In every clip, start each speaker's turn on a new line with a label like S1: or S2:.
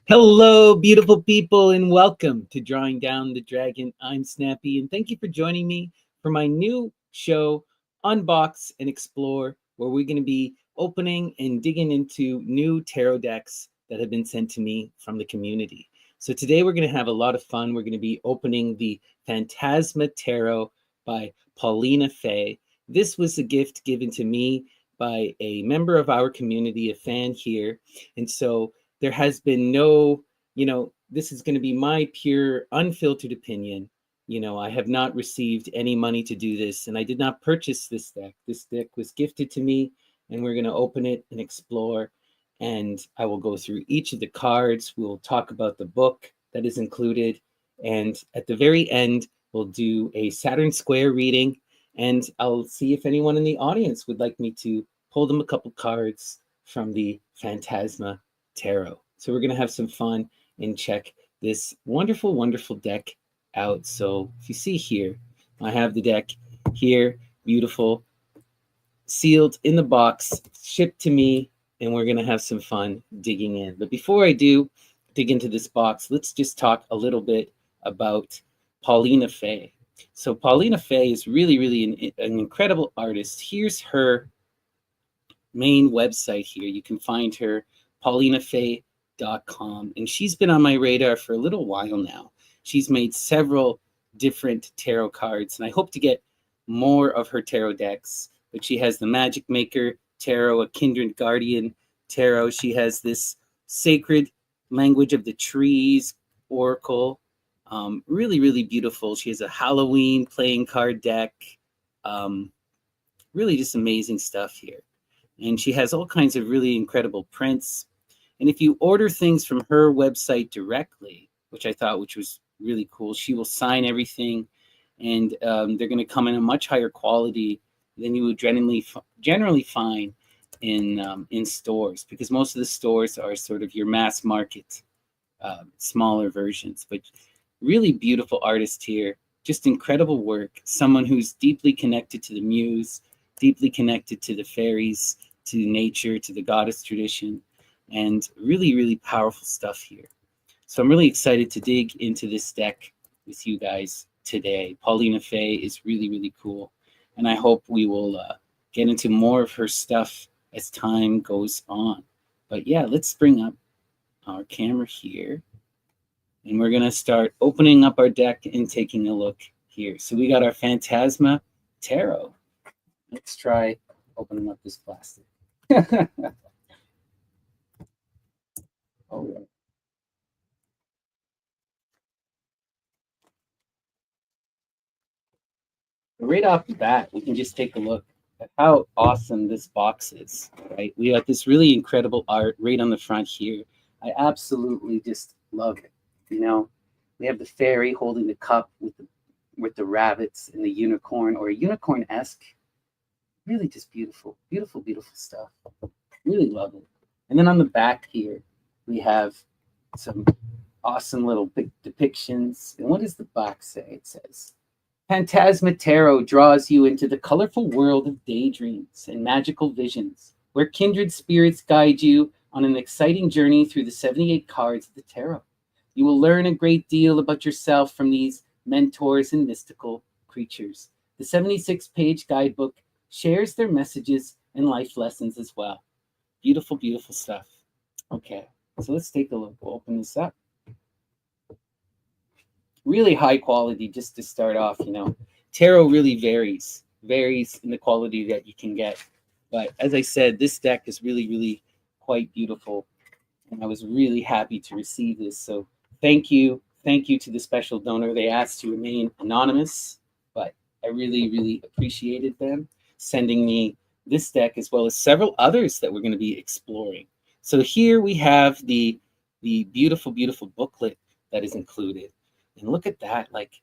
S1: Hello, beautiful people, and welcome to Drawing Down the Dragon. I'm Snappy, and thank you for joining me for my new show, Unbox and Explore, where we're going to be opening and digging into new tarot decks that have been sent to me from the community. So today we're going to have a lot of fun. We're going to be opening the Phantasma Tarot by Paulina Fae. This was a gift given to me by a member of our community, a fan here. And so there has been no, this is going to be my pure, unfiltered opinion. I have not received any money to do this, and I did not purchase this deck. This deck was gifted to me, and we're going to open it and explore. And I will go through each of the cards. We'll talk about the book that is included. And at the very end, we'll do a Saturn Square reading. And I'll see if anyone in the audience would like me to pull them a couple cards from the Phantasma Tarot. So we're going to have some fun and check this wonderful, wonderful deck out. So if you see here, I have the deck here, beautiful, sealed in the box, shipped to me, and we're going to have some fun digging in. But before I do dig into this box, let's just talk a little bit about Paulina Fae. So Paulina Fae is really, really an incredible artist. Here's her main website here. You can find her, paulinafae.com. And she's been on my radar for a little while now. She's made several different tarot cards, and I hope to get more of her tarot decks. But she has the Magic Maker Tarot, a Kindred Guardian Tarot. She has this Sacred Language of the Trees Oracle. Really, really beautiful. She has a Halloween playing card deck. Really just amazing stuff here. And she has all kinds of really incredible prints. And if you order things from her website directly, which was really cool, she will sign everything, and they're going to come in a much higher quality than you would generally find in stores, because most of the stores are sort of your mass market, smaller versions. But really beautiful artist here, just incredible work. Someone who's deeply connected to the muse, deeply connected to the fairies, to nature, to the goddess tradition, and really, really powerful stuff here. So I'm really excited to dig into this deck with you guys today. Paulina Fae is really, really cool, and I hope we will get into more of her stuff as time goes on. But yeah, let's bring up our camera here, and we're going to start opening up our deck and taking a look here. So we got our Phantasma Tarot. Let's try opening up this plastic. All right. Right off the bat, we can just take a look at how awesome this box is, right? We got this really incredible art right on the front here. I absolutely just love it. We have the fairy holding the cup with the rabbits and the unicorn, or a unicorn-esque. Really just beautiful, beautiful, beautiful stuff. Really love it. And then on the back here, we have some awesome little depictions. And what does the box say? It says, Phantasma Tarot draws you into the colorful world of daydreams and magical visions, where kindred spirits guide you on an exciting journey through the 78 cards of the tarot. You will learn a great deal about yourself from these mentors and mystical creatures. The 76-page guidebook shares their messages and life lessons as well. Beautiful, beautiful stuff. Okay, so let's take a look. We'll open this up. Really high quality, just to start off. Tarot really varies in the quality that you can get. But as I said, this deck is really, really quite beautiful, and I was really happy to receive this. So thank you to the special donor. They asked to remain anonymous, but I really, really appreciated them sending me this deck, as well as several others that we're going to be exploring. So here we have the beautiful, beautiful booklet that is included. And look at that, like,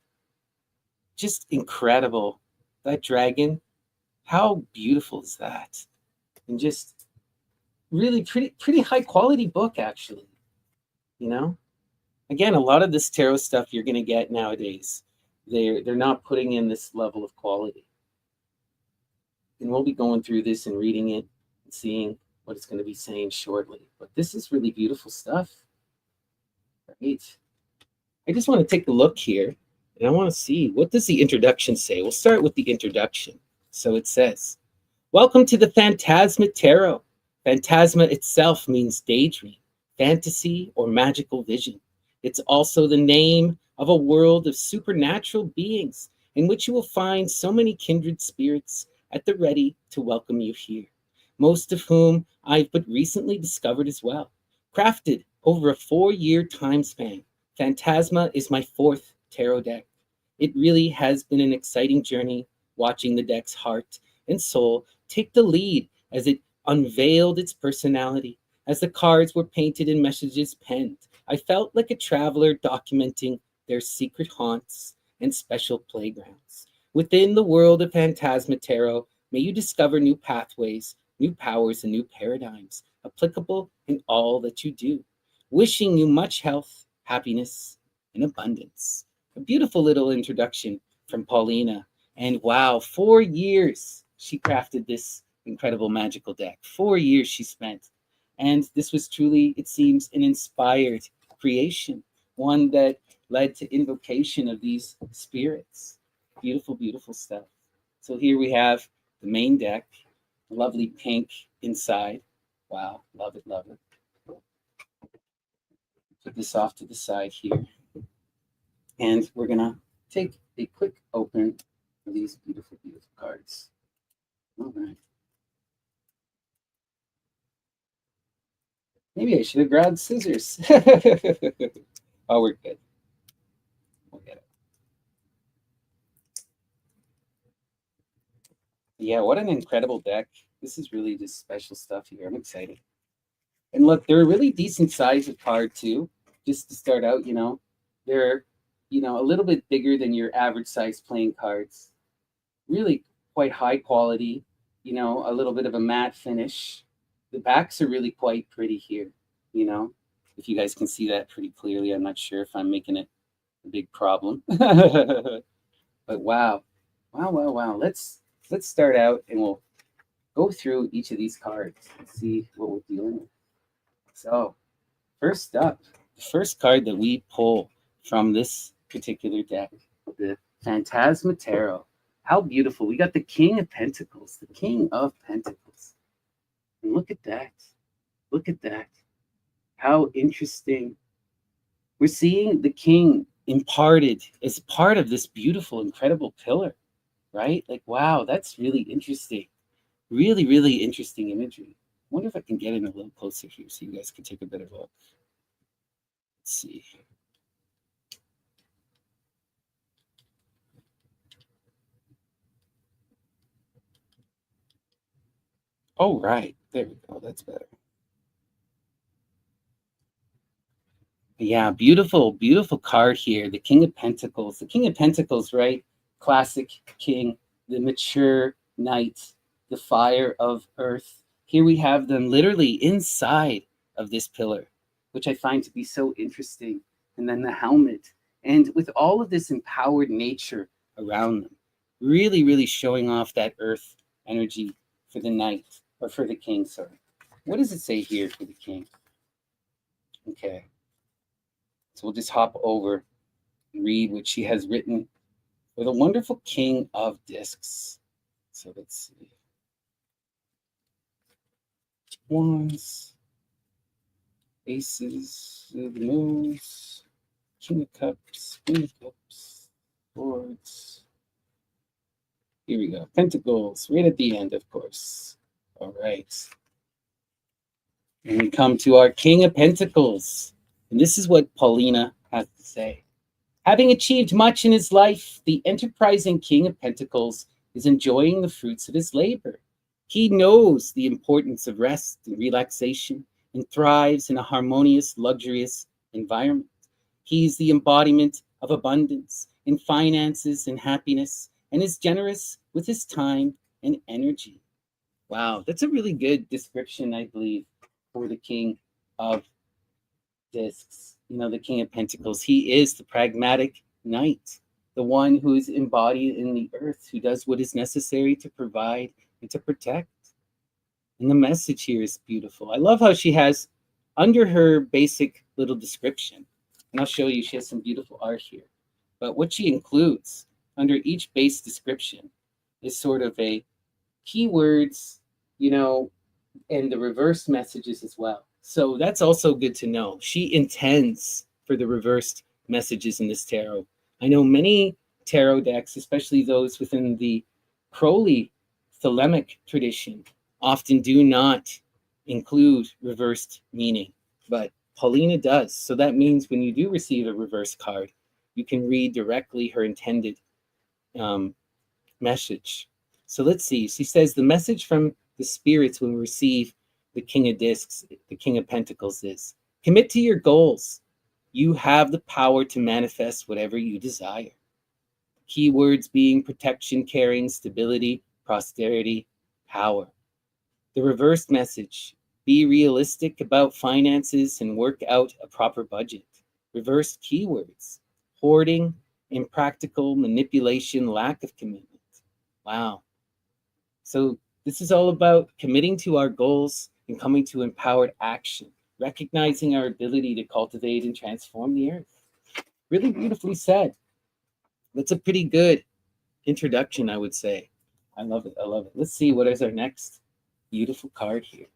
S1: just incredible. That dragon, how beautiful is that? And just really pretty high quality book, actually. Again, a lot of this tarot stuff you're going to get nowadays, they're not putting in this level of quality. And we'll be going through this and reading it and seeing what it's going to be saying shortly. But this is really beautiful stuff. Right. I just want to take a look here, and I want to see, what does the introduction say? We'll start with the introduction. So it says, welcome to the Phantasma Tarot. Phantasma itself means daydream, fantasy, or magical vision. It's also the name of a world of supernatural beings in which you will find so many kindred spirits at the ready to welcome you here, most of whom I've but recently discovered as well. Crafted over a 4-year time span, Phantasma is my 4th tarot deck. It really has been an exciting journey watching the deck's heart and soul take the lead as it unveiled its personality. As the cards were painted and messages penned, I felt like a traveler documenting their secret haunts and special playgrounds. Within the world of Phantasma Tarot, may you discover new pathways, new powers, and new paradigms applicable in all that you do. Wishing you much health, happiness, and abundance. A beautiful little introduction from Paulina. And wow, 4 years she crafted this incredible magical deck. 4 years she spent. And this was truly, it seems, an inspired creation, one that led to invocation of these spirits. Beautiful, beautiful stuff. So here we have the main deck, lovely pink inside. Wow, love it, love it. Put this off to the side here. And we're going to take a quick open of these beautiful, beautiful cards. All right. Maybe I should have grabbed scissors. Oh, we're good. We'll get it. Yeah, what an incredible deck. This is really just special stuff here. I'm excited. And look, they're a really decent size of card too. Just to start out, they're, a little bit bigger than your average size playing cards. Really quite high quality, a little bit of a matte finish. The backs are really quite pretty here, if you guys can see that pretty clearly. I'm not sure if I'm making it a big problem. But wow. Wow, wow, wow. Let's start out and we'll go through each of these cards and see what we're dealing with. So, first up, the first card that we pull from this particular deck, the Phantasma Tarot. How beautiful. We got the King of Pentacles, the King of Pentacles. And look at that. Look at that. How interesting. We're seeing the king imparted as part of this beautiful, incredible pillar, right? Like, wow, that's really interesting. Really, really interesting imagery. I wonder if I can get in a little closer here so you guys can take a better look. Let's see. Oh, right. There we go. That's better. Yeah, beautiful, beautiful card here. The King of Pentacles. The King of Pentacles, right? Classic king, the mature knight, the fire of earth. Here we have them literally inside of this pillar, which I find to be so interesting. And then the helmet. And with all of this empowered nature around them, really, really showing off that earth energy for the knight, or for the king, sorry. What does it say here for the king? Okay. So we'll just hop over and read what she has written for the wonderful King of Discs. So let's see. Wands, Aces of the Moons, King of Cups, Queen of Cups, Swords. Here we go. Pentacles, right at the end, of course. All right. And we come to our King of Pentacles. And this is what Paulina has to say. Having achieved much in his life, the enterprising King of Pentacles is enjoying the fruits of his labor. He knows the importance of rest and relaxation and thrives in a harmonious, luxurious environment. He's the embodiment of abundance in finances and happiness and is generous with his time and energy. Wow, that's a really good description, I believe, for the King of Discs, the King of Pentacles. He is the pragmatic knight, the one who is embodied in the earth, who does what is necessary to provide and to protect. And the message here is beautiful. I love how she has, under her basic little description, And I'll show you, she has some beautiful art here. But what she includes under each base description is sort of a keywords, you know, and the reverse messages as well. So that's also good to know. She intends for the reversed messages in this tarot. I know many tarot decks, especially those within the Crowley thelemic tradition, often do not include reversed meaning, but Paulina does. So that means when you do receive a reverse card, you can read directly her intended um, message. So let's see. She says the message from the spirits when we receive the King of Discs, the King of Pentacles is commit to your goals. You have the power to manifest whatever you desire. Keywords being protection, caring, stability, prosperity, power. The reversed message, be realistic about finances and work out a proper budget. Reversed keywords, hoarding, impractical, manipulation, lack of commitment. Wow. So this is all about committing to our goals and coming to empowered action, recognizing our ability to cultivate and transform the earth. Really beautifully said. That's a pretty good introduction, I would say. I love it. I love it. Let's see what is our next beautiful card here.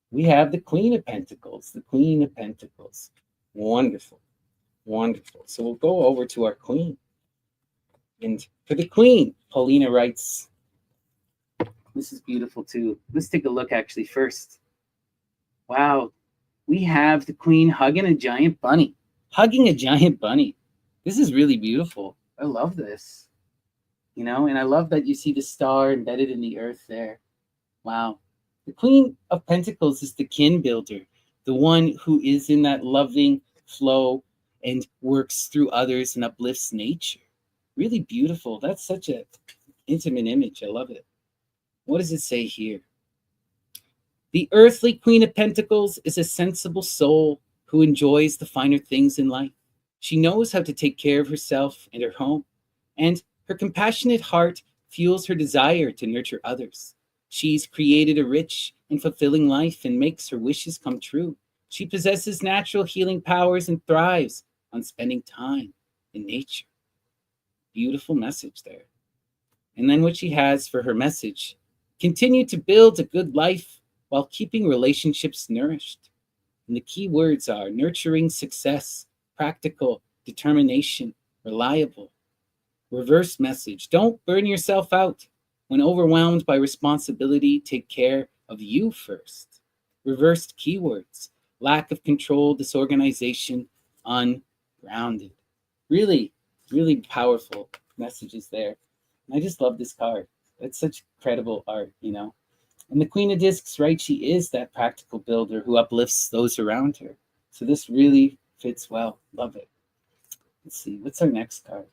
S1: We have the Queen of Pentacles. The Queen of Pentacles. Wonderful. Wonderful. So we'll go over to our Queen. And for the Queen, Paulina writes, this is beautiful too. Let's take a look actually first. Wow. We have the Queen hugging a giant bunny. Hugging a giant bunny. This is really beautiful. I love this. You know, and I love that you see the star embedded in the earth there. Wow. The Queen of Pentacles is the kin builder, the one who is in that loving flow and works through others and uplifts nature. Really beautiful. That's such an intimate image. I love it. What does it say here? The earthly Queen of Pentacles is a sensible soul who enjoys the finer things in life. She knows how to take care of herself and her home, and her compassionate heart fuels her desire to nurture others. She's created a rich and fulfilling life and makes her wishes come true. She possesses natural healing powers and thrives on spending time in nature. Beautiful message there. And then what she has for her message: continue to build a good life while keeping relationships nourished. And the key words are nurturing, success, practical, determination, reliable. Reverse message: don't burn yourself out. When overwhelmed by responsibility, take care of you first. Reversed keywords: lack of control, disorganization, ungrounded. Really, really powerful messages there. And I just love this card. It's such credible art, you know. And the Queen of Discs, right? She is that practical builder who uplifts those around her. So this really fits well. Love it. Let's see. What's our next card?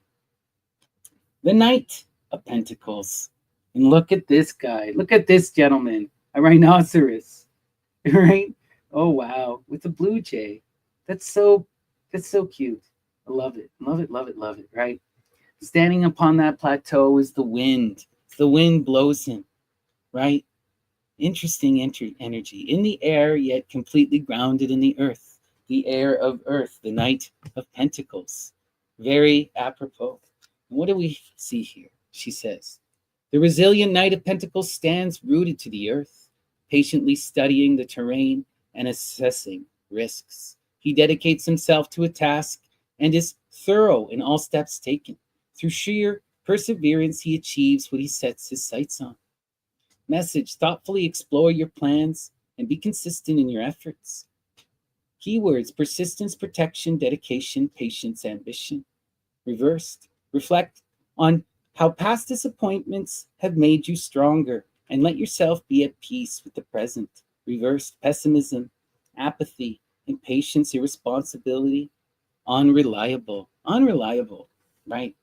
S1: The Knight of Pentacles. And look at this guy. Look at this gentleman. A rhinoceros. Right? Oh, wow. With a blue jay. That's so cute. I love it. Love it, love it, love it, right? Standing upon that plateau is the wind. The wind blows him, right? Interesting energy. In the air, yet completely grounded in the earth. The air of earth, the Knight of Pentacles. Very apropos. And what do we see here? She says, the resilient Knight of Pentacles stands rooted to the earth, patiently studying the terrain and assessing risks. He dedicates himself to a task and is thorough in all steps taken. Through sheer perseverance, he achieves what he sets his sights on. Message: thoughtfully explore your plans and be consistent in your efforts. Keywords: persistence, protection, dedication, patience, ambition. Reversed: reflect on how past disappointments have made you stronger and let yourself be at peace with the present. Reversed: pessimism, apathy, impatience, irresponsibility, unreliable. Unreliable, right?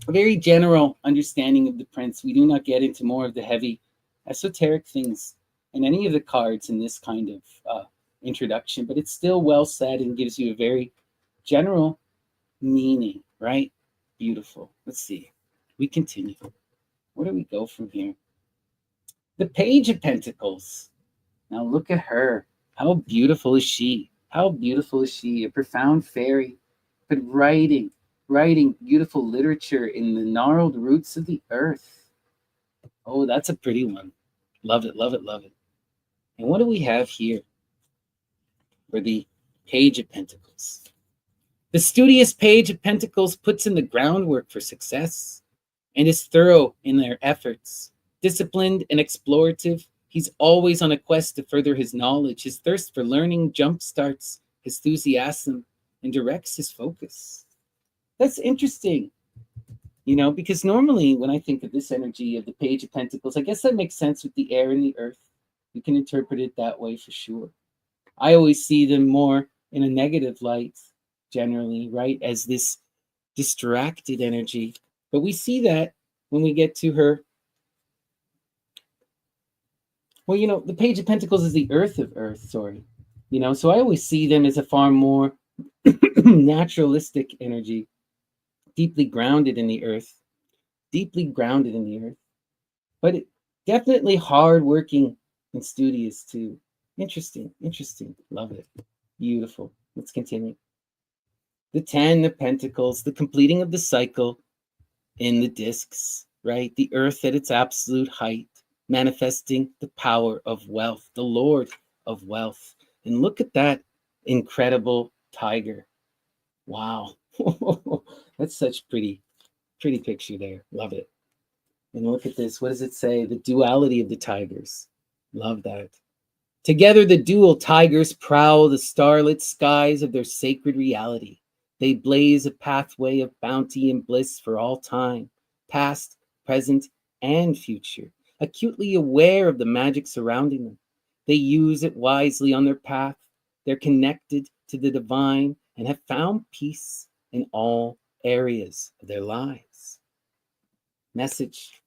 S1: A very general understanding of the prince. We do not get into more of the heavy esoteric things in any of the cards in this kind of introduction, but it's still well said and gives you a very general meaning, right? Beautiful. Let's see. We continue. Where do we go from here? The Page of Pentacles. Now look at her. How beautiful is she? How beautiful is she? A profound fairy, but writing beautiful literature in the gnarled roots of the earth. Oh, that's a pretty one. Love it, love it, love it. And what do we have here for the Page of Pentacles? The studious Page of Pentacles puts in the groundwork for success and is thorough in their efforts. Disciplined and explorative, he's always on a quest to further his knowledge. His thirst for learning jumpstarts his enthusiasm and directs his focus. That's interesting, because normally when I think of this energy of the Page of Pentacles, I guess that makes sense with the air and the earth. You can interpret it that way for sure. I always see them more in a negative light, generally, right? As this distracted energy. But we see that when we get to her. Well, the Page of Pentacles is the earth of earth, sorry. So I always see them as a far more naturalistic energy, deeply grounded in the earth, but definitely hardworking and studious too. Interesting. Love it. Beautiful. Let's continue. The 10 of Pentacles, the completing of the cycle in the discs, right? The earth at its absolute height, manifesting the power of wealth, the Lord of wealth. And look at that incredible tiger. Wow. That's such pretty picture there. Love it. And look at this. What does it say? The duality of the tigers. Love that. Together, the dual tigers prowl the starlit skies of their sacred reality. They blaze a pathway of bounty and bliss for all time, past, present, and future, acutely aware of the magic surrounding them. They use it wisely on their path. They're connected to the divine and have found peace in all areas of their lives. Message.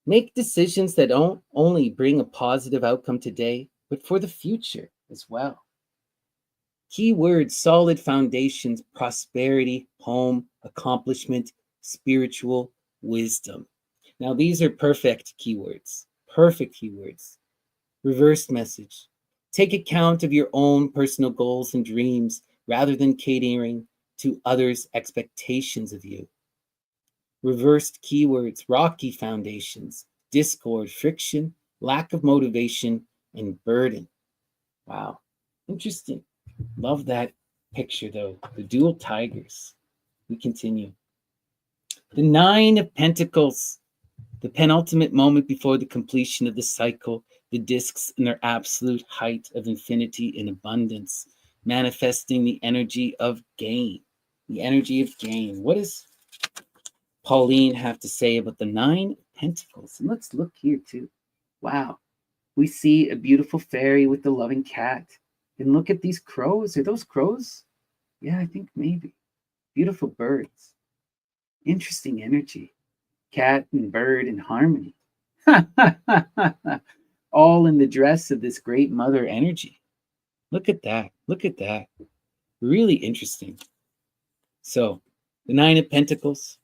S1: Make decisions that don't only bring a positive outcome today, but for the future as well. Keywords: solid foundations, prosperity, home, accomplishment, spiritual wisdom. Now, these are perfect keywords. Reversed message. Take account of your own personal goals and dreams rather than catering to others' expectations of you. Reversed keywords: rocky foundations, discord, friction, lack of motivation, and burden. Wow. Interesting. Love that picture, though. The dual tigers. We continue. The 9 of Pentacles, the penultimate moment before the completion of the cycle, the discs in their absolute height of infinity and abundance, manifesting the energy of gain. What does Pauline have to say about the 9 of Pentacles? And let's look here, too. Wow. We see a beautiful fairy with the loving cat. And look at these crows. Are those crows? Yeah, I think maybe. Beautiful birds. Interesting energy. Cat and bird in harmony. All in the dress of this great mother energy. Look at that. Really interesting. So, the 9 of Pentacles.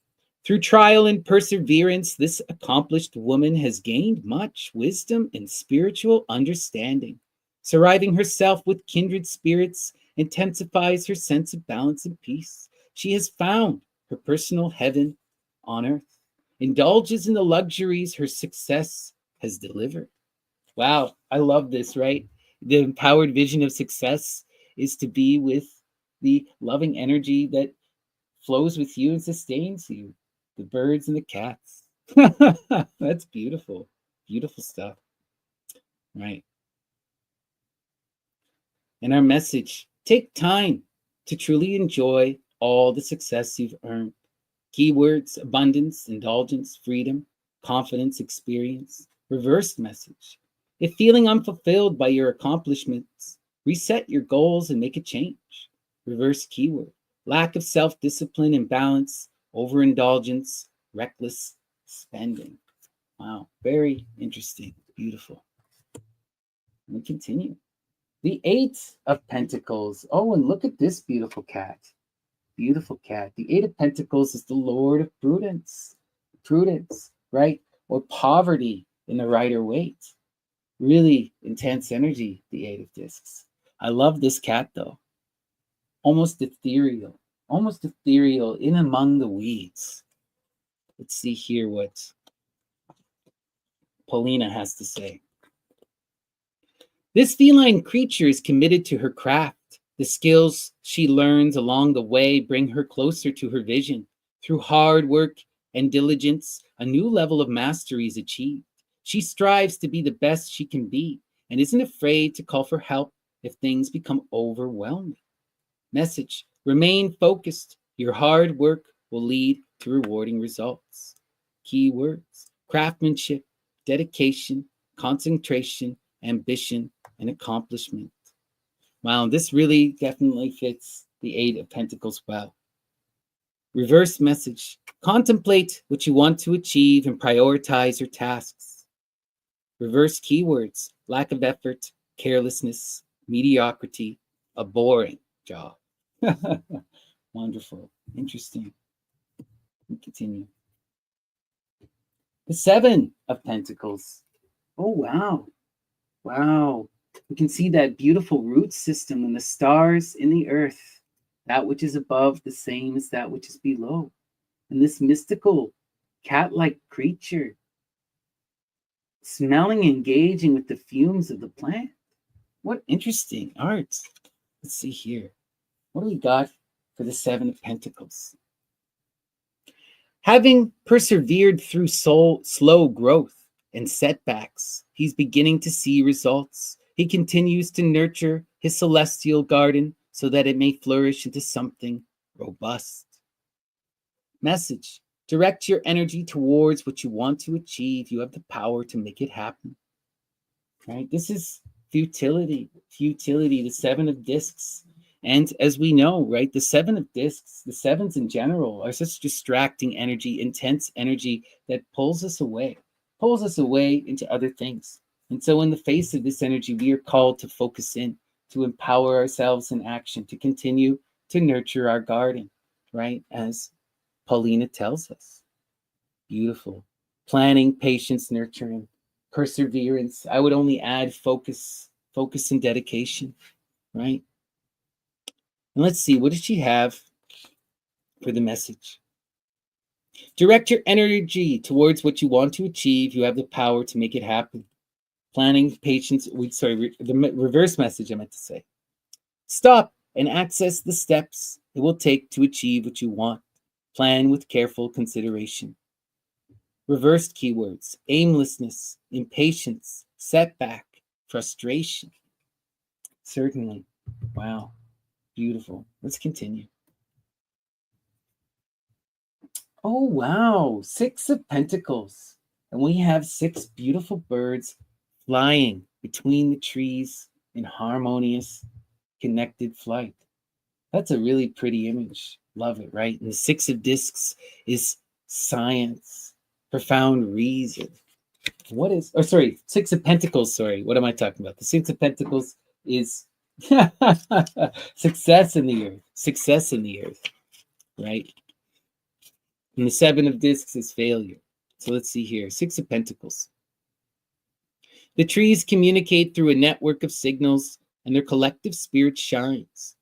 S1: Through trial and perseverance, this accomplished woman has gained much wisdom and spiritual understanding. Surviving herself with kindred spirits intensifies her sense of balance and peace. She has found her personal heaven on earth, indulges in the luxuries her success has delivered. Wow, I love this, right? The empowered vision of success is to be with the loving energy that flows with you and sustains you. The birds and the cats. That's beautiful. Beautiful stuff. Right. And our message: take time to truly enjoy all the success you've earned. Keywords: abundance, indulgence, freedom, confidence, experience. Reversed message: if feeling unfulfilled by your accomplishments, reset your goals and make a change. Reverse keyword: lack of self-discipline and balance, overindulgence, reckless spending. Wow, very interesting. Beautiful. We continue. The 8 of Pentacles. Oh, and look at this beautiful cat. Beautiful cat. The 8 of Pentacles is the Lord of prudence. Prudence, right? Or poverty in the Rider Waite. Really intense energy, the 8 of Discs. I love this cat though. Almost ethereal in among the weeds. Let's see here what Paulina has to say. This feline creature is committed to her craft. The skills she learns along the way bring her closer to her vision. Through hard work and diligence, a new level of mastery is achieved. She strives to be the best she can be and isn't afraid to call for help if things become overwhelming. Message: remain focused. Your hard work will lead to rewarding results. Key words: craftsmanship, dedication, concentration, ambition, and accomplishment. Wow, this really definitely fits the Eight of Pentacles well. Reverse message: contemplate what you want to achieve and prioritize your tasks. Reverse keywords: lack of effort, carelessness, mediocrity, a boring job. Wonderful. Interesting. We continue. The Seven of Pentacles. Oh, wow. Wow. We can see that beautiful root system and the stars in the earth. That which is above, the same as that which is below. And this mystical cat-like creature smelling and engaging with the fumes of the plant. What interesting art. Let's see here. What do we got for the Seven of Pentacles? Having persevered through slow growth and setbacks, he's beginning to see results. He continues to nurture his celestial garden so that it may flourish into something robust. Message: direct your energy towards what you want to achieve. You have the power to make it happen. Right? This is futility, the Seven of Discs. And as we know, right, the Seven of Discs, the sevens in general, are such distracting energy, intense energy that pulls us away into other things. And so in the face of this energy, we are called to focus in, to empower ourselves in action, to continue to nurture our garden, right? As Paulina tells us. Beautiful. Planning, patience, nurturing, perseverance. I would only add focus and dedication, right? And let's see, what does she have for the message? Direct your energy towards what you want to achieve. You have the power to make it happen. Planning, patience, the reverse message I meant to say. Stop and access the steps it will take to achieve what you want. Plan with careful consideration. Reversed keywords: aimlessness, impatience, setback, frustration. Certainly. Wow. Beautiful. Let's continue. Oh, wow. Six of Pentacles. And we have six beautiful birds flying between the trees in harmonious, connected flight. That's a really pretty image. Love it, right? And the Six of Discs is science, profound reason. Six of Pentacles. Sorry, what am I talking about? The Six of Pentacles is success in the earth, right? And the Seven of Discs is failure. So let's see here. Six of Pentacles. The trees communicate through a network of signals, and their collective spirit shines.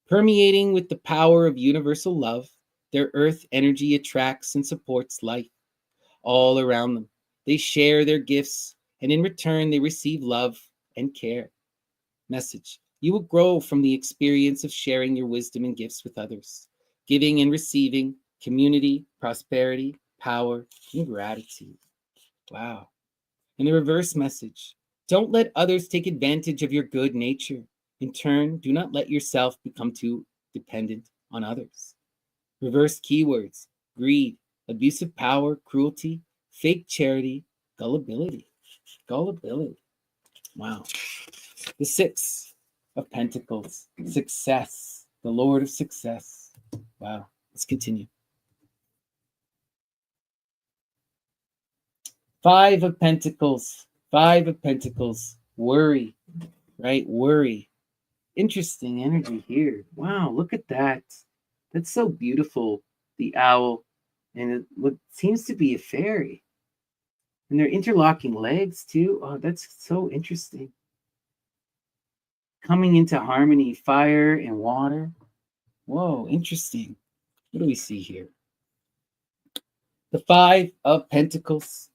S1: Permeating with the power of universal love, their earth energy attracts and supports life all around them. They share their gifts, and in return, they receive love and care. Message: you will grow from the experience of sharing your wisdom and gifts with others, giving and receiving community, prosperity, power, and gratitude. Wow. And the reverse message: don't let others take advantage of your good nature. In turn, do not let yourself become too dependent on others. Reverse keywords: greed, abuse of power, cruelty, fake charity, gullibility. Wow. The Six of Pentacles, success, the Lord of Success. Wow. Let's continue. Five of Pentacles, worry, right? Worry. Interesting energy here. Wow, look at that. That's so beautiful. The owl and what seems to be a fairy. And they're interlocking legs too. Oh, that's so interesting. coming into harmony, fire and water. Whoa, interesting. What do we see here? The Five of Pentacles.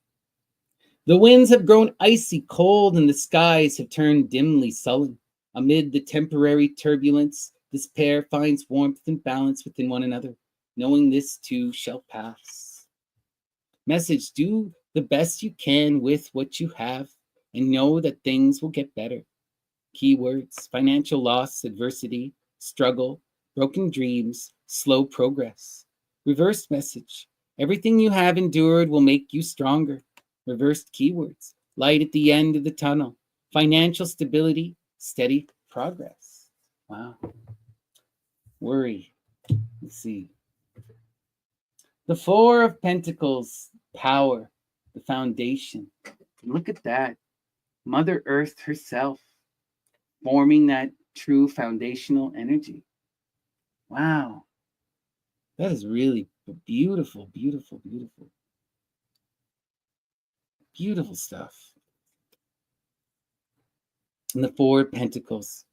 S1: The winds have grown icy cold and the skies have turned dimly sullen. Amid the temporary turbulence, this pair finds warmth and balance within one another, knowing this too shall pass. Message: do the best you can with what you have and know that things will get better. Keywords: financial loss, adversity, struggle, broken dreams, slow progress. Reversed message: everything you have endured will make you stronger. Reversed keywords: light at the end of the tunnel, financial stability, steady progress. Wow. Worry. Let's see. The Four of Pentacles, power, the foundation. Look at that. Mother Earth herself forming that true foundational energy. Wow. That is really beautiful, beautiful, beautiful. Beautiful stuff. And the Four of Pentacles.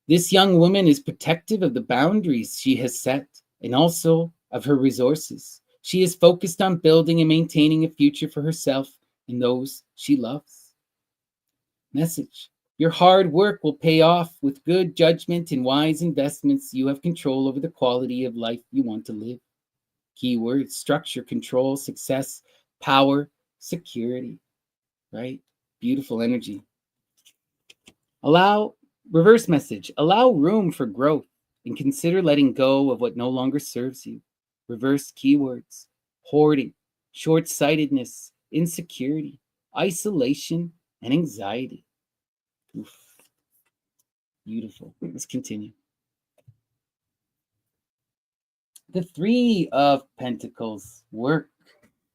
S1: This young woman is protective of the boundaries she has set and also of her resources. She is focused on building and maintaining a future for herself and those she loves. Message: your hard work will pay off with good judgment and wise investments. You have control over the quality of life you want to live. Keywords: structure, control, success, power, security. Right? Beautiful energy. Reverse message: allow room for growth and consider letting go of what no longer serves you. Reverse keywords: hoarding, short-sightedness, insecurity, isolation, and anxiety. Oof. Beautiful. Let's continue. The Three of Pentacles, work.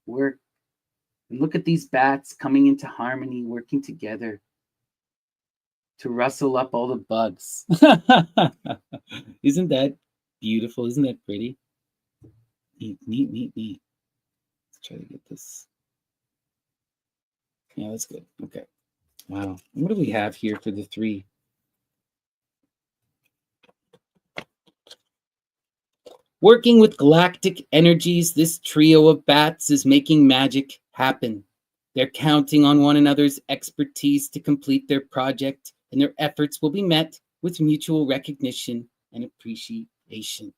S1: And look at these bats coming into harmony, working together to rustle up all the bugs. Isn't that beautiful? Isn't that pretty? Neat, neat, neat, neat. Let's try to get this. Yeah, that's good. Okay. Wow. What do we have here for the three? Working with galactic energies, this trio of bats is making magic happen. They're counting on one another's expertise to complete their project, and their efforts will be met with mutual recognition and appreciation.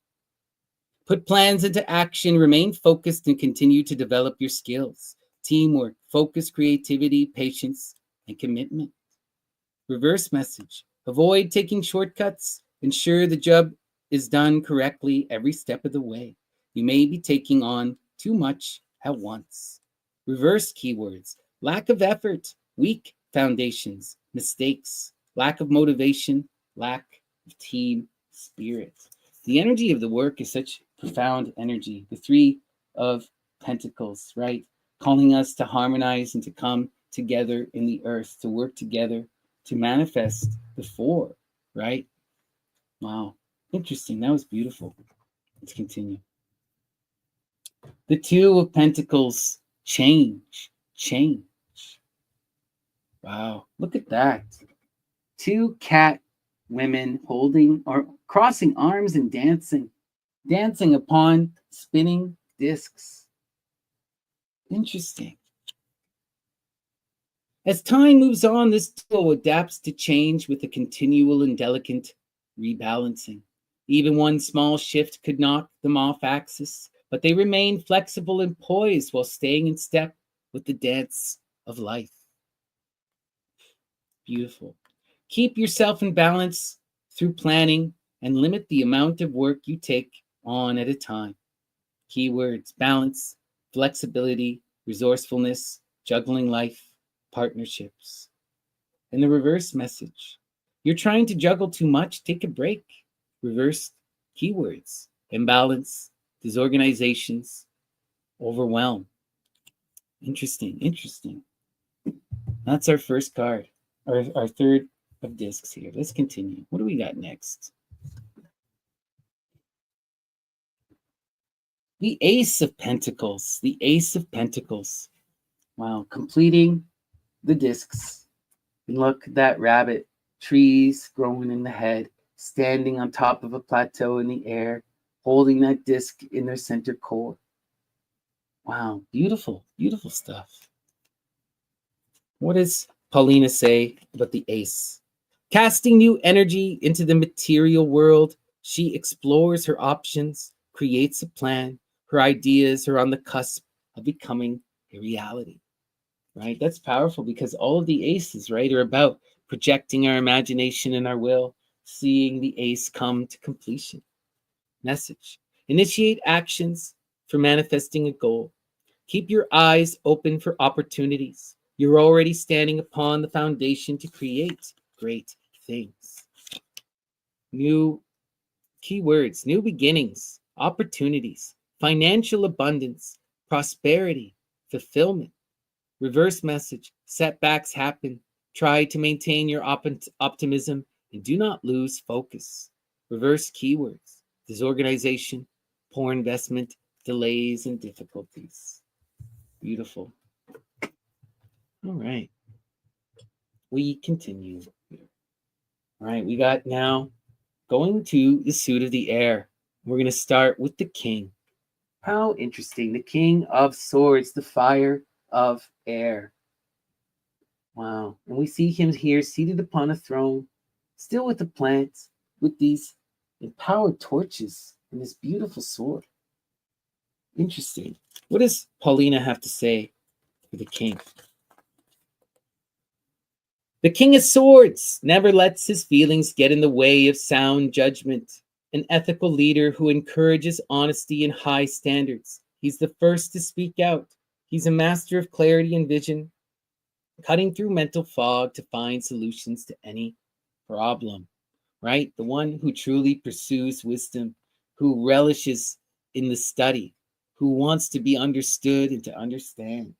S1: Put plans into action, remain focused, and continue to develop your skills. Teamwork, focus, creativity, patience, and commitment. Reverse message: avoid taking shortcuts. Ensure the job is done correctly every step of the way. You may be taking on too much at once. Reverse keywords: lack of effort, weak foundations, mistakes, lack of motivation, lack of team spirit. The energy of the work is such profound energy. The Three of Pentacles, right? Calling us to harmonize and to come together in the earth, to work together, to manifest the four, right? Wow. Interesting. That was beautiful. Let's continue. The Two of Pentacles, change. Wow. Look at that. Two cat women holding or crossing arms and dancing upon spinning discs. Interesting. As time moves on, this duo adapts to change with a continual and delicate rebalancing. Even one small shift could knock them off axis, but they remain flexible and poised while staying in step with the dance of life. Beautiful. Keep yourself in balance through planning and limit the amount of work you take on at a time. Keywords: balance, flexibility, resourcefulness, juggling life, partnerships. And the reverse message: you're trying to juggle too much, take a break. Reverse keywords: imbalance, disorganizations, overwhelm. Interesting. That's our first card, our third of discs here. Let's continue. What do we got next? The Ace of Pentacles. The Ace of Pentacles. Wow, completing the discs. And look, that rabbit trees growing in the head, standing on top of a plateau in the air, holding that disc in their center core. Wow, beautiful, beautiful stuff. What does Paulina say about the ace? Casting new energy into the material world, she explores her options, creates a plan. Her ideas are on the cusp of becoming a reality. Right? That's powerful because all of the aces, right, are about projecting our imagination and our will, seeing the ace come to completion. Message: initiate actions for manifesting a goal. Keep your eyes open for opportunities. You're already standing upon the foundation to create great things. New keywords, new beginnings, opportunities, financial abundance, prosperity, fulfillment. Reverse message: setbacks happen. Try to maintain your optimism and do not lose focus. Reverse keywords: disorganization, poor investment, delays, and difficulties. Beautiful. All right. We continue. All right. We got now going to the suit of the air. We're going to start with the king. How interesting. The king of swords, the fire of air. Wow. And we see him here seated upon a throne, still with the plants, with these empowered torches and this beautiful sword. Interesting. What does Paulina have to say for the king? The king of swords never lets his feelings get in the way of sound judgment. An ethical leader who encourages honesty and high standards. He's the first to speak out. He's a master of clarity and vision, cutting through mental fog to find solutions to any problem, right? The one who truly pursues wisdom, who relishes in the study, who wants to be understood and to understand.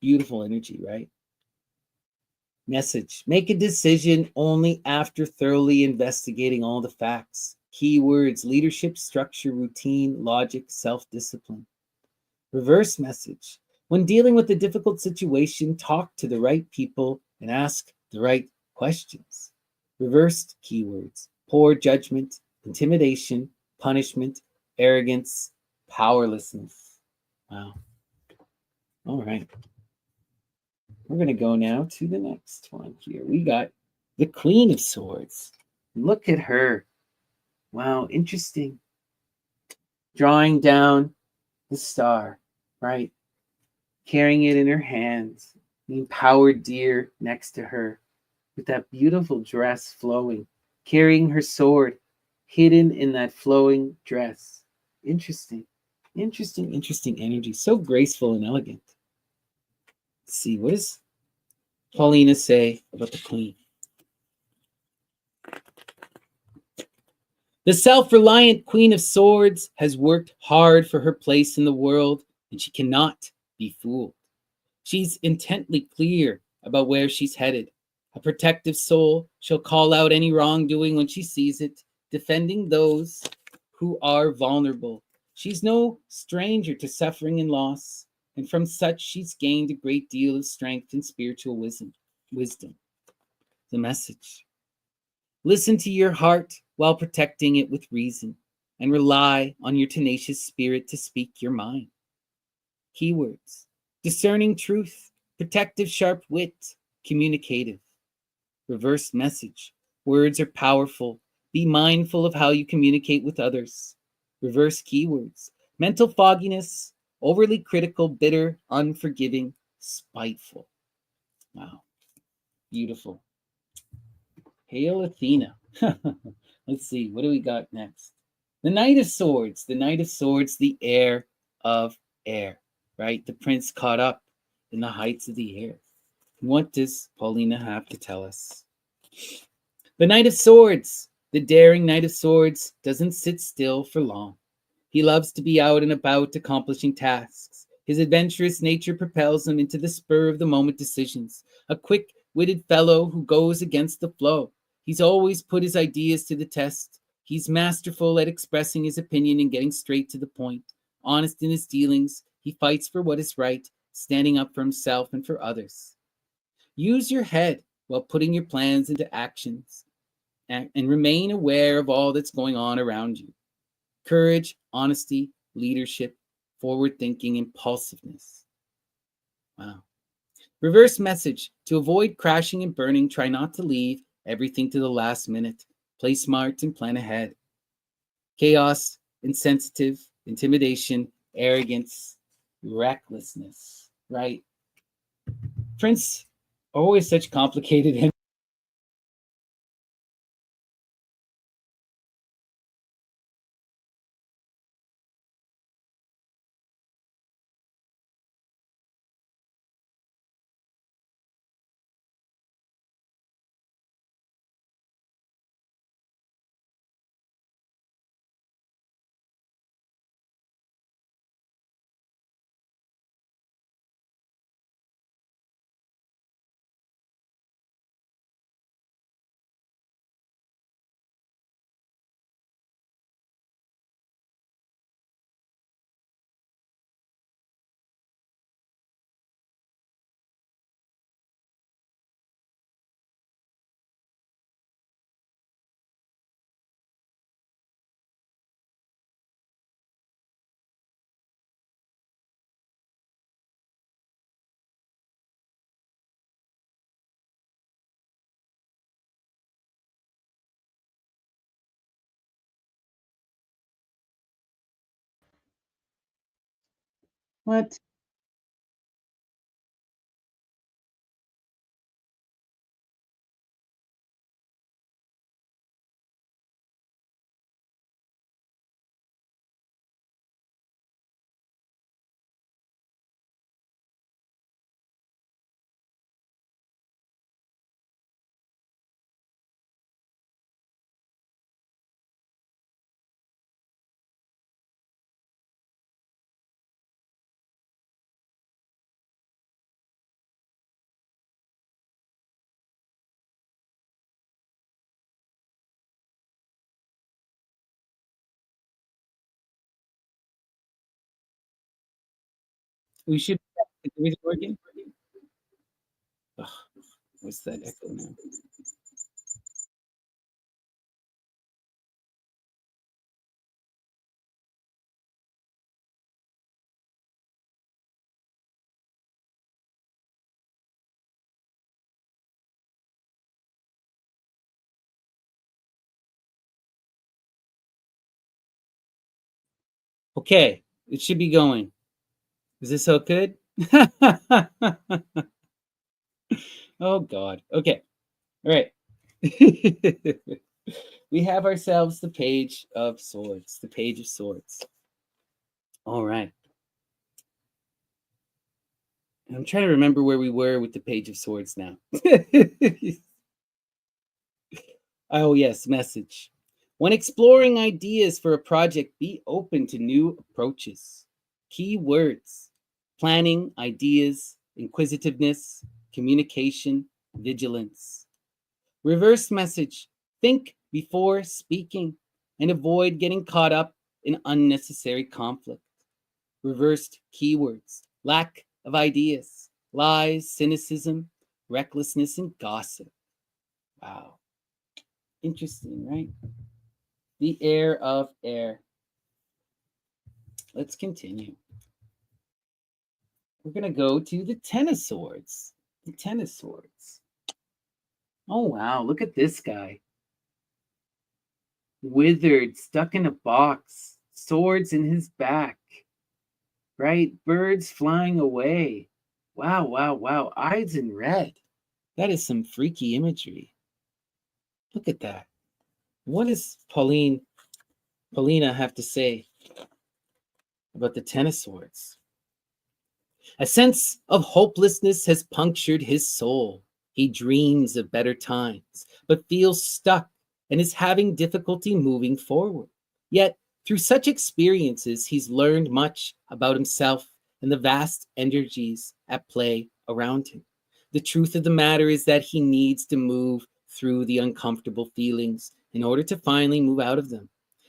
S1: Beautiful energy, right? Message: make a decision only after thoroughly investigating all the facts. Keywords: leadership, structure, routine, logic, self-discipline. Reverse message: when dealing with a difficult situation, talk to the right people and ask the right questions. Reversed keywords: poor judgment, intimidation, punishment, arrogance, powerlessness. Wow. All right. We're going to go now to the next one here. We got the Queen of Swords. Look at her. Wow, interesting. Drawing down the star, right? Carrying it in her hands. The empowered deer next to her with that beautiful dress flowing. Carrying her sword hidden in that flowing dress. Interesting. Interesting energy. So graceful and elegant. Let's see, what does Paulina say about the queen? The self-reliant Queen of Swords has worked hard for her place in the world, and she cannot be fooled. She's intently clear about where she's headed. A protective soul shall call out any wrongdoing when she sees it, defending those who are vulnerable. She's no stranger to suffering and loss, and from such she's gained a great deal of strength and spiritual wisdom. The message: listen to your heart while protecting it with reason, and rely on your tenacious spirit to speak your mind. Keywords: discerning truth, protective sharp wit, communicative. Reverse message: words are powerful. Be mindful of how you communicate with others. Reverse keywords: mental fogginess, overly critical, bitter, unforgiving, spiteful. Wow. Beautiful. Hail Athena. Let's see, what do we got next? The Knight of Swords. The Knight of Swords, the heir of air, right? The prince caught up in the heights of the air. What does Paulina have to tell us? The Knight of Swords, the daring Knight of Swords, doesn't sit still for long. He loves to be out and about accomplishing tasks. His adventurous nature propels him into the spur of the moment decisions. A quick-witted fellow who goes against the flow. He's always put his ideas to the test. He's masterful at expressing his opinion and getting straight to the point. Honest in his dealings, he fights for what is right, standing up for himself and for others. Use your head while putting your plans into actions, and remain aware of all that's going on around you. Courage, honesty, leadership, forward thinking, impulsiveness. Wow. Reverse message: to avoid crashing and burning, try not to leave everything to the last minute. Play smart and plan ahead. Chaos, insensitive, intimidation, arrogance, recklessness, right? Prince, always such complicated. What? We should. Is it working? Ugh, what's that echo now? Okay, it should be going. Is this all good? Oh God. Okay. All right. We have ourselves the Page of Swords. The Page of Swords. All right. I'm trying to remember where we were with the Page of Swords now. Oh, yes, message. When exploring ideas for a project, be open to new approaches. Key words: planning, ideas, inquisitiveness, communication, vigilance. Reverse message: think before speaking and avoid getting caught up in unnecessary conflict. Reversed keywords: lack of ideas, lies, cynicism, recklessness, and gossip. Wow. Interesting, right? The heir of air. Let's continue. We're going to go to the Ten of Swords. The Ten of Swords. Oh, wow. Look at this guy. Withered, stuck in a box, swords in his back, right? Birds flying away. Wow, wow, wow. Eyes in red. That is some freaky imagery. Look at that. What does Paulina have to say about the Ten of Swords? A sense of hopelessness has punctured his soul. He dreams of better times, but feels stuck and is having difficulty moving forward. Yet, through such experiences, he's learned much about himself and the vast energies at play around him. The truth of the matter is that he needs to move through the uncomfortable feelings in order to finally move out of them.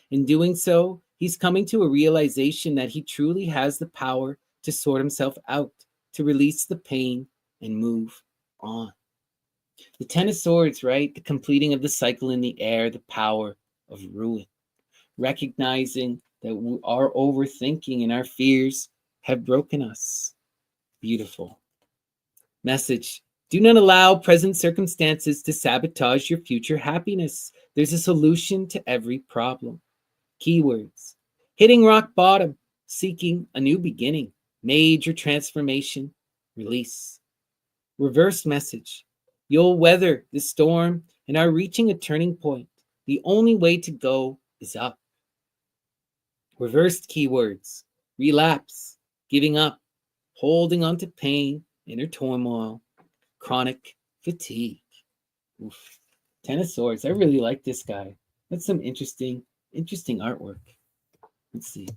S1: In doing so, he's coming to a realization that he truly has the power to sort himself out, to release the pain and move on. The Ten of Swords, right? The completing of the cycle in the air, the power of ruin. Recognizing that our overthinking and our fears have broken us. Beautiful. Message. Do not allow present circumstances to sabotage your future happiness. There's a solution to every problem. Keywords. Hitting rock bottom, seeking a new beginning, major transformation, release. Reverse message. You'll weather the storm and are reaching a turning point. The only way to go is up. Reversed keywords. Relapse, giving up, holding on to pain, inner turmoil, chronic fatigue. Oof. Ten of Swords. I really like this guy. That's some interesting artwork. Let's see.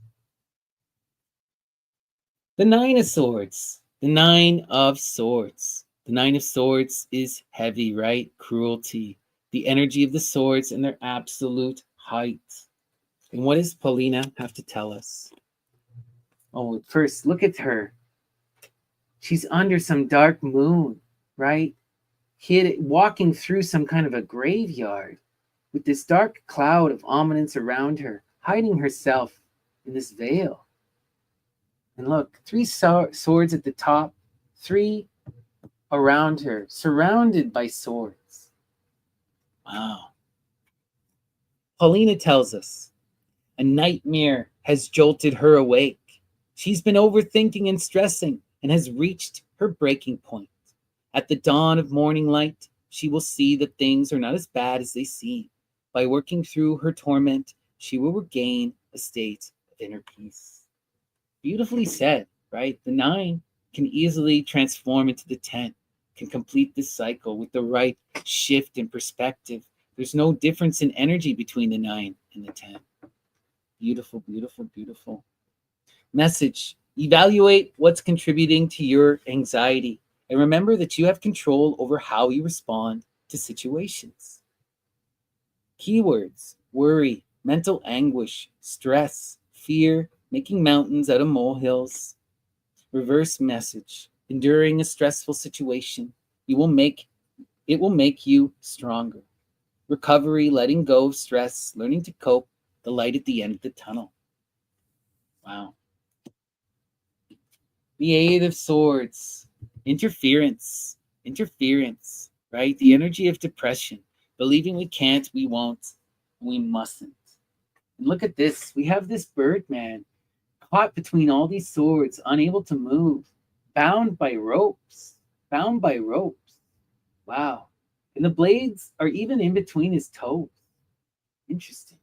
S1: The Nine of Swords. The Nine of Swords. The Nine of Swords is heavy, right? Cruelty. The energy of the swords and their absolute height. And what does Paulina have to tell us? Oh, first, look at her. She's under some dark moon, right? Walking through some kind of a graveyard with this dark cloud of ominence around her, hiding herself in this veil. And look, three swords at the top, three around her, surrounded by swords. Wow. Paulina tells us a nightmare has jolted her awake. She's been overthinking and stressing and has reached her breaking point. At the dawn of morning light, she will see that things are not as bad as they seem. By working through her torment, she will regain a state of inner peace. Beautifully said, right? The 9 can easily transform into the 10, can complete this cycle with the right shift in perspective. There's no difference in energy between the 9 and the 10. Beautiful, beautiful, beautiful. Message. Evaluate what's contributing to your anxiety. And remember that you have control over how you respond to situations. Keywords. Worry, mental anguish, stress, fear, making mountains out of molehills. Reverse message. Enduring a stressful situation, it will make you stronger. Recovery, letting go of stress, learning to cope, the light at the end of the tunnel. Wow. The Eight of Swords. Interference, right? The energy of depression, believing we can't, we won't, we mustn't. And look at this. We have this bird man caught between all these swords, unable to move, bound by ropes. Wow. And the blades are even in between his toes. Interesting.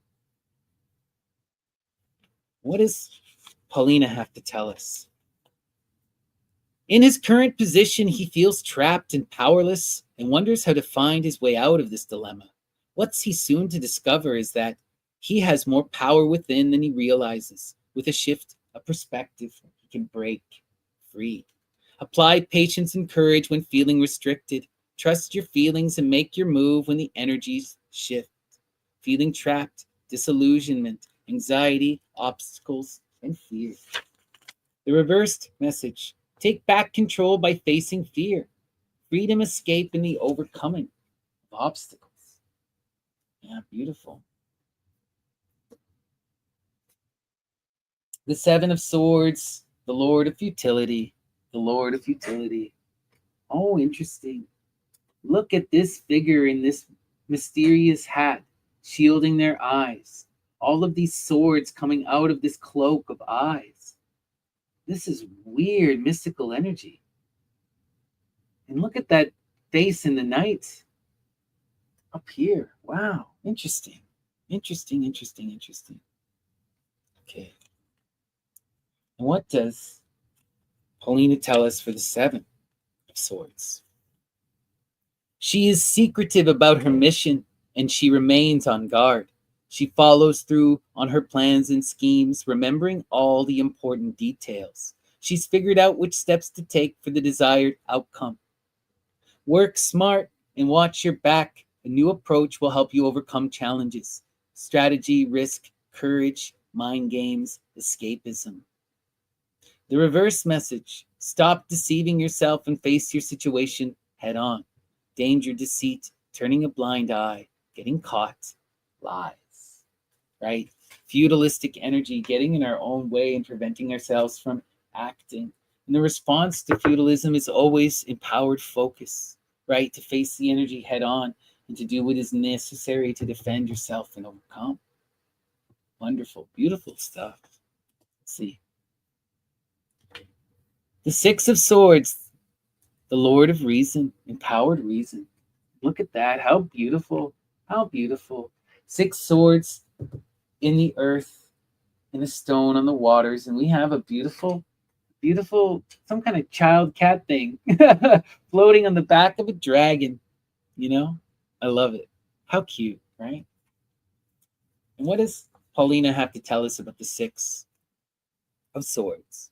S1: What does Paulina have to tell us? In his current position, he feels trapped and powerless and wonders how to find his way out of this dilemma. What's he soon to discover is that he has more power within than he realizes. With a shift of perspective, he can break free. Apply patience and courage when feeling restricted. Trust your feelings and make your move when the energies shift. Feeling trapped, disillusionment, anxiety, obstacles, and fear. The reversed message. Take back control by facing fear. Freedom, escape, and the overcoming of obstacles. Yeah, beautiful. The Seven of Swords, the Lord of Futility. The Lord of Futility. Oh, interesting. Look at this figure in this mysterious hat, shielding their eyes. All of these swords coming out of this cloak of eyes. This is weird, mystical energy. And look at that face in the night up here. Wow, interesting. Interesting. Okay. And what does Paulina tell us for the Seven of Swords? She is secretive about her mission and she remains on guard. She follows through on her plans and schemes, remembering all the important details. She's figured out which steps to take for the desired outcome. Work smart and watch your back. A new approach will help you overcome challenges. Strategy, risk, courage, mind games, escapism. The reverse message. Stop deceiving yourself and face your situation head on. danger, deceit, turning a blind eye, getting caught, lies, right? Feudalistic energy, getting in our own way and preventing ourselves from acting. And the response to feudalism is always empowered focus, right? To face the energy head on and to do what is necessary to defend yourself and overcome. Wonderful, beautiful stuff. Let's see. The Six of Swords, the Lord of Reason, empowered reason. Look at that. How beautiful. How beautiful. Six swords in the earth, in a stone on the waters, and we have a beautiful, beautiful, some kind of child cat thing floating on the back of a dragon. You know, I love it. How cute, right? And what does Paulina have to tell us about the Six of Swords?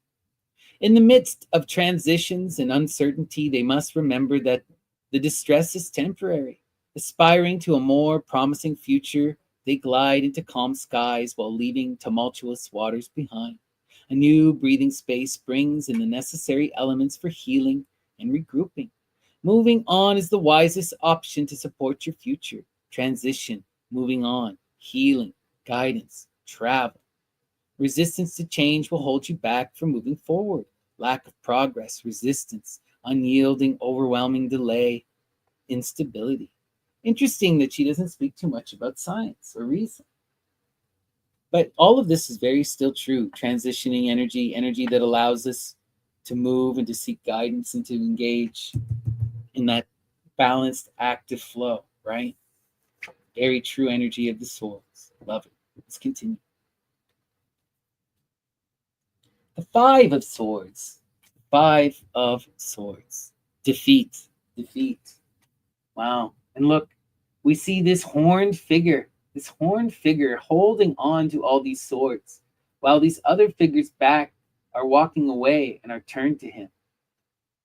S1: In the midst of transitions and uncertainty, they must remember that the distress is temporary. Aspiring to a more promising future, they glide into calm skies while leaving tumultuous waters behind. A new breathing space brings in the necessary elements for healing and regrouping. Moving on is the wisest option to support your future. Transition, moving on, healing, guidance, travel. Resistance to change will hold you back from moving forward. Lack of progress, resistance, unyielding, overwhelming delay, instability. Interesting that she doesn't speak too much about science or reason. But all of this is very still true. Transitioning energy, energy that allows us to move and to seek guidance and to engage in that balanced, active flow, right? Very true energy of the swords. Love it. Let's continue. The Five of Swords. Five of Swords. Defeat. Defeat. Wow. And look, we see this horned figure holding on to all these swords, while these other figures back are walking away and are turned to him,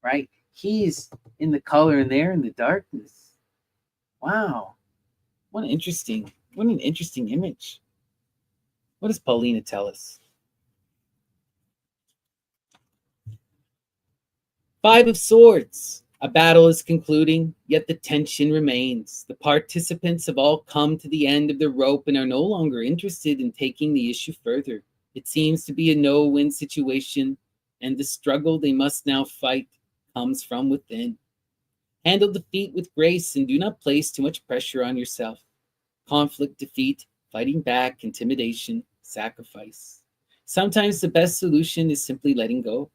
S1: right? He's in the color and they're in the darkness. Wow. What an interesting image. What does Paulina tell us? Five of Swords. A battle is concluding, yet the tension remains. The participants have all come to the end of the rope and are no longer interested in taking the issue further. It seems to be a no-win situation, and the struggle they must now fight comes from within. Handle defeat with grace and do not place too much pressure on yourself. Conflict, defeat, fighting back, intimidation, sacrifice. Sometimes the best solution is simply letting go.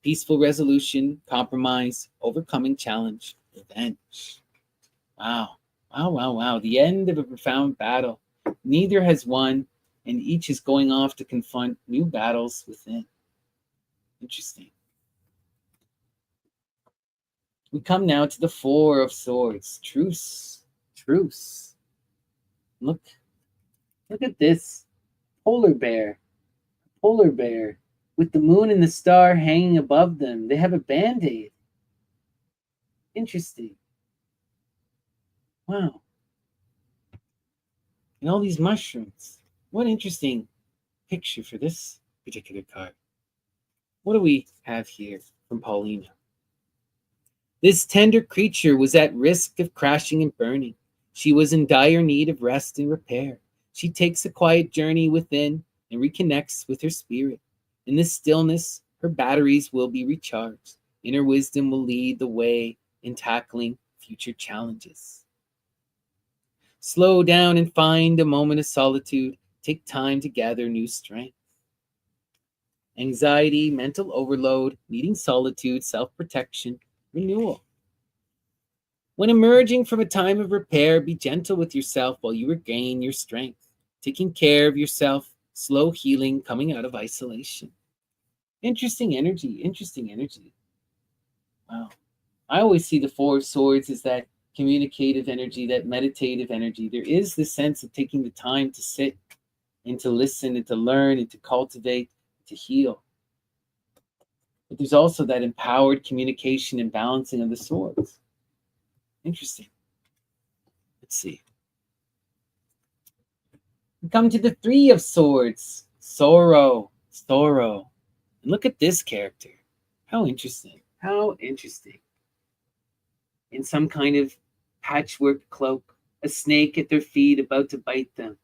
S1: Peaceful resolution, compromise, overcoming challenge, revenge. Wow. Wow, wow, wow. The end of a profound battle. Neither has won, and each is going off to confront new battles within. Interesting. We come now to the Four of Swords. Truce. Truce. Look at this. Polar bear. Polar bear. With the moon and the star hanging above them. They have a band-aid. Interesting. Wow. And all these mushrooms. What interesting picture for this particular card. What do we have here from Paulina? This tender creature was at risk of crashing and burning. She was in dire need of rest and repair. She takes a quiet journey within and reconnects with her spirit. In this stillness, her batteries will be recharged. Inner wisdom will lead the way in tackling future challenges. Slow down and find a moment of solitude. Take time to gather new strength. Anxiety, mental overload, needing solitude, self-protection, renewal. When emerging from a time of repair, be gentle with yourself while you regain your strength. Taking care of yourself, slow healing, coming out of isolation. Interesting energy, interesting energy. Wow. I always see the Four of Swords as that communicative energy, that meditative energy. There is this sense of taking the time to sit and to listen and to learn and to cultivate, to heal. But there's also that empowered communication and balancing of the swords. Interesting. Let's see. We come to the Three of Swords. Sorrow. Sorrow. And look at this character. How interesting. How interesting. in some kind of patchwork cloak, a snake at their feet about to bite them.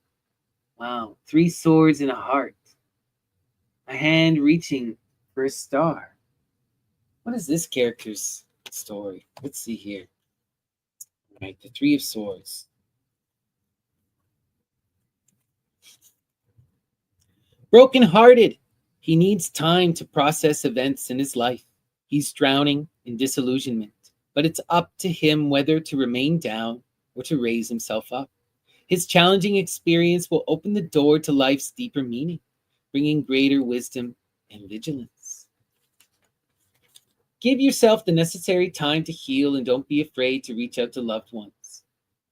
S1: Wow. 3 swords and a heart, a hand reaching for a star. What is this character's story? Let's see here. All right, the 3 of Swords. Broken-hearted. He needs time to process events in his life. He's drowning in disillusionment, but it's up to him whether to remain down or to raise himself up. His challenging experience will open the door to life's deeper meaning, bringing greater wisdom and vigilance. Give yourself the necessary time to heal and don't be afraid to reach out to loved ones.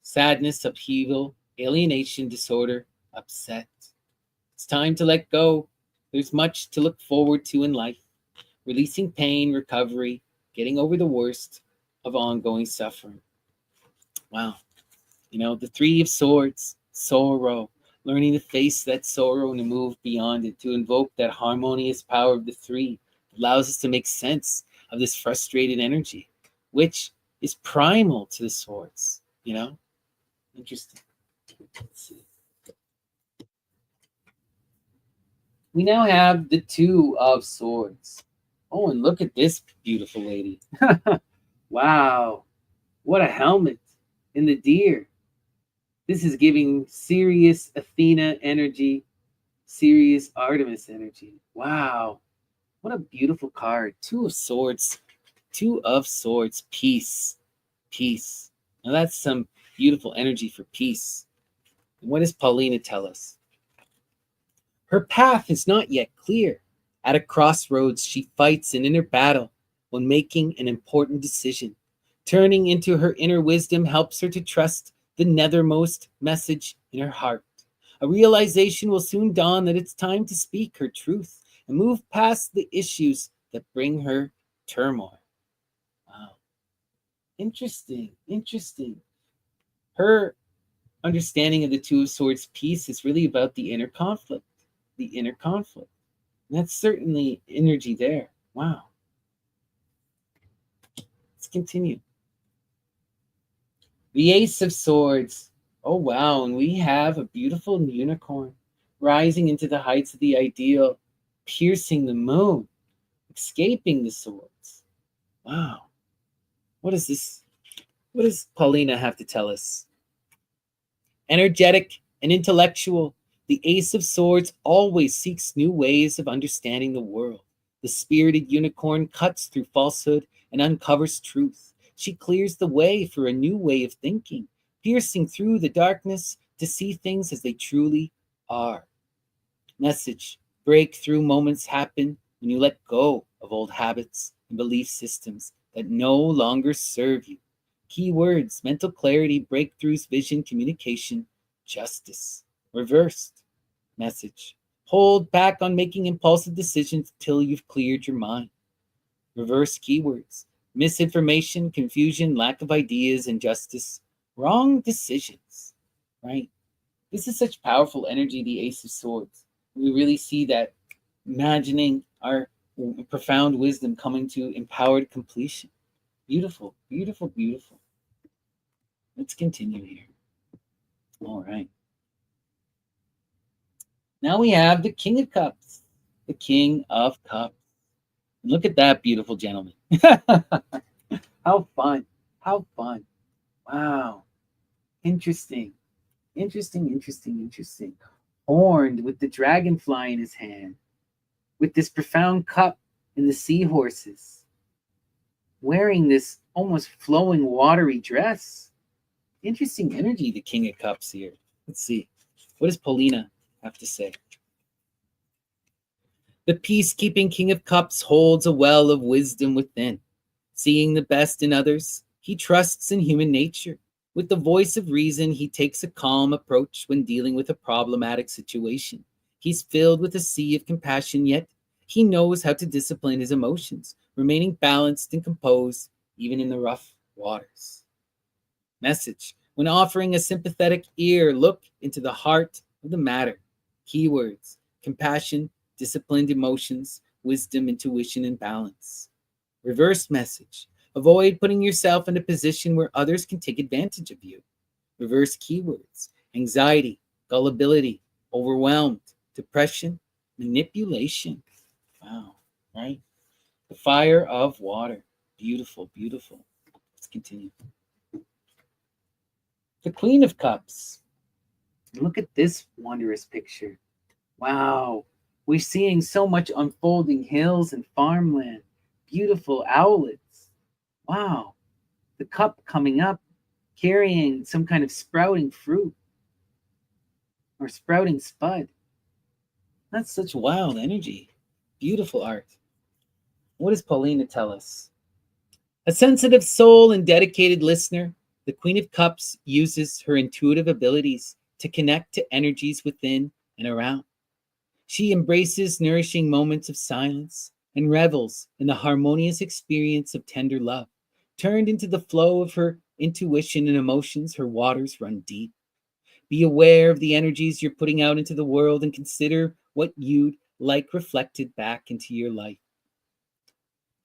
S1: Sadness, upheaval, alienation, disorder, upset. It's time to let go. There's much to look forward to in life. Releasing pain, recovery, getting over the worst of ongoing suffering. Wow. You know, the 3 of Swords, sorrow. Learning to face that sorrow and to move beyond it, to invoke that harmonious power of the 3 allows us to make sense of this frustrated energy, which is primal to the swords, you know? Interesting. Let's see. We now have the 2 of Swords. Oh, and look at this beautiful lady. Wow. What a helmet. And the deer. This is giving serious Athena energy, serious Artemis energy. Wow. What a beautiful card. 2 of Swords. 2 of Swords. Peace. Peace. Now that's some beautiful energy for peace. And what does Paulina tell us? Her path is not yet clear. At a crossroads, she fights an inner battle when making an important decision. Turning into her inner wisdom helps her to trust the nethermost message in her heart. A realization will soon dawn that it's time to speak her truth and move past the issues that bring her turmoil. Wow. Interesting, interesting. Her understanding of the 2 of Swords peace is really about the inner conflict. The inner conflict. And that's certainly energy there. Wow. Let's continue. The Ace of Swords. Oh, wow. And we have a beautiful unicorn rising into the heights of the ideal, piercing the moon, escaping the swords. Wow. What is this? What does Paulina have to tell us? Energetic and intellectual, the Ace of Swords always seeks new ways of understanding the world. The spirited unicorn cuts through falsehood and uncovers truth. She clears the way for a new way of thinking, piercing through the darkness to see things as they truly are. Message: breakthrough moments happen when you let go of old habits and belief systems that no longer serve you. Keywords: mental clarity, breakthroughs, vision, communication, justice. Reversed. Message: hold back on making impulsive decisions until you've cleared your mind. Reverse keywords: misinformation, confusion, lack of ideas, injustice, wrong decisions. Right? This is such powerful energy, the Ace of Swords. We really see that imagining our profound wisdom coming to empowered completion. Beautiful, beautiful, beautiful. Let's continue here. All right. Now we have the King of Cups. The King of Cups. Look at that beautiful gentleman. How fun. How fun. Wow. Interesting. Interesting, interesting, interesting. Horned with the dragonfly in his hand, with this profound cup and the seahorses, wearing this almost flowing watery dress. Interesting energy, the King of Cups here. Let's see. What does Paulina have to say? The peacekeeping King of Cups holds a well of wisdom within. Seeing the best in others, he trusts in human nature. With the voice of reason, he takes a calm approach when dealing with a problematic situation. He's filled with a sea of compassion, yet he knows how to discipline his emotions, remaining balanced and composed even in the rough waters. Message: when offering a sympathetic ear, look into the heart of the matter. Keywords: compassion, disciplined emotions, wisdom, intuition, and balance. Reverse message: Avoid putting yourself in a position where others can take advantage of you. Reverse keywords: anxiety, gullibility, overwhelmed, depression, manipulation. Wow, right? The fire of water. Beautiful, beautiful. Let's continue. The Queen of Cups. Look at this wondrous picture. Wow. We're seeing so much unfolding hills and farmland. Beautiful owlets. Wow. The cup coming up, carrying some kind of sprouting fruit or sprouting spud. That's such wild energy. Beautiful art. What does Paulina tell us? A sensitive soul and dedicated listener, the Queen of Cups uses her intuitive abilities to connect to energies within and around. She embraces nourishing moments of silence and revels in the harmonious experience of tender love. Turned into the flow of her intuition and emotions, her waters run deep. Be aware of the energies you're putting out into the world and consider what you'd like reflected back into your life.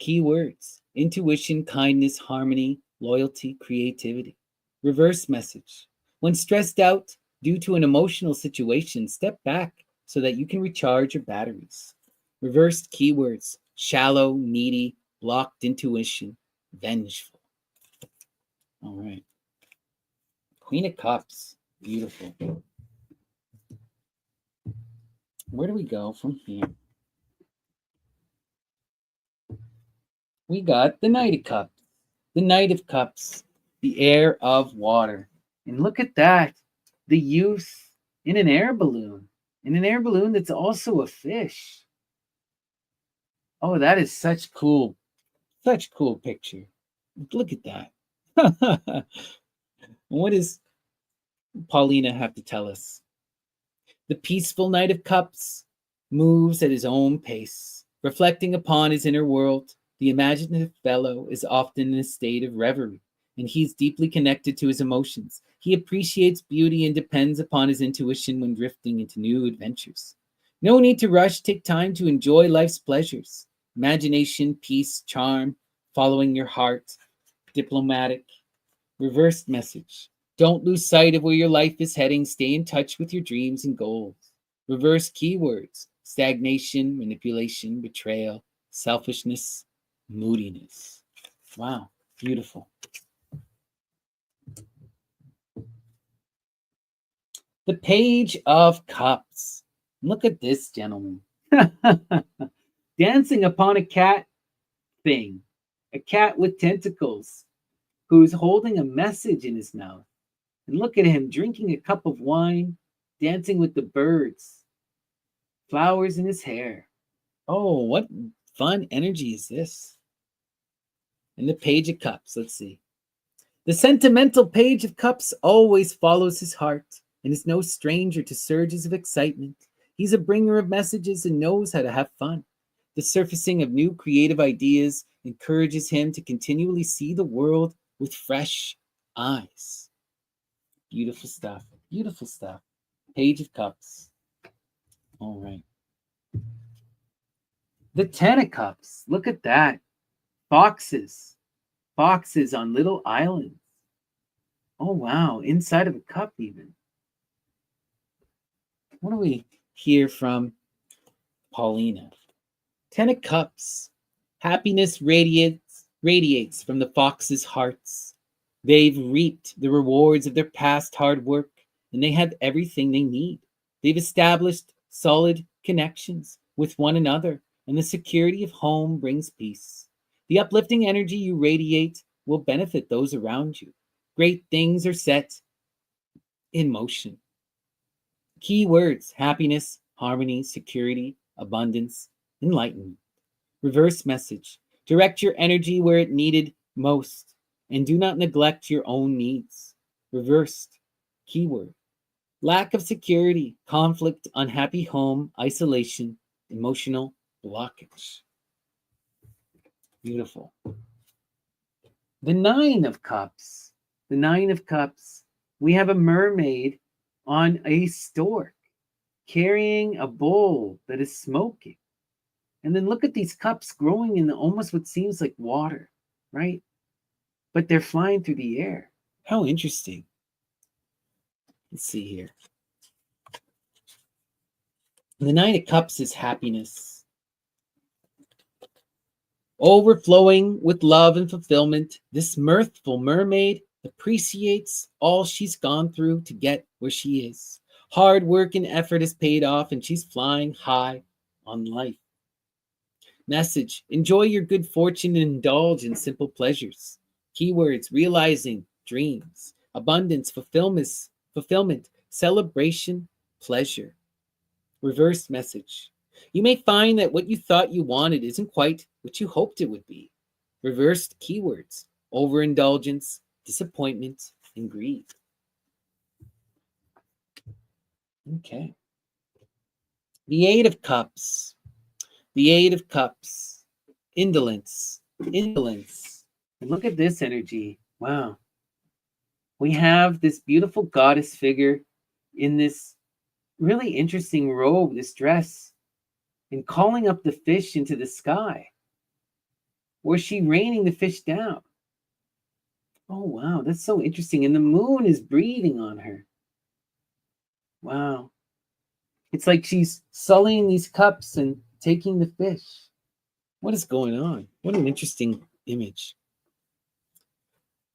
S1: Keywords: intuition, kindness, harmony, loyalty, creativity. Reverse message: when stressed out due to an emotional situation, step back so that you can recharge your batteries. Reversed keywords: shallow, needy, blocked intuition, vengeful. All right. Queen of Cups. Beautiful. Where do we go from here? We got the Knight of Cups. The Knight of Cups, the heir of water. And look at that. The youth in an air balloon. In an air balloon that's also a fish. Oh, that is such cool picture. Look at that. What does Paulina have to tell us? The peaceful Knight of Cups moves at his own pace, reflecting upon his inner world. The imaginative fellow is often in a state of reverie, and he is deeply connected to his emotions. He appreciates beauty and depends upon his intuition when drifting into new adventures. No need to rush, take time to enjoy life's pleasures. Imagination, peace, charm, following your heart, diplomatic. Reversed message: don't lose sight of where your life is heading. Stay in touch with your dreams and goals. Reverse keywords: stagnation, manipulation, betrayal, selfishness, moodiness. Wow, beautiful. The Page of Cups. Look at this gentleman. Dancing upon a cat thing, a cat with tentacles, who's holding a message in his mouth. And look at him drinking a cup of wine, dancing with the birds, flowers in his hair. Oh, what fun energy is this? And the Page of Cups, let's see. The sentimental Page of Cups always follows his heart and is no stranger to surges of excitement. He's a bringer of messages and knows how to have fun. The surfacing of new creative ideas encourages him to continually see the world with fresh eyes. Beautiful stuff. Beautiful stuff. Page of Cups. All right. The Ten of Cups. Look at that. Foxes. Foxes on little islands. Oh, wow. Inside of a cup, even. What do we hear from Paulina? Ten of Cups. Happiness radiates from the foxes' hearts. They've reaped the rewards of their past hard work, and they have everything they need. They've established solid connections with one another, and the security of home brings peace. The uplifting energy you radiate will benefit those around you. Great things are set in motion. Key words: happiness, harmony, security, abundance, enlightenment. Reverse message: direct your energy where it needed most and do not neglect your own needs. Reversed keyword: lack of security, conflict, unhappy home, isolation, emotional blockage. Beautiful. The Nine of Cups. The Nine of Cups. We have a mermaid on a stork carrying a bowl that is smoking. And then look at these cups growing in almost what seems like water, right? but they're flying through the air. How interesting. Let's see here. The Nine of Cups is happiness, overflowing with love and fulfillment. This mirthful mermaid appreciates all she's gone through to get where she is. Hard work and effort has paid off, and she's flying high on life. Message: enjoy your good fortune and indulge in simple pleasures. Keywords: realizing dreams, abundance, fulfillment, celebration, pleasure. Reverse message: you may find that what you thought you wanted isn't quite what you hoped it would be. Reversed keywords: overindulgence, disappointment, and greed. Okay. The Eight of Cups. The Eight of Cups. Indolence. Indolence. And look at this energy. Wow. We have this beautiful goddess figure in this really interesting robe, this dress, and calling up the fish into the sky. Was she raining the fish down? Oh, wow. That's so interesting. And the moon is breathing on her. Wow. It's like she's sullying these cups and taking the fish. What is going on? What an interesting image.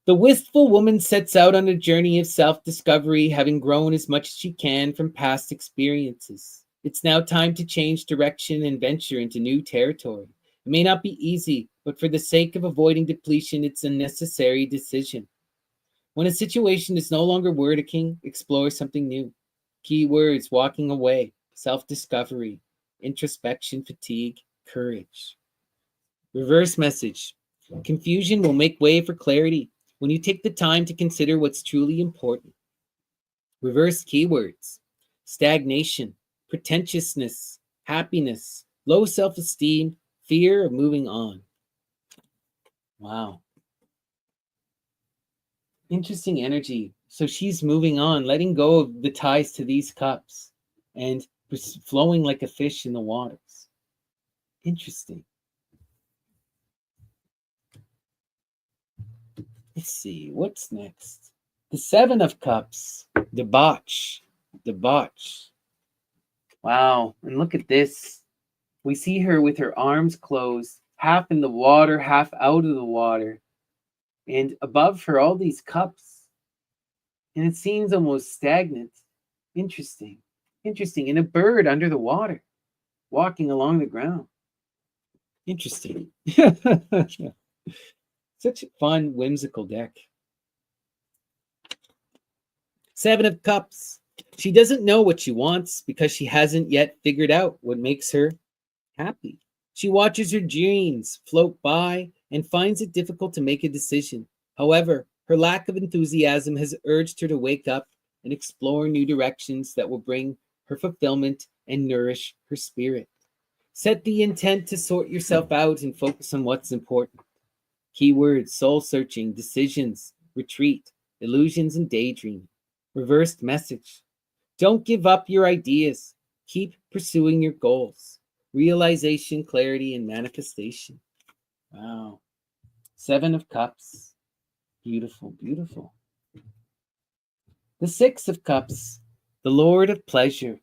S1: The wistful woman sets out on a journey of self-discovery, having grown as much as she can from past experiences. It's now time to change direction and venture into new territory. It may not be easy, but for the sake of avoiding depletion, it's a necessary decision. When a situation is no longer working, explore something new. Keywords: walking away, self-discovery, introspection, fatigue, courage. Reverse message: confusion will make way for clarity when you take the time to consider what's truly important. Reverse keywords: stagnation, pretentiousness, happiness, low self-esteem, fear of moving on. Wow. Interesting energy. So she's moving on, letting go of the ties to these cups and flowing like a fish in the waters. Interesting. Let's see, what's next? The Seven of Cups. Debauch. Debauch. Wow. And look at this. We see her with her arms closed, half in the water, half out of the water. And above her, all these cups. And it seems almost stagnant. Interesting. Interesting. And a bird under the water, walking along the ground. Interesting. Such a fun, whimsical deck. Seven of Cups. She doesn't know what she wants because she hasn't yet figured out what makes her happy. She watches her dreams float by and finds it difficult to make a decision. However, her lack of enthusiasm has urged her to wake up and explore new directions that will bring her fulfillment and nourish her spirit. Set the intent to sort yourself out and focus on what's important. Keywords: soul searching, decisions, retreat, illusions, and daydreaming. Reversed message: don't give up your ideas. Keep pursuing your goals. Realization, clarity, and manifestation. Wow. Seven of Cups. Beautiful, beautiful. The Six of Cups. The Lord of Pleasure.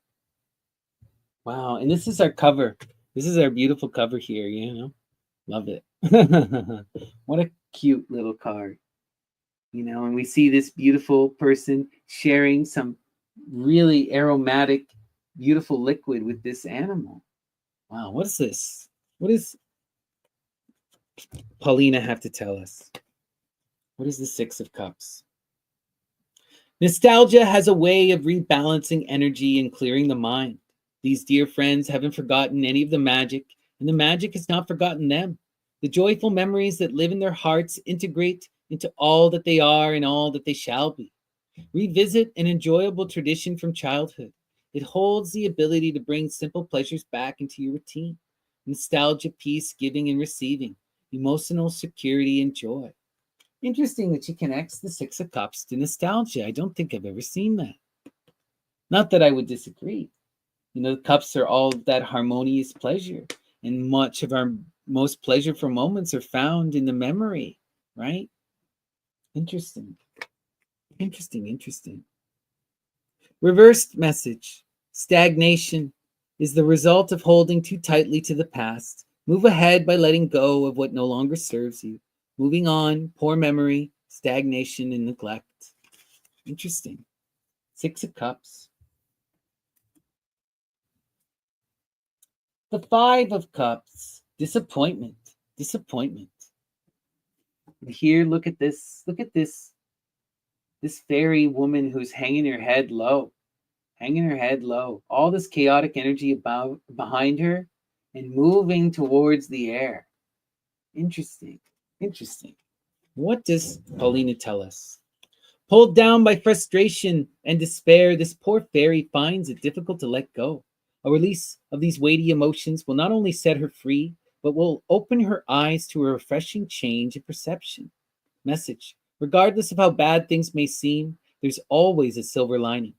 S1: Wow. And this is our cover. This is our beautiful cover here, you know. Love it. What a cute little card. You know, and we see this beautiful person sharing some really aromatic, beautiful liquid with this animal. Wow, what is this? What does Paulina have to tell us? What is the Six of Cups? Nostalgia has a way of rebalancing energy and clearing the mind. These dear friends haven't forgotten any of the magic, and the magic has not forgotten them. The joyful memories that live in their hearts integrate into all that they are and all that they shall be. Revisit an enjoyable tradition from childhood. It holds the ability to bring simple pleasures back into your routine. Nostalgia, peace, giving and receiving, emotional security and joy. Interesting that she connects the Six of Cups to nostalgia. I don't think I've ever seen that. Not that I would disagree. You know, the cups are all that harmonious pleasure, and much of our most pleasurable moments are found in the memory, right? Interesting. Interesting. Interesting. Reversed message. Stagnation is the result of holding too tightly to the past. Move ahead by letting go of what no longer serves you. Moving on, poor memory, stagnation, and neglect. Interesting. Six of Cups. The Five of Cups. Disappointment. Disappointment. And here, look at this. Look at this. This fairy woman who's hanging her head low. Hanging her head low. All this chaotic energy about behind her and moving towards the air. Interesting. Interesting. What does Paulina tell us? Pulled down by frustration and despair, this poor fairy finds it difficult to let go. A release of these weighty emotions will not only set her free, but will open her eyes to a refreshing change in perception. Message. Regardless of how bad things may seem, there's always a silver lining.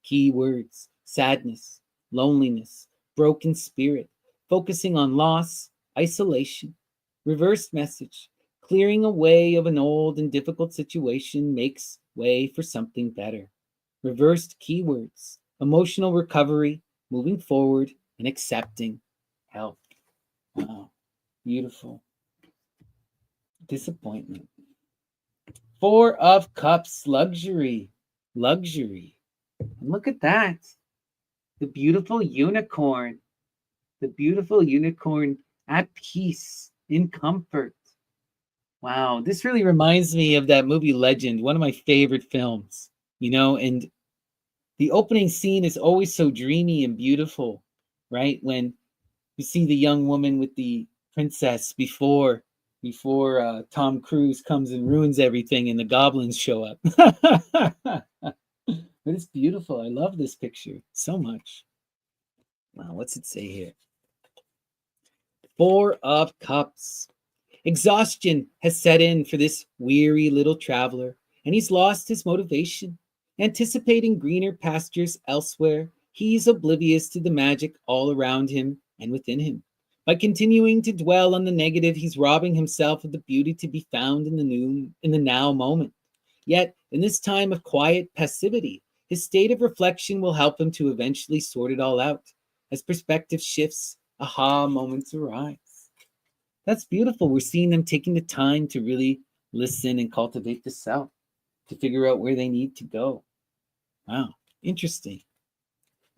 S1: Key words: sadness, loneliness, broken spirit, focusing on loss, isolation. Reversed message: clearing away of an old and difficult situation makes way for something better. Reversed keywords: emotional recovery, moving forward, and accepting help. Wow, beautiful. Disappointment. Four of Cups, luxury. Luxury. And look at that. The beautiful unicorn. The beautiful unicorn at peace, in comfort. Wow, this really reminds me of that movie Legend, one of my favorite films, and the opening scene is always so dreamy and beautiful, right? When you see the young woman with the princess before Tom Cruise comes and ruins everything and the goblins show up. But it's beautiful. I love this picture so much. Wow, what's it say here? Four of Cups. Exhaustion has set in for this weary little traveler, and he's lost his motivation. Anticipating greener pastures elsewhere, he's oblivious to the magic all around him and within him. By continuing to dwell on the negative, he's robbing himself of the beauty to be found in the now moment. Yet, in this time of quiet passivity, his state of reflection will help him to eventually sort it all out. As perspective shifts, aha moments arise. That's beautiful. We're seeing them taking the time to really listen and cultivate the self, to figure out where they need to go. Wow, interesting.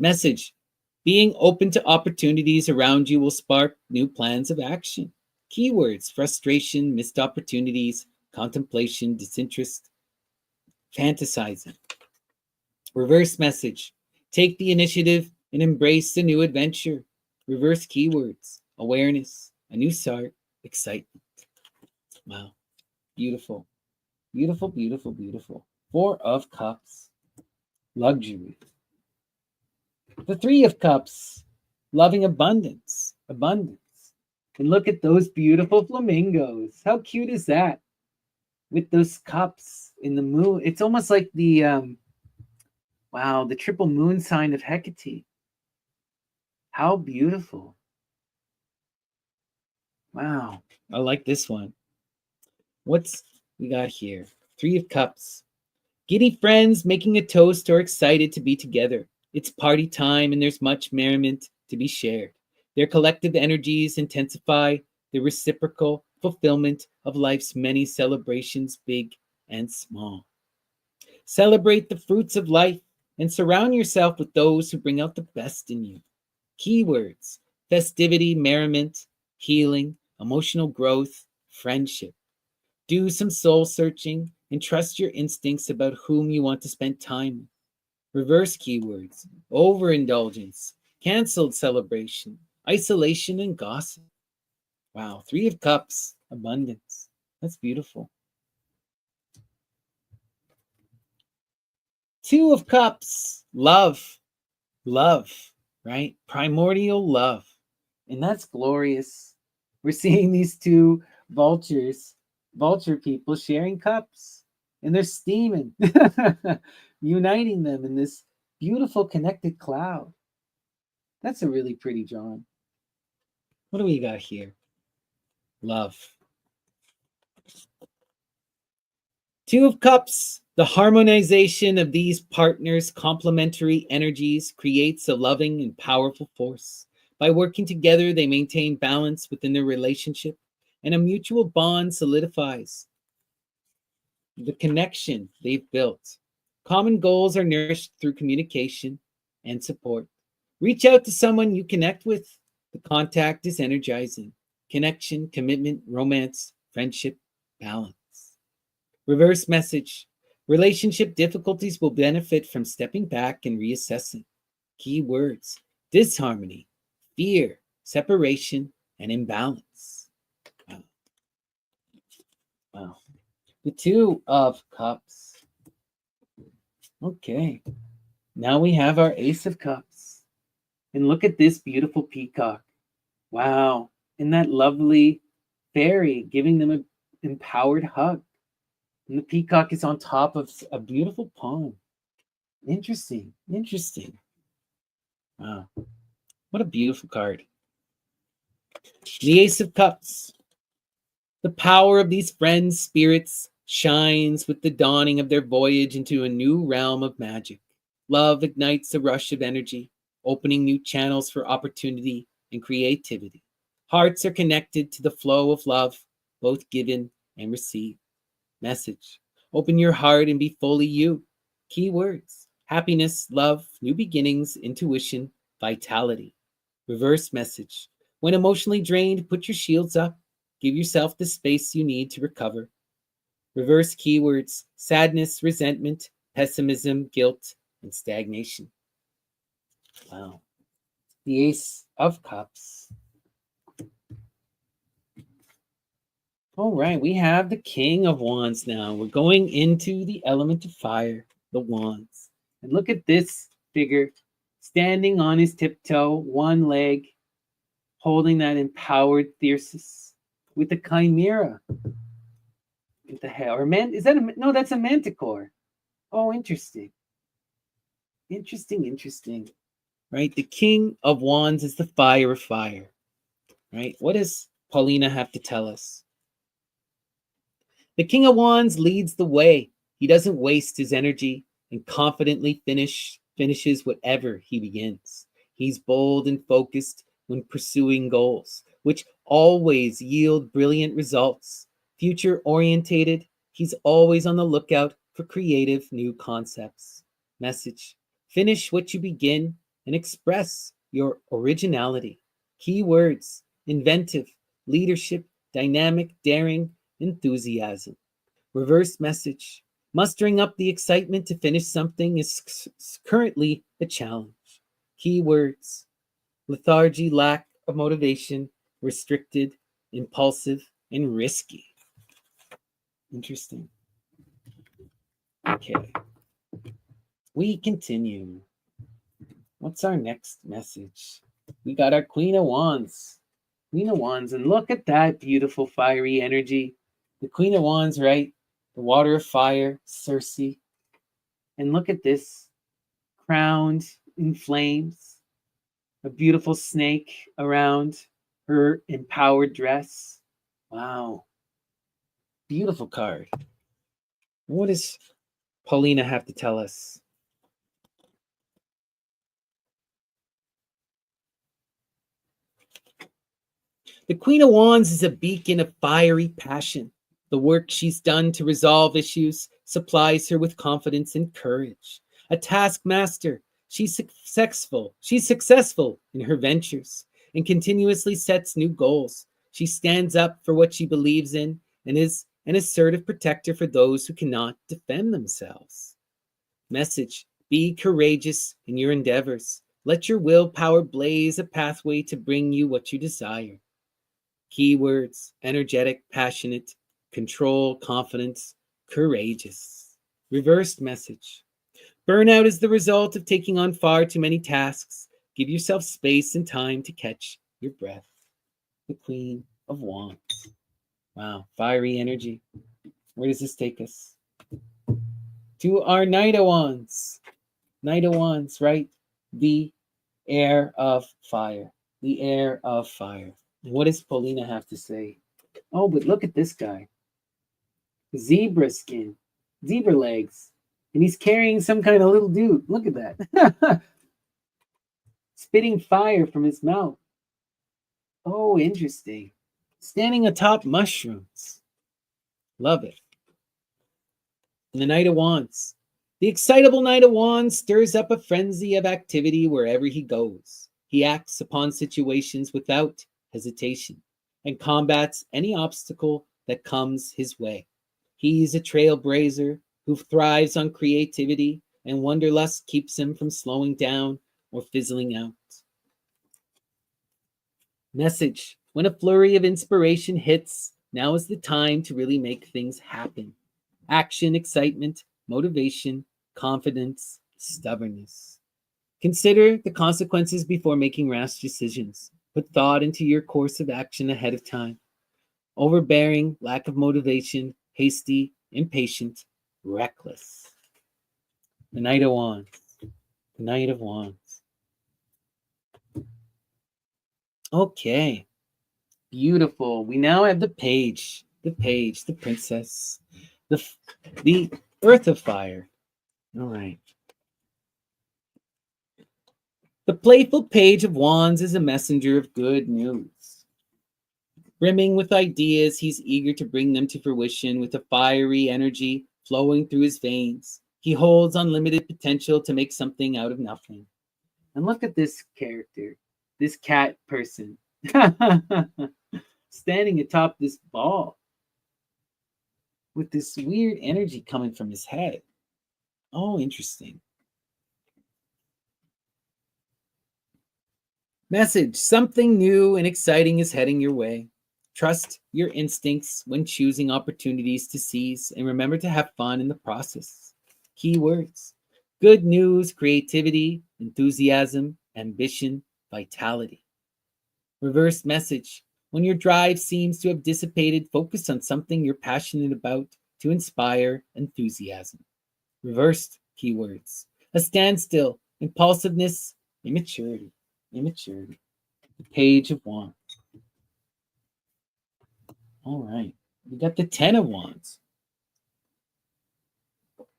S1: Message: being open to opportunities around you will spark new plans of action. Keywords: frustration, missed opportunities, contemplation, disinterest, fantasizing. Reverse message: take the initiative and embrace the new adventure. Reverse keywords: awareness, a new start, excitement. Wow, beautiful, beautiful, beautiful, beautiful. Four of Cups, luxury. The Three of Cups, loving abundance, abundance. And look at those beautiful flamingos. How cute is that? With those cups in the moon. It's almost like the triple moon sign of Hecate. How beautiful. Wow. I like this one. What's we got here? Three of Cups. Giddy friends making a toast are excited to be together. It's party time and there's much merriment to be shared. Their collective energies intensify the reciprocal fulfillment of life's many celebrations, big and small. Celebrate the fruits of life and surround yourself with those who bring out the best in you. Keywords: festivity, merriment, healing, emotional growth, friendship. Do some soul searching and trust your instincts about whom you want to spend time with. Reverse keywords: overindulgence, canceled celebration, isolation, and gossip. Wow, Three of Cups, abundance. That's beautiful. Two of Cups, love, love, right? Primordial love. And that's glorious. We're seeing these two vulture people sharing cups, and they're steaming, uniting them in this beautiful connected cloud. That's a really pretty drawing. What do we got here? Love. Two of Cups. The harmonization of these partners' complementary energies creates a loving and powerful force. By working together, they maintain balance within their relationship, and a mutual bond solidifies the connection they've built. Common goals are nourished through communication and support. Reach out to someone you connect with. The contact is energizing. Connection, commitment, romance, friendship, balance. Reverse message. Relationship difficulties will benefit from stepping back and reassessing. Key words: disharmony, fear, separation, and imbalance. Wow. Wow. The Two of Cups. Okay. Now we have our Ace of Cups. And look at this beautiful peacock. Wow. And that lovely fairy giving them an empowered hug. And the peacock is on top of a beautiful pond. Interesting. Interesting. Wow. What a beautiful card. The Ace of Cups. The power of these friends' spirits shines with the dawning of their voyage into a new realm of magic. Love ignites a rush of energy, opening new channels for opportunity and creativity. Hearts are connected to the flow of love, both given and received. Message: open your heart and be fully you. Key words: happiness, love, new beginnings, intuition, vitality. Reverse message: when emotionally drained, put your shields up. Give yourself the space you need to recover. Reverse keywords: sadness, resentment, pessimism, guilt, and stagnation. Wow. The Ace of Cups. All right, we have the King of Wands now. We're going into the element of fire, the Wands. And look at this figure standing on his tiptoe, one leg, holding that empowered Thyrsus with a chimera. What the hell? Or man, is that a no? That's a manticore. Oh, interesting. Interesting. Right? The King of Wands is the fire of fire. Right? What does Paulina have to tell us? The King of Wands leads the way. He doesn't waste his energy and confidently finishes whatever he begins. He's bold and focused when pursuing goals, which always yield brilliant results. Future orientated, he's always on the lookout for creative new concepts. Message: finish what you begin and express your originality. Key words: inventive, leadership, dynamic, daring, enthusiasm. Reverse message: mustering up the excitement to finish something is currently a challenge. Keywords: lethargy, lack of motivation, restricted, impulsive, and risky. Interesting. Okay. We continue. What's our next message? We got our Queen of Wands. Queen of Wands, and look at that beautiful fiery energy. The Queen of Wands, right? The water of fire, Circe. And look at this, crowned in flames, a beautiful snake around her empowered dress. Wow. Beautiful card. What does Paulina have to tell us? The Queen of Wands is a beacon of fiery passion. The work she's done to resolve issues supplies her with confidence and courage. A taskmaster, she's successful in her ventures and continuously sets new goals. She stands up for what she believes in and is an assertive protector for those who cannot defend themselves. Message: be courageous in your endeavors. Let your willpower blaze a pathway to bring you what you desire. Keywords: energetic, passionate, control, confidence, courageous. Reversed message: burnout is the result of taking on far too many tasks. Give yourself space and time to catch your breath. The Queen of Wands. Wow, fiery energy. Where does this take us? To our Knight of Wands. Knight of Wands, right? The heir of fire. The heir of fire. What does Paulina have to say? Oh, but look at this guy. Zebra skin. zebra legs. And he's carrying some kind of little dude. Look at that. Spitting fire from his mouth. Oh, interesting. Standing atop mushrooms. Love it. And the Knight of Wands. The excitable Knight of Wands stirs up a frenzy of activity wherever he goes. He acts upon situations without hesitation and combats any obstacle that comes his way. He's a trailblazer who thrives on creativity, and wanderlust keeps him from slowing down or fizzling out. Message: when a flurry of inspiration hits, now is the time to really make things happen. Action, excitement, motivation, confidence, stubbornness. Consider the consequences before making rash decisions. Put thought into your course of action ahead of time. Overbearing, lack of motivation, hasty, impatient, reckless. The Knight of Wands. The Knight of Wands. Okay. Beautiful. We now have the page, the princess, the Earth of Fire. All right. The playful page of wands is a messenger of good news. Brimming with ideas, he's eager to bring them to fruition with a fiery energy flowing through his veins. He holds unlimited potential to make something out of nothing. And look at this character, this cat person, standing atop this ball with this weird energy coming from his head. Oh, interesting. Message: something new and exciting is heading your way. Trust your instincts when choosing opportunities to seize, and remember to have fun in the process. Keywords: good news, creativity, enthusiasm, ambition, vitality. Reverse message: when your drive seems to have dissipated, focus on something you're passionate about to inspire enthusiasm. Reversed keywords: a standstill, impulsiveness, immaturity. The Page of Wands. All right. We got the Ten of Wands.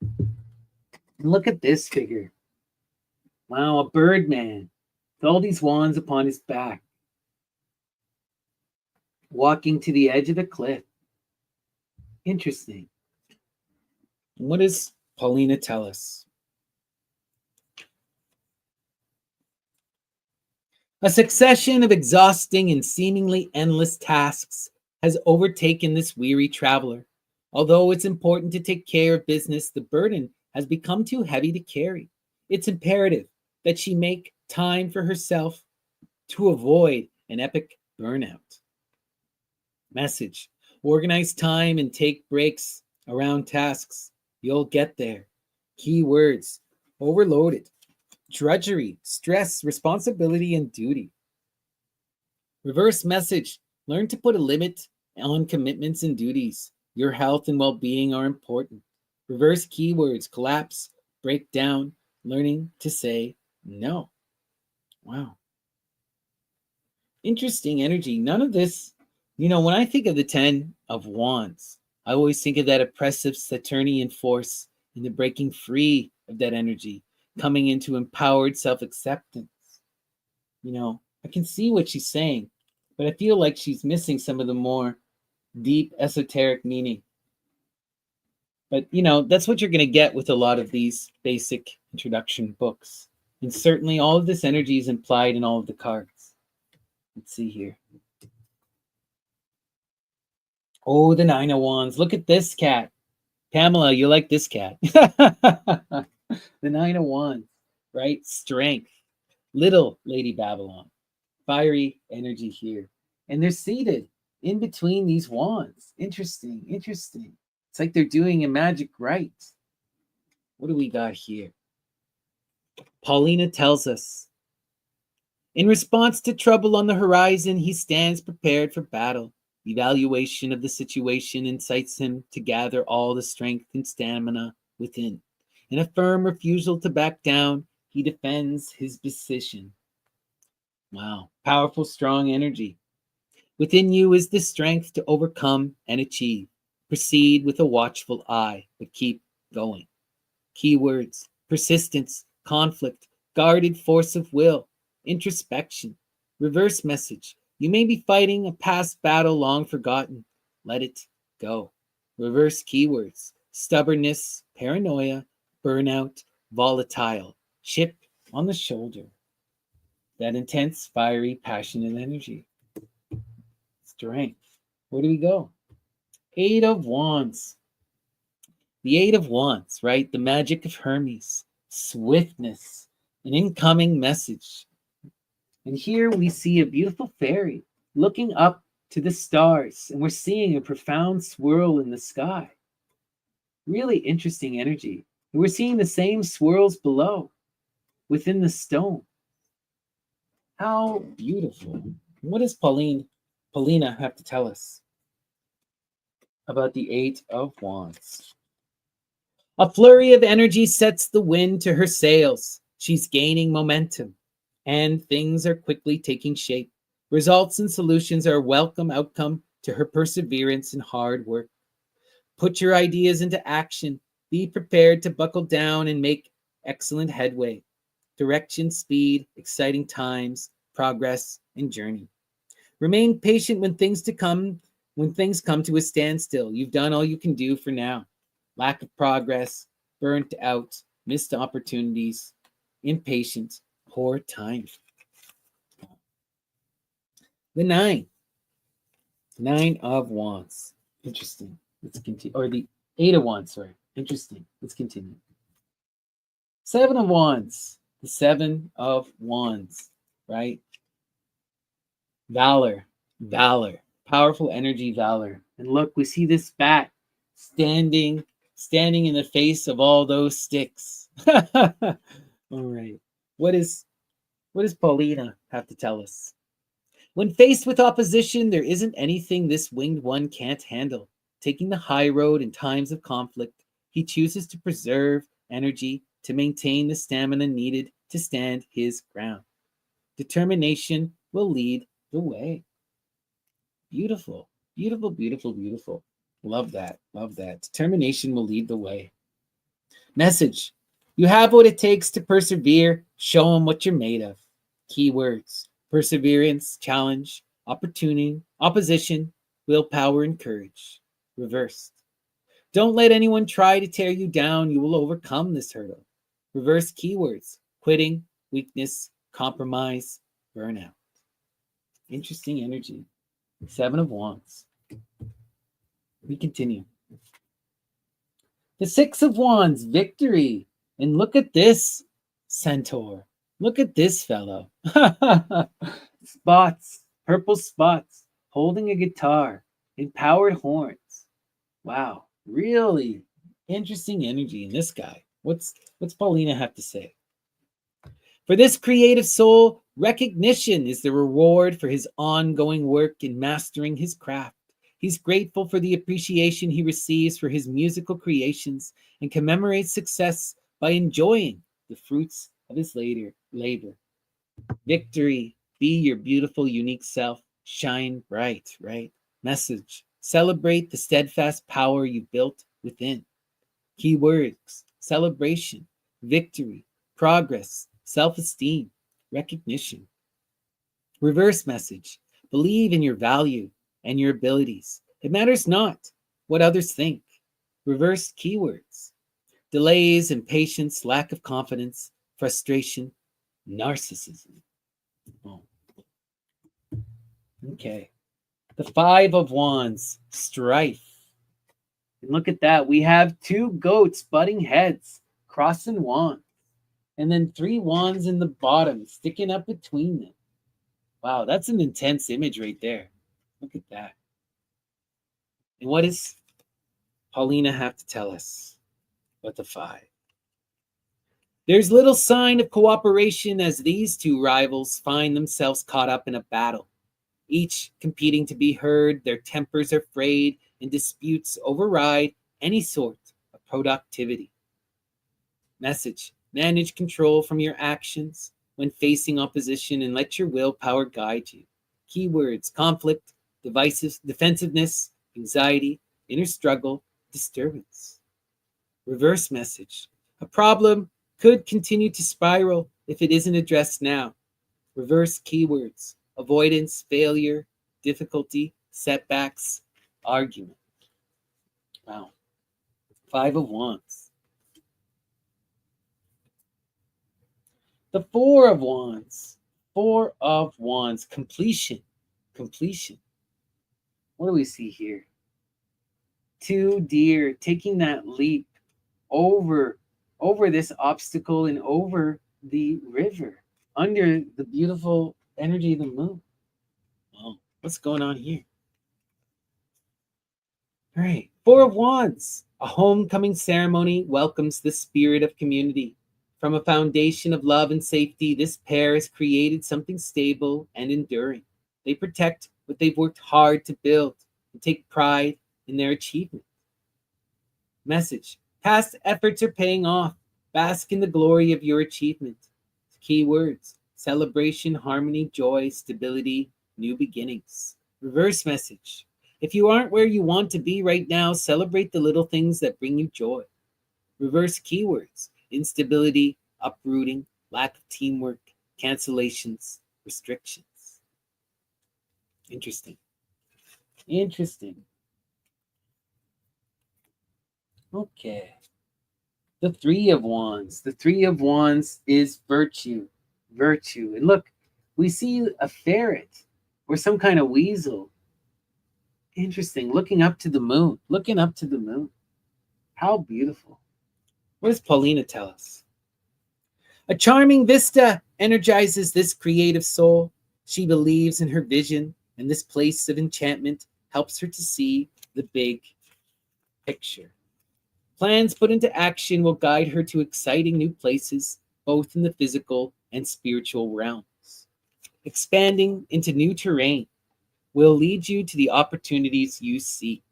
S1: And look at this figure. Wow, a bird man with all these wands upon his back, walking to the edge of the cliff. Interesting. And what does Paulina tell us? A succession of exhausting and seemingly endless tasks has overtaken this weary traveler. Although it's important to take care of business, the burden has become too heavy to carry. It's imperative that she make time for herself to avoid an epic burnout. Message: organize time and take breaks around tasks. You'll get there. Keywords: overloaded, drudgery, stress, responsibility, and duty. Reverse message: learn to put a limit on commitments and duties. Your health and well-being are important. Reverse keywords: collapse, break down, learning to say no. Wow. Interesting energy. None of this, when I think of the 10 of Wands, I always think of that oppressive Saturnian force and the breaking free of that energy, coming into empowered self-acceptance. I can see what she's saying, but I feel like she's missing some of the more deep esoteric meaning. But, that's what you're going to get with a lot of these basic introduction books. And certainly all of this energy is implied in all of the cards. Let's see here. Oh, the Nine of Wands. Look at this cat. Pamela, you like this cat. The Nine of Wands, right? Strength. Little Lady Babylon. Fiery energy here. And they're seated in between these wands. Interesting. It's like they're doing a magic rite. What do we got here? Paulina tells us, in response to trouble on the horizon, he stands prepared for battle. Evaluation of the situation incites him to gather all the strength and stamina within. In a firm refusal to back down, he defends his decision. Wow, powerful, strong energy. Within you is the strength to overcome and achieve. Proceed with a watchful eye, but keep going. Keywords: persistence, conflict, guarded force of will, introspection. Reverse message: you may be fighting a past battle long forgotten. Let it go. Reverse keywords: stubbornness, paranoia, burnout, volatile, chip on the shoulder. That intense, fiery, passionate energy. Strength. Where do we go? Eight of Wands. The Eight of Wands, right? The magic of Hermes, swiftness, an incoming message. And here we see a beautiful fairy looking up to the stars, and we're seeing a profound swirl in the sky. Really interesting energy. And we're seeing the same swirls below within the stone. How beautiful. What does Paulina have to tell us about the Eight of Wands? A flurry of energy sets the wind to her sails. She's gaining momentum, and things are quickly taking shape. Results and solutions are a welcome outcome to her perseverance and hard work. Put your ideas into action. Be prepared to buckle down and make excellent headway. Direction, speed, exciting times, progress, and journey. Remain patient when things come to a standstill. You've done all you can do for now. Lack of progress, burnt out, missed opportunities, impatient, poor time. The Nine of Wands. Interesting. Let's continue. Or the Eight of Wands, sorry. Interesting. Let's continue. Seven of Wands. The Seven of Wands, right? Valor. Powerful energy, valor. And look, we see this bat standing in the face of all those sticks. All right. What does Paulina have to tell us? When faced with opposition, there isn't anything this winged one can't handle. Taking the high road in times of conflict, he chooses to preserve energy to maintain the stamina needed to stand his ground. Determination will lead the way. Beautiful. Love that. Determination will lead the way. Message: you have what it takes to persevere. Show them what you're made of. Keywords: perseverance, challenge, opportunity, opposition, willpower, and courage. Reversed: don't let anyone try to tear you down. You will overcome this hurdle. Reverse keywords: quitting, weakness, compromise, burnout. Interesting energy. Seven of Wands. We continue. The Six of Wands, victory. And look at this centaur. Look at this fellow. Spots, purple spots, holding a guitar, empowered horns. Wow, really interesting energy in this guy. What's Paulina have to say? For this creative soul, recognition is the reward for his ongoing work in mastering his craft. He's grateful for the appreciation he receives for his musical creations and commemorates success by enjoying the fruits of his labor. Victory: be your beautiful, unique self. Shine bright, right? Message: celebrate the steadfast power you built within. Keywords: celebration, victory, progress, self-esteem, recognition. Reverse message: believe in your value and your abilities. It matters not what others think. Reverse keywords: delays, impatience, lack of confidence, frustration, narcissism. Oh. Okay. The Five of Wands, strife. And look at that. We have two goats butting heads, crossing wands. And then three wands in the bottom, sticking up between them. Wow, that's an intense image right there. Look at that. And what does Paulina have to tell us about the five? There's little sign of cooperation as these two rivals find themselves caught up in a battle. Each competing to be heard, their tempers are frayed, and disputes override any sort of productivity. Message: manage control from your actions when facing opposition and let your willpower guide you. Keywords: conflict, defensiveness, anxiety, inner struggle, disturbance. Reverse message. A problem could continue to spiral if it isn't addressed now. Reverse keywords. Avoidance, failure, difficulty, setbacks, argument. Wow. Five of Wands. The Four of Wands. Four of Wands. Completion. Completion. What do we see here? Two deer taking that leap over this obstacle and over the river under the beautiful energy of the moon. Oh, what's going on here? All right. Four of Wands. A homecoming ceremony welcomes the spirit of community. From a foundation of love and safety, this pair has created something stable and enduring. They protect what they've worked hard to build and take pride in their achievement. Message. Past efforts are paying off. Bask in the glory of your achievement. Key words. Celebration, harmony, joy, stability, new beginnings. Reverse message. If you aren't where you want to be right now, celebrate the little things that bring you joy. Reverse keywords. Instability, uprooting, lack of teamwork, cancellations, restrictions. Interesting. Interesting. Okay. The Three of Wands. The Three of Wands is virtue. Virtue. And look, we see a ferret or some kind of weasel. Interesting. Looking up to the moon. Looking up to the moon. How beautiful. What does Paulina tell us? A charming vista energizes this creative soul. She believes in her vision, and this place of enchantment helps her to see the big picture. Plans put into action will guide her to exciting new places, both in the physical and spiritual realms. Expanding into new terrain will lead you to the opportunities you seek.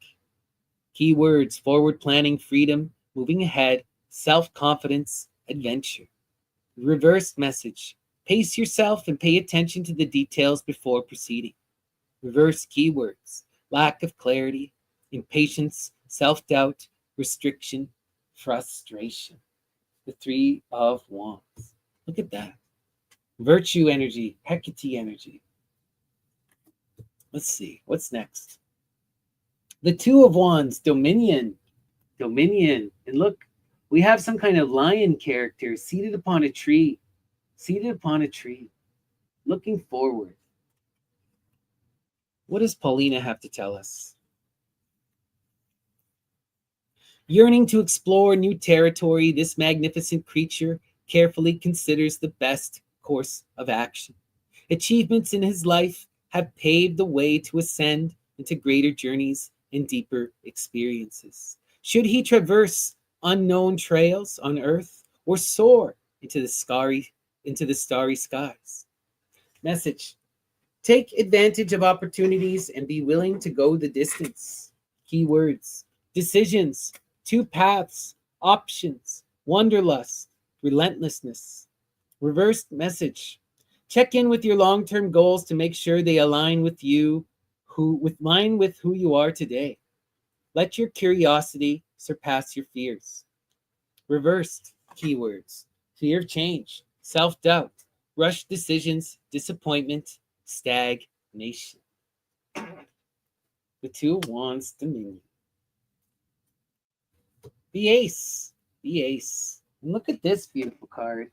S1: Keywords: forward planning, freedom, moving ahead, self-confidence, adventure. Reverse message: pace yourself and pay attention to the details before proceeding. Reverse keywords: lack of clarity, impatience, self-doubt, restriction, frustration. The Three of Wands. Look at that. Virtue energy, Hecate energy. Let's see, what's next? The Two of Wands, Dominion. Dominion. And look, we have some kind of lion character seated upon a tree. Seated upon a tree. Looking forward. What does Paulina have to tell us? Yearning to explore new territory, this magnificent creature carefully considers the best course of action. Achievements in his life have paved the way to ascend into greater journeys and deeper experiences. Should he traverse unknown trails on earth or soar into the starry skies? Message: take advantage of opportunities and be willing to go the distance. Keywords: decisions, two paths, options, wanderlust, relentlessness. Reversed message: check in with your long-term goals to make sure they align with who you are today. Let your curiosity surpass your fears. Reversed keywords: fear of change, self-doubt, rushed decisions, disappointment, stagnation. The Two of Wands, Dominion. The Ace. The Ace. And look at this beautiful card.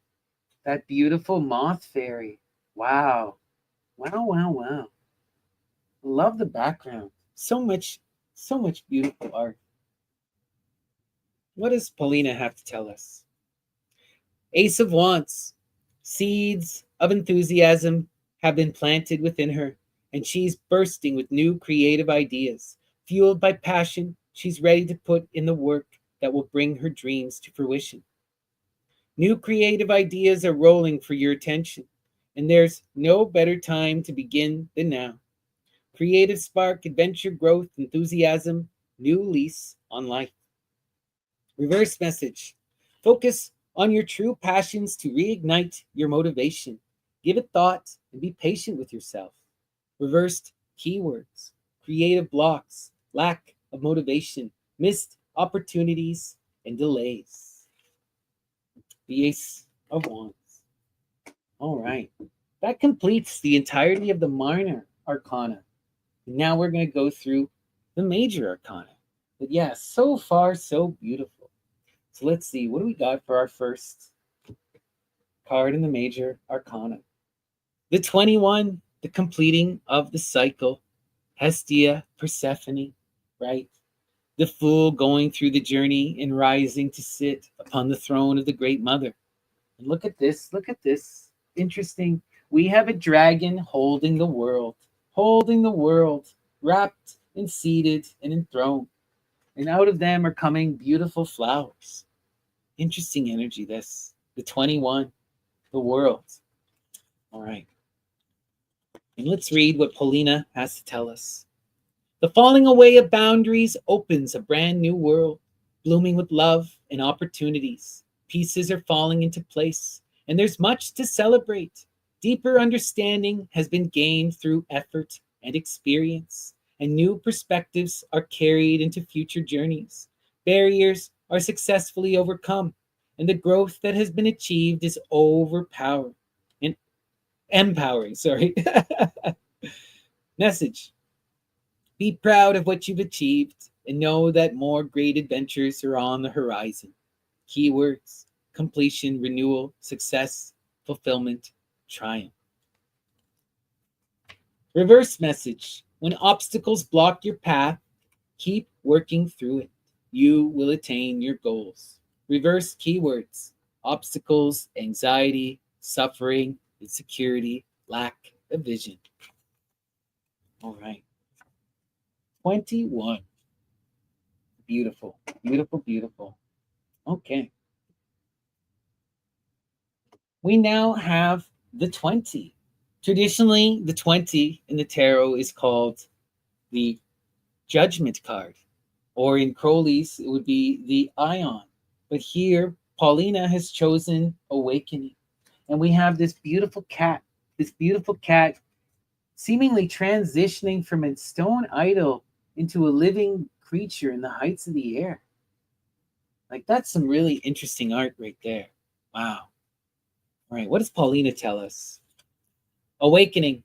S1: That beautiful moth fairy. Wow. Wow, wow, wow. Love the background. So much beautiful art. What does Paulina have to tell us? Ace of Wands. Seeds of enthusiasm have been planted within her, and she's bursting with new creative ideas. Fueled by passion, she's ready to put in the work that will bring her dreams to fruition. New creative ideas are rolling for your attention, and there's no better time to begin than now. Creative spark, adventure, growth, enthusiasm, new lease on life. Reverse message: focus on your true passions to reignite your motivation. Give it thought and be patient with yourself. Reversed keywords: creative blocks, lack of motivation, missed opportunities, and delays. The Ace of Wands. All right. That completes the entirety of the minor arcana. Now we're going to go through the major arcana. But yeah, so far, so beautiful. So let's see. What do we got for our first card in the major arcana? The 21, the completing of the cycle. Hestia, Persephone, right? The fool going through the journey and rising to sit upon the throne of the great mother. And look at this. Look at this. Interesting. We have a dragon holding the world, wrapped and seated and enthroned. And out of them are coming beautiful flowers. Interesting energy, this. The 21, the world. All right. And let's read what Paulina has to tell us. The falling away of boundaries opens a brand new world, blooming with love and opportunities. Pieces are falling into place, and there's much to celebrate. Deeper understanding has been gained through effort and experience, and new perspectives are carried into future journeys. Barriers are successfully overcome, and the growth that has been achieved is overpowering and empowering. Sorry. Message. Be proud of what you've achieved and know that more great adventures are on the horizon. Keywords: completion, renewal, success, fulfillment, triumph. Reverse message. When obstacles block your path, keep working through it. You will attain your goals. Reverse keywords: obstacles, anxiety, suffering, insecurity, lack of vision. All right. 21. Beautiful, beautiful, beautiful. Okay. We now have the 20. Traditionally, the 20 in the tarot is called the Judgment card, or in Crowley's, it would be the Ion. But here, Paulina has chosen Awakening. And we have this beautiful cat seemingly transitioning from a stone idol into a living creature in the heights of the air. Like, that's some really interesting art right there. Wow. All right, what does Paulina tell us? Awakening.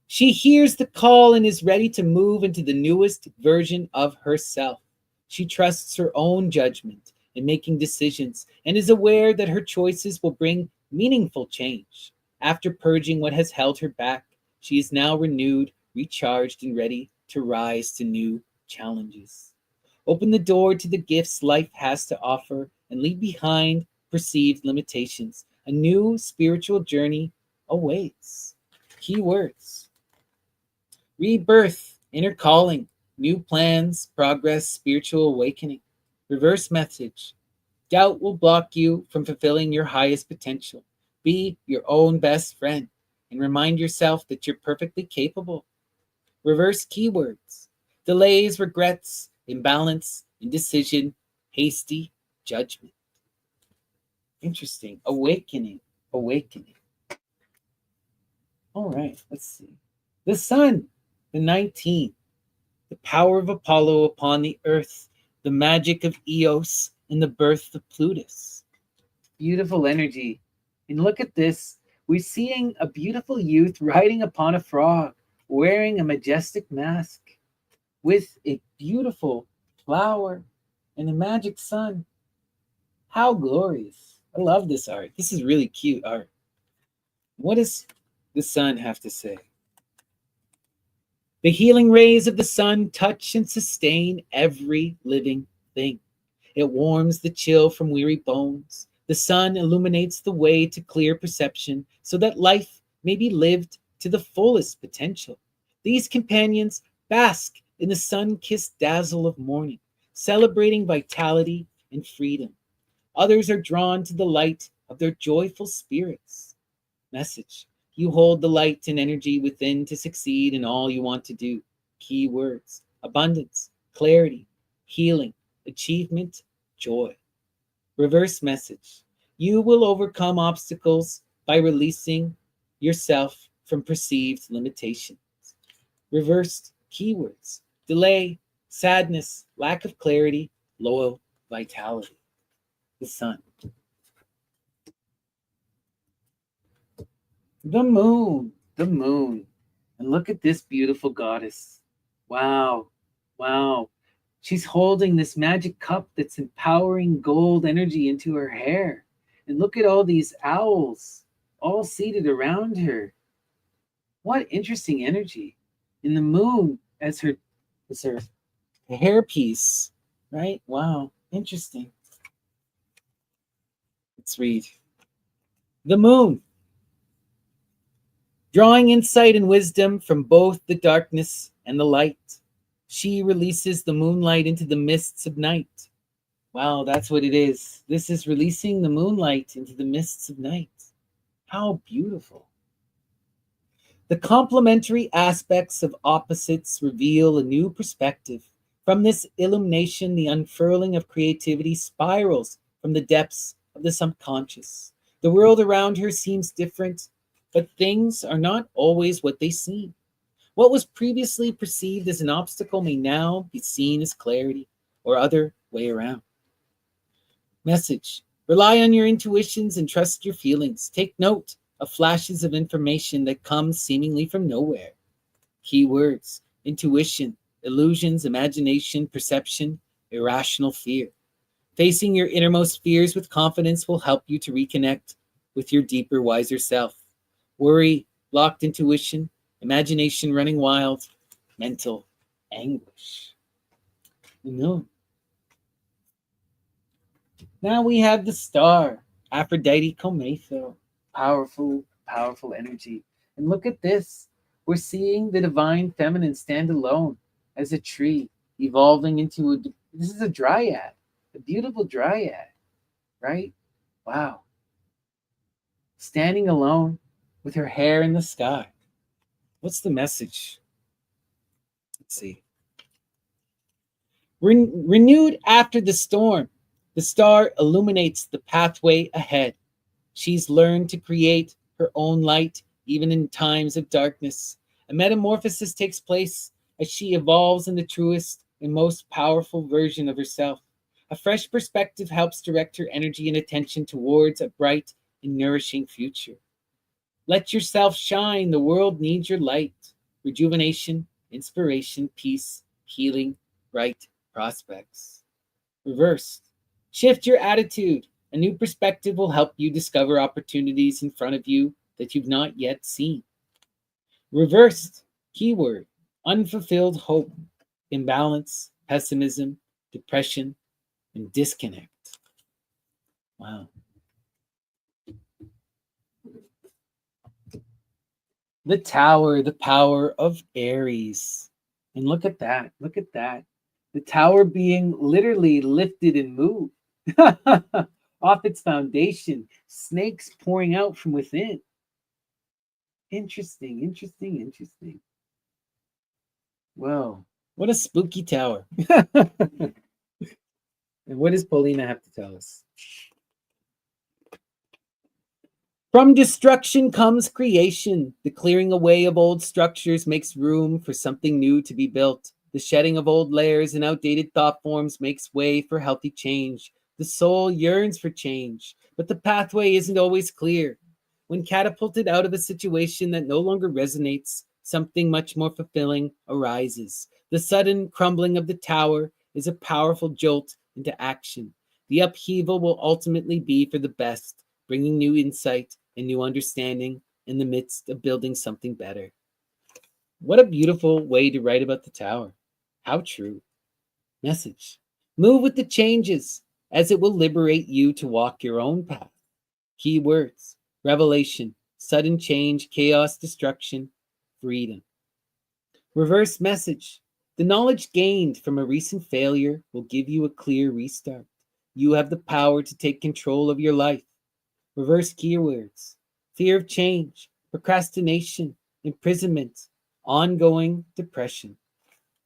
S1: She hears the call and is ready to move into the newest version of herself. She trusts her own judgment in making decisions and is aware that her choices will bring meaningful change. After purging what has held her back, she is now renewed, recharged, and ready to rise to new challenges. Open the door to the gifts life has to offer and leave behind perceived limitations. A new spiritual journey awaits. Keywords: rebirth, inner calling, new plans, progress, spiritual awakening. Reverse message: doubt will block you from fulfilling your highest potential. Be your own best friend and remind yourself that you're perfectly capable. Reverse keywords: delays, regrets, imbalance, indecision, hasty judgment. Interesting. Awakening. Awakening. All right, let's see. The sun, the 19th. The power of Apollo upon the earth, the magic of Eos, and the birth of Plutus. Beautiful energy. And look at this. We're seeing a beautiful youth riding upon a frog, wearing a majestic mask, with a beautiful flower and a magic sun. How glorious. I love this art. This is really cute art. What does the sun have to say? The healing rays of the sun touch and sustain every living thing. It warms the chill from weary bones. The sun illuminates the way to clear perception so that life may be lived to the fullest potential. These companions bask in the sun-kissed dazzle of morning, celebrating vitality and freedom. Others are drawn to the light of their joyful spirits. Message: you hold the light and energy within to succeed in all you want to do. Key words: abundance, clarity, healing, achievement, joy. Reverse message: you will overcome obstacles by releasing yourself from perceived limitations. Reversed keywords: delay, sadness, lack of clarity, low vitality. The sun. The moon. The moon. And look at this beautiful goddess. Wow. Wow. She's holding this magic cup that's empowering gold energy into her hair. And look at all these owls all seated around her. What interesting energy. And the moon as her hairpiece, right? Wow. Interesting. Let's read. The moon. Drawing insight and wisdom from both the darkness and the light. She releases the moonlight into the mists of night. Wow, that's what it is. This is releasing the moonlight into the mists of night. How beautiful. The complementary aspects of opposites reveal a new perspective. From this illumination, the unfurling of creativity spirals from the depths of the subconscious. The world around her seems different, but things are not always what they seem. What was previously perceived as an obstacle may now be seen as clarity, or other way around. Message. Rely on your intuitions and trust your feelings. Take note of flashes of information that come seemingly from nowhere. Keywords. Intuition, illusions, imagination, perception, irrational fear. Facing your innermost fears with confidence will help you to reconnect with your deeper, wiser self. Worry, blocked intuition, imagination running wild, mental anguish. No. Now we have the star, Aphrodite Comatho. Powerful, powerful energy. And look at this. We're seeing the divine feminine stand alone as a tree, evolving into this is a dryad, a beautiful dryad, right? Wow. Standing alone with her hair in the sky. What's the message? Let's see. Renewed after the storm, the star illuminates the pathway ahead. She's learned to create her own light, even in times of darkness. A metamorphosis takes place as she evolves in the truest and most powerful version of herself. A fresh perspective helps direct her energy and attention towards a bright and nourishing future. Let yourself shine. The world needs your light. Rejuvenation, inspiration, peace, healing, bright prospects. Reversed. Shift your attitude. A new perspective will help you discover opportunities in front of you that you've not yet seen. Reversed. Keyword. Unfulfilled hope, imbalance, pessimism, depression, and disconnect. Wow. The Tower, the power of Aries. And look at that. Look at that. The tower being literally lifted and moved off its foundation. Snakes pouring out from within. Interesting, interesting, interesting. Whoa. What a spooky tower. And what does Paulina have to tell us? From destruction comes creation. The clearing away of old structures makes room for something new to be built. The shedding of old layers and outdated thought forms makes way for healthy change. The soul yearns for change, but the pathway isn't always clear. When catapulted out of a situation that no longer resonates, something much more fulfilling arises. The sudden crumbling of the tower is a powerful jolt into action. The upheaval will ultimately be for the best, bringing new insight and new understanding in the midst of building something better. What a beautiful way to write about the tower. How true. Message. Move with the changes, as it will liberate you to walk your own path. Key words. Revelation, sudden change, chaos, destruction, freedom. Reverse message. The knowledge gained from a recent failure will give you a clear restart. You have the power to take control of your life. Reverse keywords. Fear of change, procrastination, imprisonment, ongoing depression.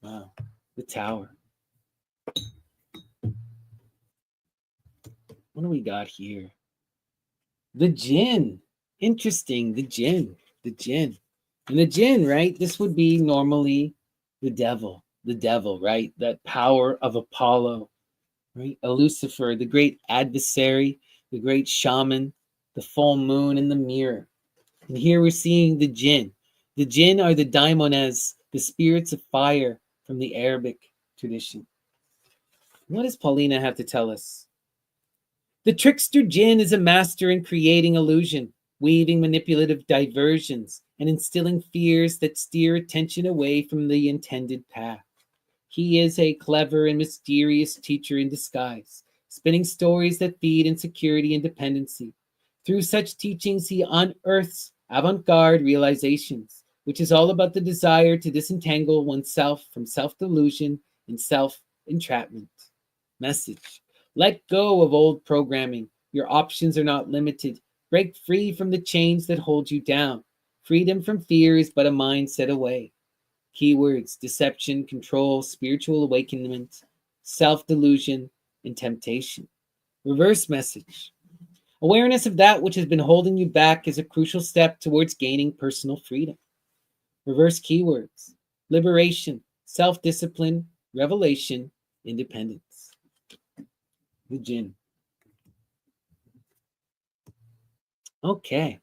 S1: Wow. The Tower. What do we got here? The Jinn. Interesting. The Jinn. The Jinn. And the Jinn, right? This would be normally the devil. The devil, right? That power of Apollo. right? A Lucifer, the great adversary, the great shaman, the full moon, and the mirror. And here we're seeing the jinn. The jinn are the daimones, the spirits of fire from the Arabic tradition. What does Paulina have to tell us? The trickster jinn is a master in creating illusion, weaving manipulative diversions, and instilling fears that steer attention away from the intended path. He is a clever and mysterious teacher in disguise, spinning stories that feed insecurity and dependency. Through such teachings, he unearths avant garde realizations, which is all about the desire to disentangle oneself from self delusion and self entrapment. Message: let go of old programming. Your options are not limited. Break free from the chains that hold you down. Freedom from fear is but a mindset away. Keywords: deception, control, spiritual awakenment, self delusion, and temptation. Reverse message: awareness of that which has been holding you back is a crucial step towards gaining personal freedom. Reverse keywords: liberation, self discipline, revelation, independence. The Jinn. Okay.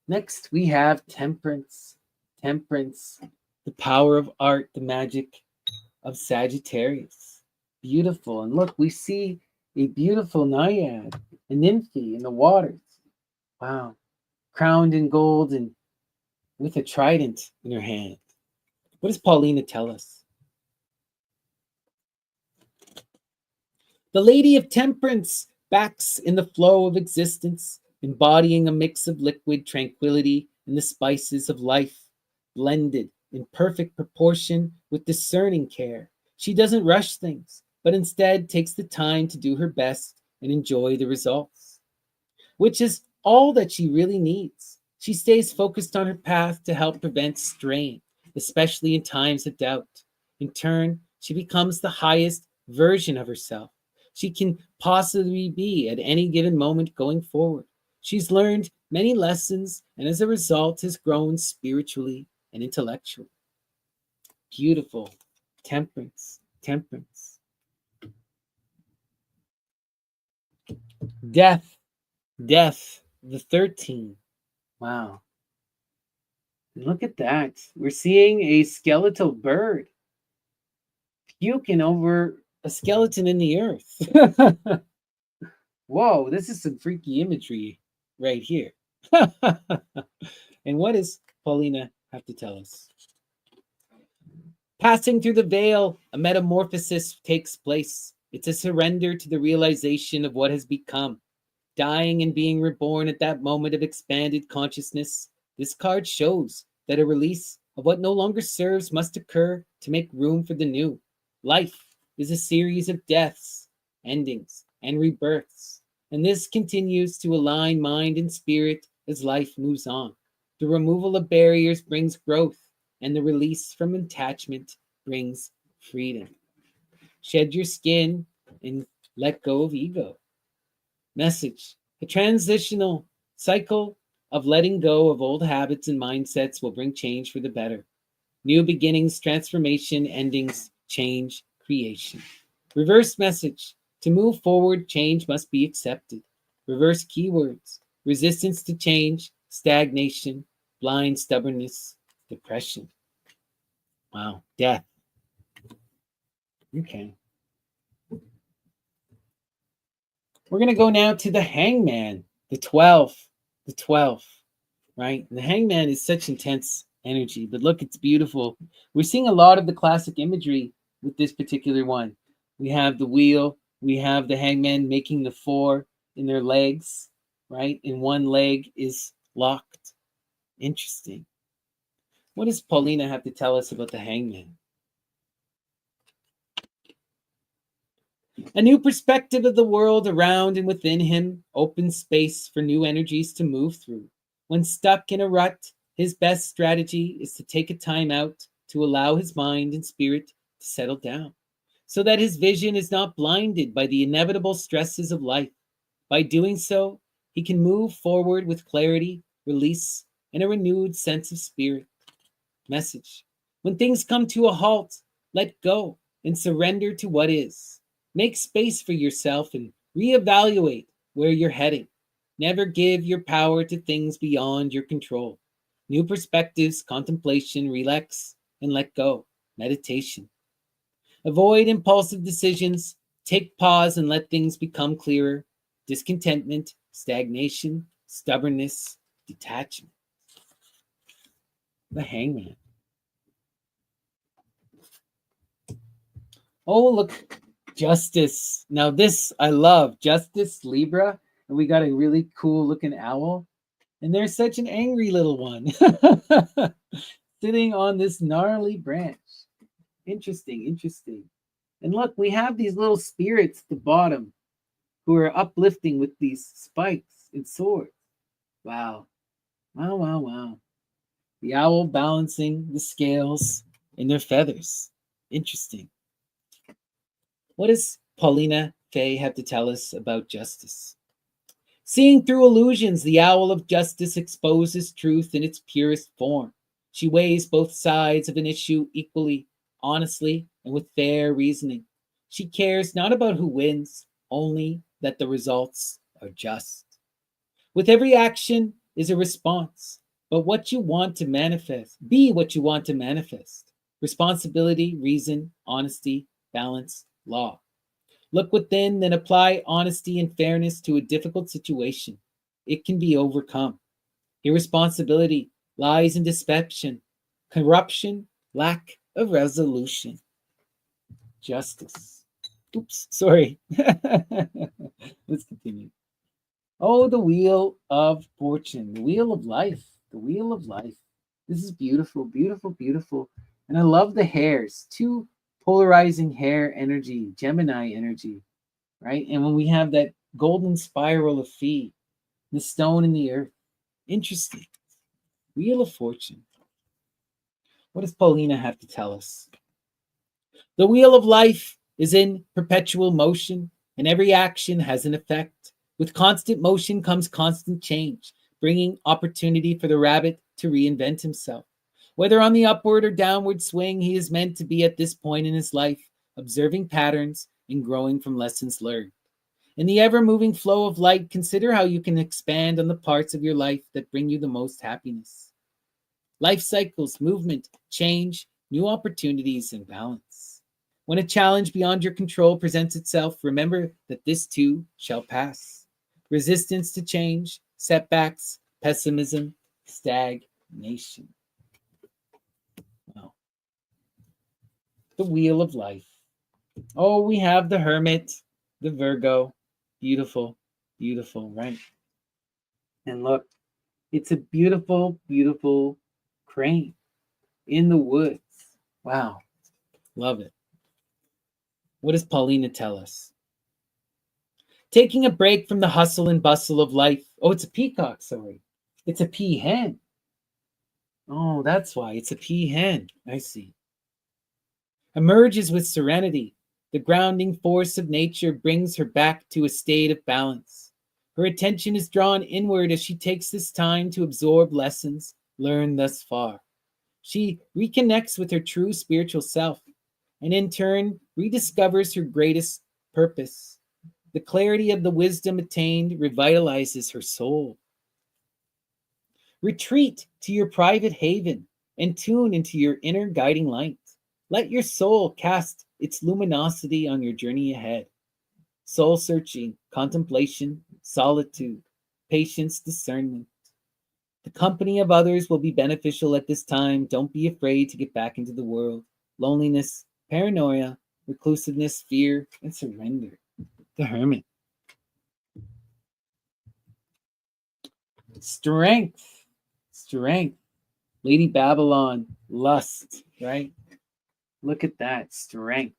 S1: Next, we have temperance. Temperance, the power of art, the magic of Sagittarius. Beautiful. And look, we see a beautiful naiad, a nymphy in the waters. Wow. Crowned in gold and with a trident in her hand. What does Paulina tell us? The Lady of Temperance backs in the flow of existence, embodying a mix of liquid tranquility and the spices of life, blended in perfect proportion with discerning care. She doesn't rush things, but instead takes the time to do her best and enjoy the results, which is all that she really needs. She stays focused on her path to help prevent strain, especially in times of doubt. In turn, she becomes the highest version of herself she can possibly be at any given moment going forward. She's learned many lessons and as a result has grown spiritually and intellectually. Beautiful. Temperance. Temperance. Death. Death. The 13. Wow. Look at that. We're seeing a skeletal bird puking over a skeleton in the earth. Whoa, this is some freaky imagery right here. And what does Paulina have to tell us? Passing through the veil, a metamorphosis takes place. It's a surrender to the realization of what has become. Dying and being reborn at that moment of expanded consciousness, this card shows that a release of what no longer serves must occur to make room for the new. Life is a series of deaths, endings, and rebirths, and this continues to align mind and spirit as life moves on. The removal of barriers brings growth, and the release from attachment brings freedom. Shed your skin and let go of ego. Message: a transitional cycle of letting go of old habits and mindsets will bring change for the better. New beginnings, transformation, endings, change, creation. Reverse message: to move forward, change must be accepted. Reverse keywords: resistance to change, stagnation, blind stubbornness, depression. Wow, death. Okay. We're going to go now to the Hangman, the 12. The 12, right? And the Hangman is such intense energy, but look, it's beautiful. We're seeing a lot of the classic imagery with this particular one. We have the wheel, we have the Hangman making the 4 in their legs, right? And one leg is locked. Interesting. What does Paulina have to tell us about the Hangman? A new perspective of the world around and within him opens space for new energies to move through. When stuck in a rut, his best strategy is to take a time out to allow his mind and spirit to settle down, so that his vision is not blinded by the inevitable stresses of life. By doing so, he can move forward with clarity, release, and a renewed sense of spirit. Message: when things come to a halt, let go and surrender to what is. Make space for yourself and reevaluate where you're heading. Never give your power to things beyond your control. New perspectives, contemplation, relax, and let go. Meditation. Avoid impulsive decisions. Take pause and let things become clearer. Discontentment, stagnation, stubbornness, detachment. The Hangman. Oh, look, Justice. Now this I love. Justice, Libra. And we got a really cool looking owl. And there's such an angry little one sitting on this gnarly branch. Interesting, interesting. And look, we have these little spirits at the bottom who are uplifting with these spikes and swords. Wow. Wow, wow, wow. The owl balancing the scales in their feathers. Interesting. What does Paulina Fae have to tell us about justice? Seeing through illusions, the owl of justice exposes truth in its purest form. She weighs both sides of an issue equally, honestly, and with fair reasoning. She cares not about who wins, only that the results are just. With every action is a response, but what you want to manifest, be what you want to manifest. Responsibility, reason, honesty, balance, law. Look within, then apply honesty and fairness to a difficult situation. It can be overcome. Irresponsibility, lies and deception, corruption, lack of resolution. Justice. Oops, sorry. Let's continue. Oh, the wheel of fortune, the wheel of life, the wheel of life. This is beautiful, beautiful, beautiful. And I love the hairs. Two polarizing hair energy, Gemini energy, right? And when we have that golden spiral of feet, the stone in the earth. Interesting. Wheel of fortune. What does Paulina have to tell us? The wheel of life is in perpetual motion, and every action has an effect. With constant motion comes constant change, bringing opportunity for the rabbit to reinvent himself. Whether on the upward or downward swing, he is meant to be at this point in his life, observing patterns and growing from lessons learned. In the ever-moving flow of light, consider how you can expand on the parts of your life that bring you the most happiness. Life cycles, movement, change, new opportunities, and balance. When a challenge beyond your control presents itself, remember that this too shall pass. Resistance to change, setbacks, pessimism, stagnation. Wow. The wheel of life. Oh, we have the Hermit, the Virgo. Beautiful, beautiful, right? And look, it's a beautiful, beautiful crane in the woods. Wow, love it. What does Paulina tell us? Taking a break from the hustle and bustle of life. Oh, it's a peacock, sorry. It's a peahen. Oh, that's why. It's a peahen. I see. Emerges with serenity. The grounding force of nature brings her back to a state of balance. Her attention is drawn inward as she takes this time to absorb lessons learned thus far. She reconnects with her true spiritual self and in turn rediscovers her greatest purpose. The clarity of the wisdom attained revitalizes her soul. Retreat to your private haven and tune into your inner guiding light. Let your soul cast its luminosity on your journey ahead. Soul searching, contemplation, solitude, patience, discernment. The company of others will be beneficial at this time. Don't be afraid to get back into the world. Loneliness, paranoia, reclusiveness, fear, and surrender. The Hermit. Strength. Strength. Lady Babylon. Lust, right? Look at that. Strength.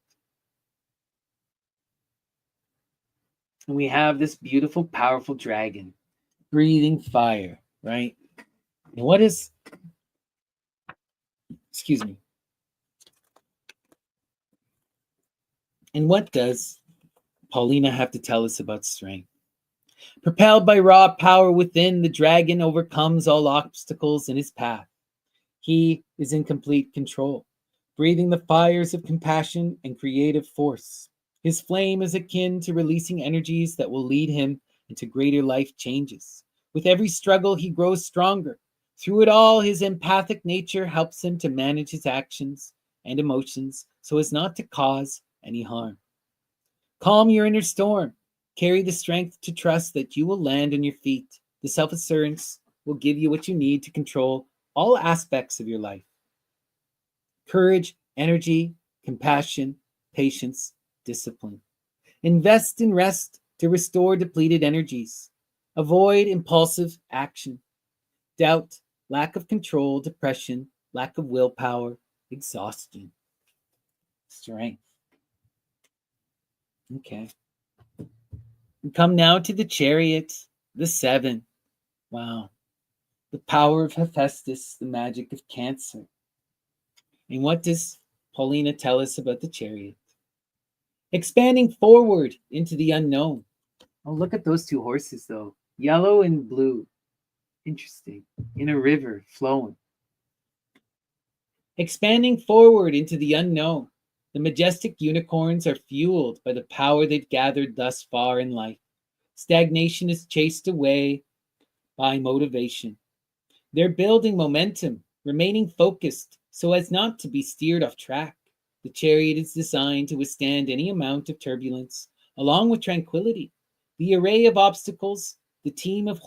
S1: And we have this beautiful, powerful dragon. Breathing fire, right? And what is... Excuse me. And what does Paulina have to tell us about strength? Propelled by raw power within, the dragon overcomes all obstacles in his path. He is in complete control, breathing the fires of compassion and creative force. His flame is akin to releasing energies that will lead him into greater life changes. With every struggle, he grows stronger. Through it all, his empathic nature helps him to manage his actions and emotions so as not to cause any harm. Calm your inner storm. Carry the strength to trust that you will land on your feet. The self assurance will give you what you need to control all aspects of your life: courage, energy, compassion, patience, discipline. Invest in rest to restore depleted energies. Avoid impulsive action, doubt, lack of control, depression, lack of willpower, exhaustion. Strength. Okay. We come now to the Chariot, the 7. Wow. The power of Hephaestus, the magic of Cancer. And what does Paulina tell us about the Chariot? Expanding forward into the unknown. Oh, look at those two horses, though. Yellow and blue. Interesting. In a river flowing. Expanding forward into the unknown. The majestic unicorns are fueled by the power they've gathered thus far in life. Stagnation is chased away by motivation. They're building momentum, remaining focused so as not to be steered off track. The Chariot is designed to withstand any amount of turbulence, along with tranquility. The array of obstacles the team of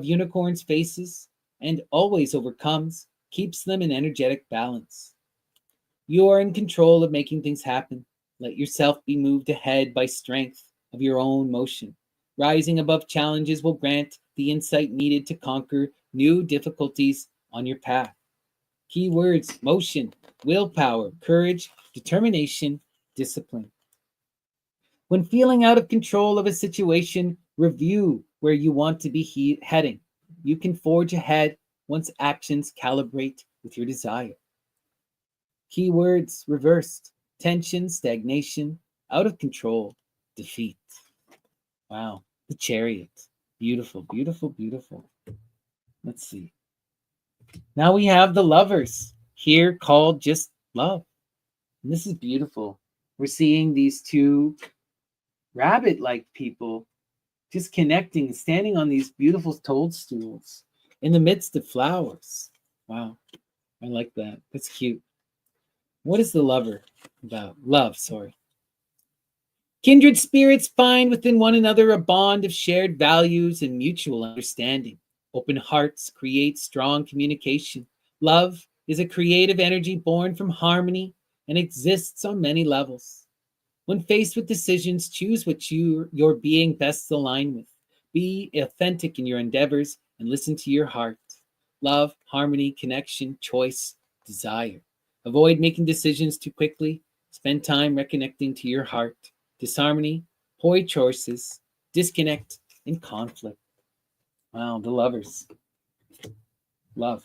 S1: unicorns faces and always overcomes keeps them in energetic balance. You are in control of making things happen. Let yourself be moved ahead by strength of your own motion. Rising above challenges will grant the insight needed to conquer new difficulties on your path. Keywords: motion, willpower, courage, determination, discipline. When feeling out of control of a situation, review where you want to be heading. You can forge ahead once actions calibrate with your desire. Keywords: reversed, tension, stagnation, out of control, defeat. Wow, the Chariot. Beautiful, beautiful, beautiful. Let's see. Now we have the Lovers, here called just love. And this is beautiful. We're seeing these two rabbit-like people just connecting, standing on these beautiful toadstools in the midst of flowers. Wow, I like that. That's cute. What is the Lover about? Love, sorry. Kindred spirits find within one another a bond of shared values and mutual understanding. Open hearts create strong communication. Love is a creative energy born from harmony and exists on many levels. When faced with decisions, choose what your being best align with. Be authentic in your endeavors and listen to your heart. Love, harmony, connection, choice, desire. Avoid making decisions too quickly. Spend time reconnecting to your heart. Disharmony, poor choices, disconnect, and conflict. Wow, the Lovers. Love.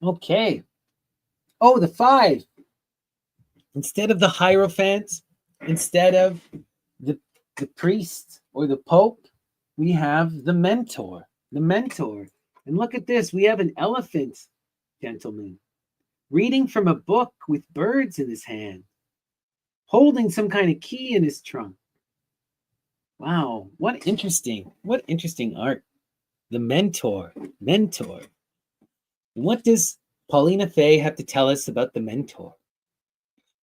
S1: Okay. Oh, the 5. Instead of the Hierophant, instead of the priest or the Pope, we have the Mentor. The Mentor. And look at this. We have an elephant, gentlemen, reading from a book with birds in his hand, holding some kind of key in his trunk. Wow, what interesting art. The Mentor. Mentor. And what does Paulina Fae have to tell us about the Mentor?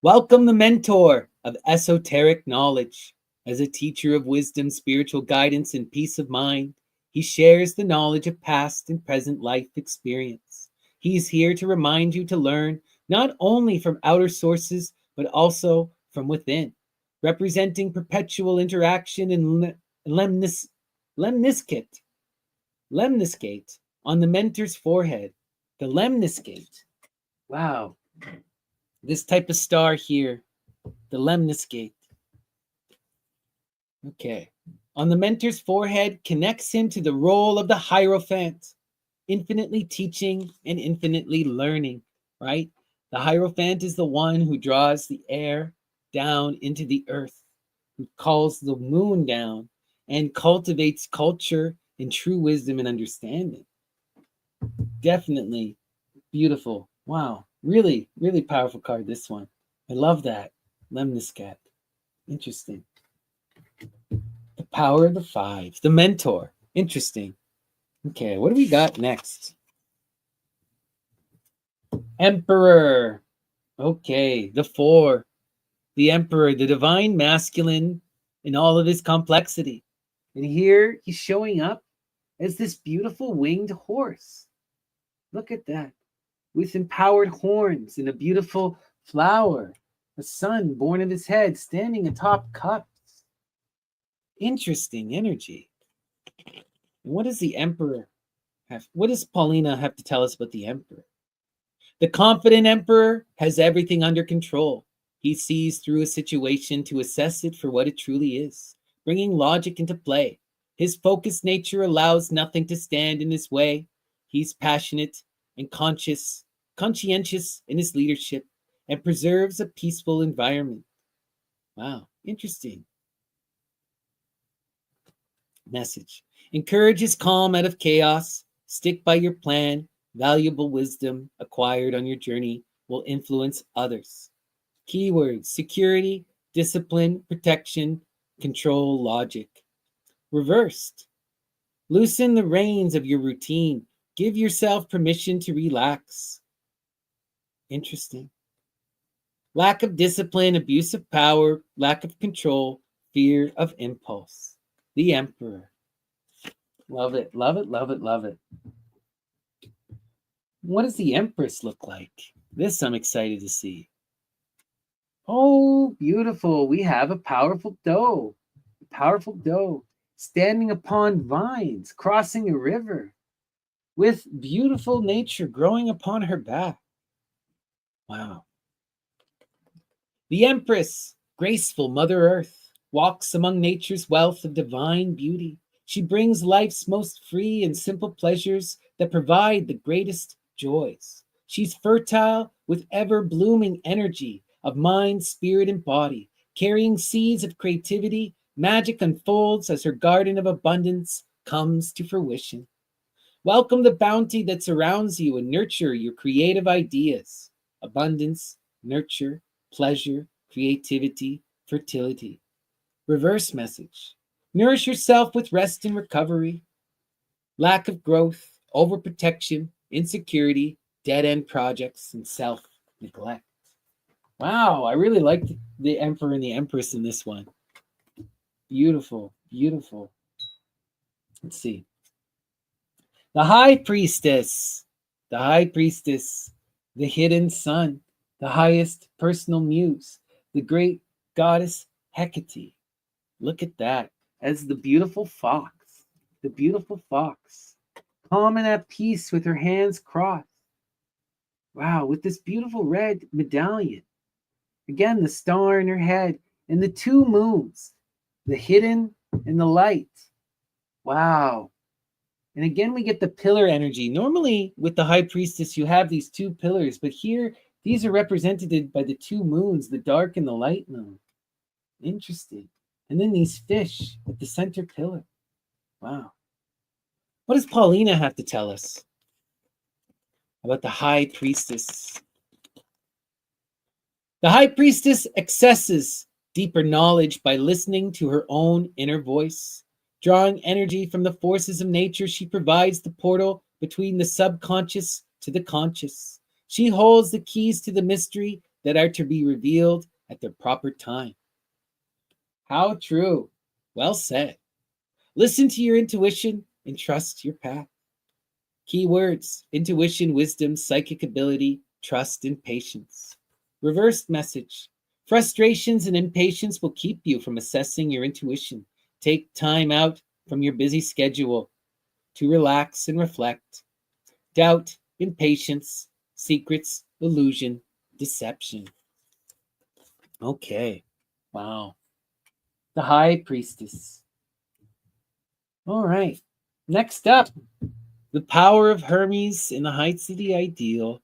S1: Welcome the Mentor of esoteric knowledge. As a teacher of wisdom, spiritual guidance, and peace of mind, he shares the knowledge of past and present life experience. He is here to remind you to learn not only from outer sources, but also from within, representing perpetual interaction and lemniscate on the mentor's forehead. The lemniscate. Wow. This type of star here, the lemniscate. Okay. On the mentor's forehead connects him to the role of the Hierophant, infinitely teaching and infinitely learning, right? The Hierophant is the one who draws the air down into the earth, who calls the moon down and cultivates culture and true wisdom and understanding. Definitely beautiful Wow. Really, really powerful card, this one. I love that. Lemniscat. Interesting. The power of the five. The mentor. Interesting. Okay, what do we got next? Emperor. Okay, the four. The emperor, the divine masculine in all of his complexity. And here he's showing up as this beautiful winged horse. Look at that. With empowered horns and a beautiful flower, a sun born of his head standing atop cups. Interesting energy. And what does the emperor have? What does Paulina have to tell us about the emperor? The confident emperor has everything under control. He sees through a situation to assess it for what it truly is, bringing logic into play. His focused nature allows nothing to stand in his way. He's passionate and conscientious in his leadership, and preserves a peaceful environment. Wow, interesting message. Encourages calm out of chaos. Stick by your plan. Valuable wisdom acquired on your journey will influence others. Keywords: security, discipline, protection, control, logic. Reversed: loosen the reins of your routine. Give yourself permission to relax. Interesting. Lack of discipline, abuse of power, lack of control, fear of impulse. The Emperor. Love it, love it, love it, love it. What does the Empress look like? This I'm excited to see. Oh, beautiful. We have a powerful doe. A powerful doe standing upon vines, crossing a river, with beautiful nature growing upon her back. Wow. The Empress, graceful Mother Earth, walks among nature's wealth of divine beauty. She brings life's most free and simple pleasures that provide the greatest joys. She's fertile with ever blooming energy of mind, spirit, and body, carrying seeds of creativity. Magic unfolds as her garden of abundance comes to fruition. Welcome the bounty that surrounds you and nurture your creative ideas. Abundance, nurture, pleasure, creativity, fertility. Reverse message: nourish yourself with rest and recovery. Lack of growth, overprotection, insecurity, dead end projects, and self neglect. Wow, I really like the Emperor and the Empress in this one. Beautiful, beautiful. Let's see. The High Priestess. The High Priestess. The hidden sun. The highest personal muse. The great goddess Hecate. Look at that. As the beautiful fox. The beautiful fox. Calm and at peace with her hands crossed. Wow, with this beautiful red medallion. Again, the star in her head and the two moons. The hidden and the light. Wow. And again, we get the pillar energy. Normally, with the High Priestess, you have these two pillars, but here, these are represented by the two moons, the dark and the light moon. Interesting. And then these fish at the center pillar. Wow. What does Paulina have to tell us about the High Priestess? The High Priestess accesses deeper knowledge by listening to her own inner voice. Drawing energy from the forces of nature, she provides the portal between the subconscious to the conscious. She holds the keys to the mystery that are to be revealed at their proper time. How true. Well said. Listen to your intuition and trust your path. Key words: intuition, wisdom, psychic ability, trust, and patience. Reversed message: frustrations and impatience will keep you from assessing your intuition. Take time out from your busy schedule to relax and reflect. Doubt, impatience, secrets, illusion, deception. Okay. Wow. The High Priestess. All right. Next up, the power of Hermes in the heights of the ideal,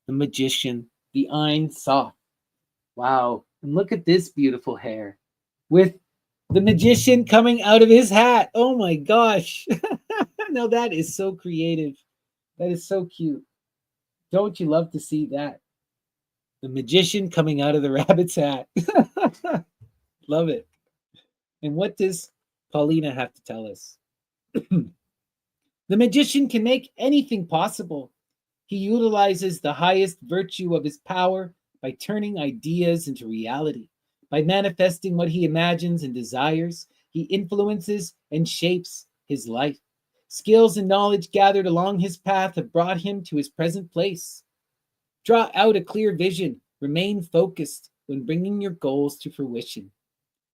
S1: the magician, the Ein Sof. Wow. And look at this beautiful hair with the magician coming out of his hat. Oh my gosh. Now that is so creative. That is so cute. Don't you love to see that? The magician coming out of the rabbit's hat. Love it. And what does Paulina have to tell us? The magician can make anything possible. He utilizes the highest virtue of his power by turning ideas into reality. By manifesting what he imagines and desires, he influences and shapes his life. Skills and knowledge gathered along his path have brought him to his present place. Draw out a clear vision. Remain focused when bringing your goals to fruition.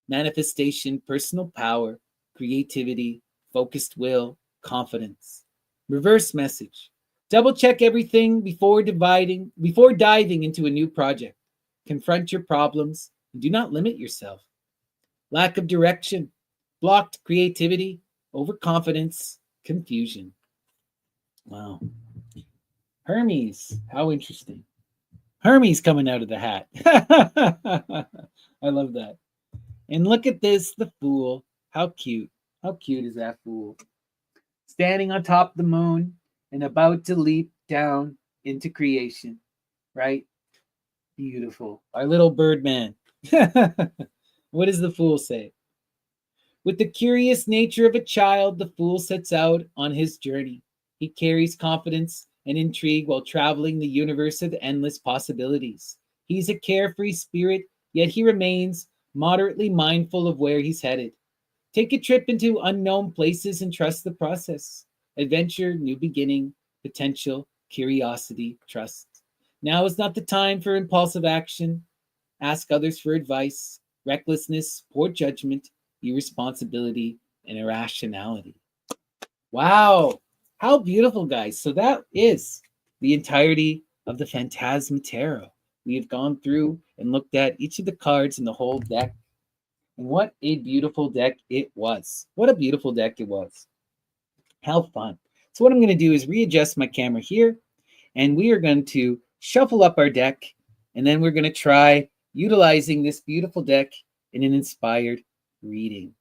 S1: Manifestation, personal power, creativity, focused will, confidence. Reverse message. Double check everything before diving into a new project. Confront your problems and do not limit yourself. Lack of direction, blocked creativity, overconfidence, confusion. Wow. Hermes, how interesting. Hermes coming out of the hat. I love that. And look at this, the Fool. How cute. How cute is that Fool? Standing on top of the moon and about to leap down into creation, right? Beautiful. Our little bird man. What does the Fool say? With the curious nature of a child, the Fool sets out on his journey. He carries confidence and intrigue while traveling the universe of endless possibilities. He's a carefree spirit, yet he remains moderately mindful of where he's headed. Take a trip into unknown places and trust the process. Adventure, new beginning, potential, curiosity, trust. Now is not the time for impulsive action. Ask others for advice. Recklessness, poor judgment, irresponsibility, and irrationality. Wow. How beautiful, guys. So that is the entirety of the Phantasma Tarot. We have gone through and looked at each of the cards in the whole deck. And what a beautiful deck it was. What a beautiful deck it was. How fun. So what I'm going to do is readjust my camera here, and we are going to shuffle up our deck, and then we're going to try utilizing this beautiful deck in an inspired reading.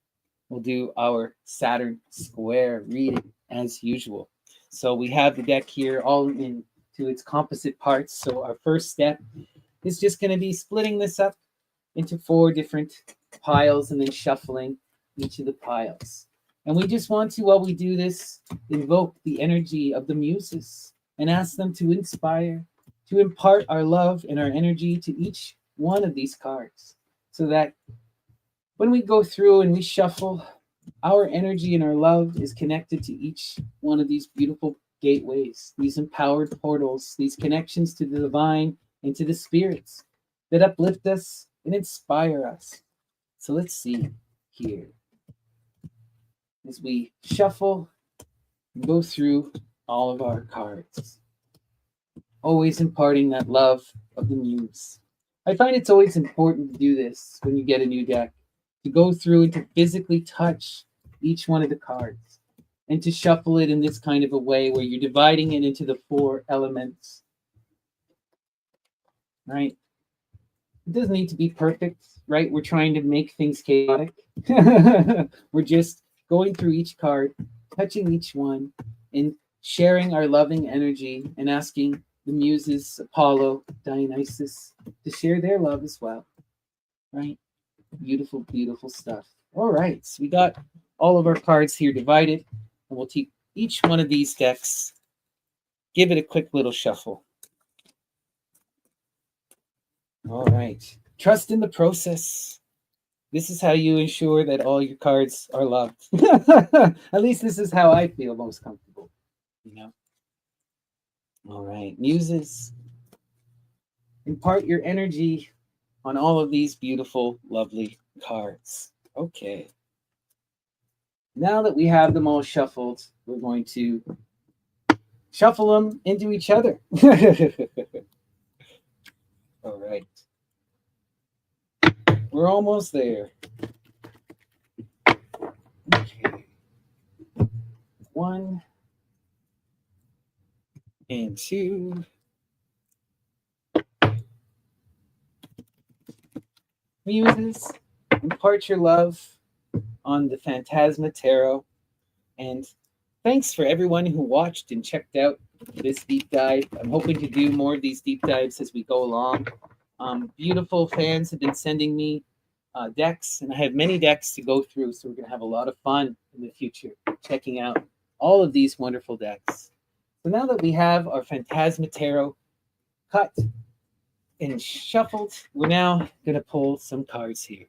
S1: We'll do our Saturn square reading as usual. So we have the deck here all into its composite parts. So our first step is just going to be splitting this up into 4 different piles and then shuffling each of the piles. And we just want to, while we do this, invoke the energy of the muses and ask them to inspire, to impart our love and our energy to each one of these cards, so that when we go through and we shuffle, our energy and our love is connected to each one of these beautiful gateways, these empowered portals, these connections to the divine and to the spirits that uplift us and inspire us. So let's see here. As we shuffle and go through all of our cards, always imparting that love of the muse. I find it's always important to do this when you get a new deck, to go through and to physically touch each one of the cards and to shuffle it in this kind of a way where you're dividing it into the 4 elements, right? It doesn't need to be perfect, right? We're trying to make things chaotic. We're just going through each card, touching each one, and sharing our loving energy and asking the muses, Apollo, Dionysus, to share their love as well, right? Beautiful, beautiful stuff. All right, so we got all of our cards here divided, and we'll take each one of these decks, give it a quick little shuffle. All right, trust in the process. This is how you ensure that all your cards are loved. At least this is how I feel most comfortable, you know? All right, muses, impart your energy on all of these beautiful, lovely cards. Okay. Now that we have them all shuffled, we're going to shuffle them into each other. All right. We're almost there. Okay. 1 and 2. Muses, impart your love on the Phantasma Tarot. And thanks for everyone who watched and checked out this deep dive. I'm hoping to do more of these deep dives as we go along. Beautiful fans have been sending me decks, and I have many decks to go through, so we're going to have a lot of fun in the future checking out all of these wonderful decks. So now that we have our Phantasma Tarot cut and shuffled, we're now going to pull some cards here.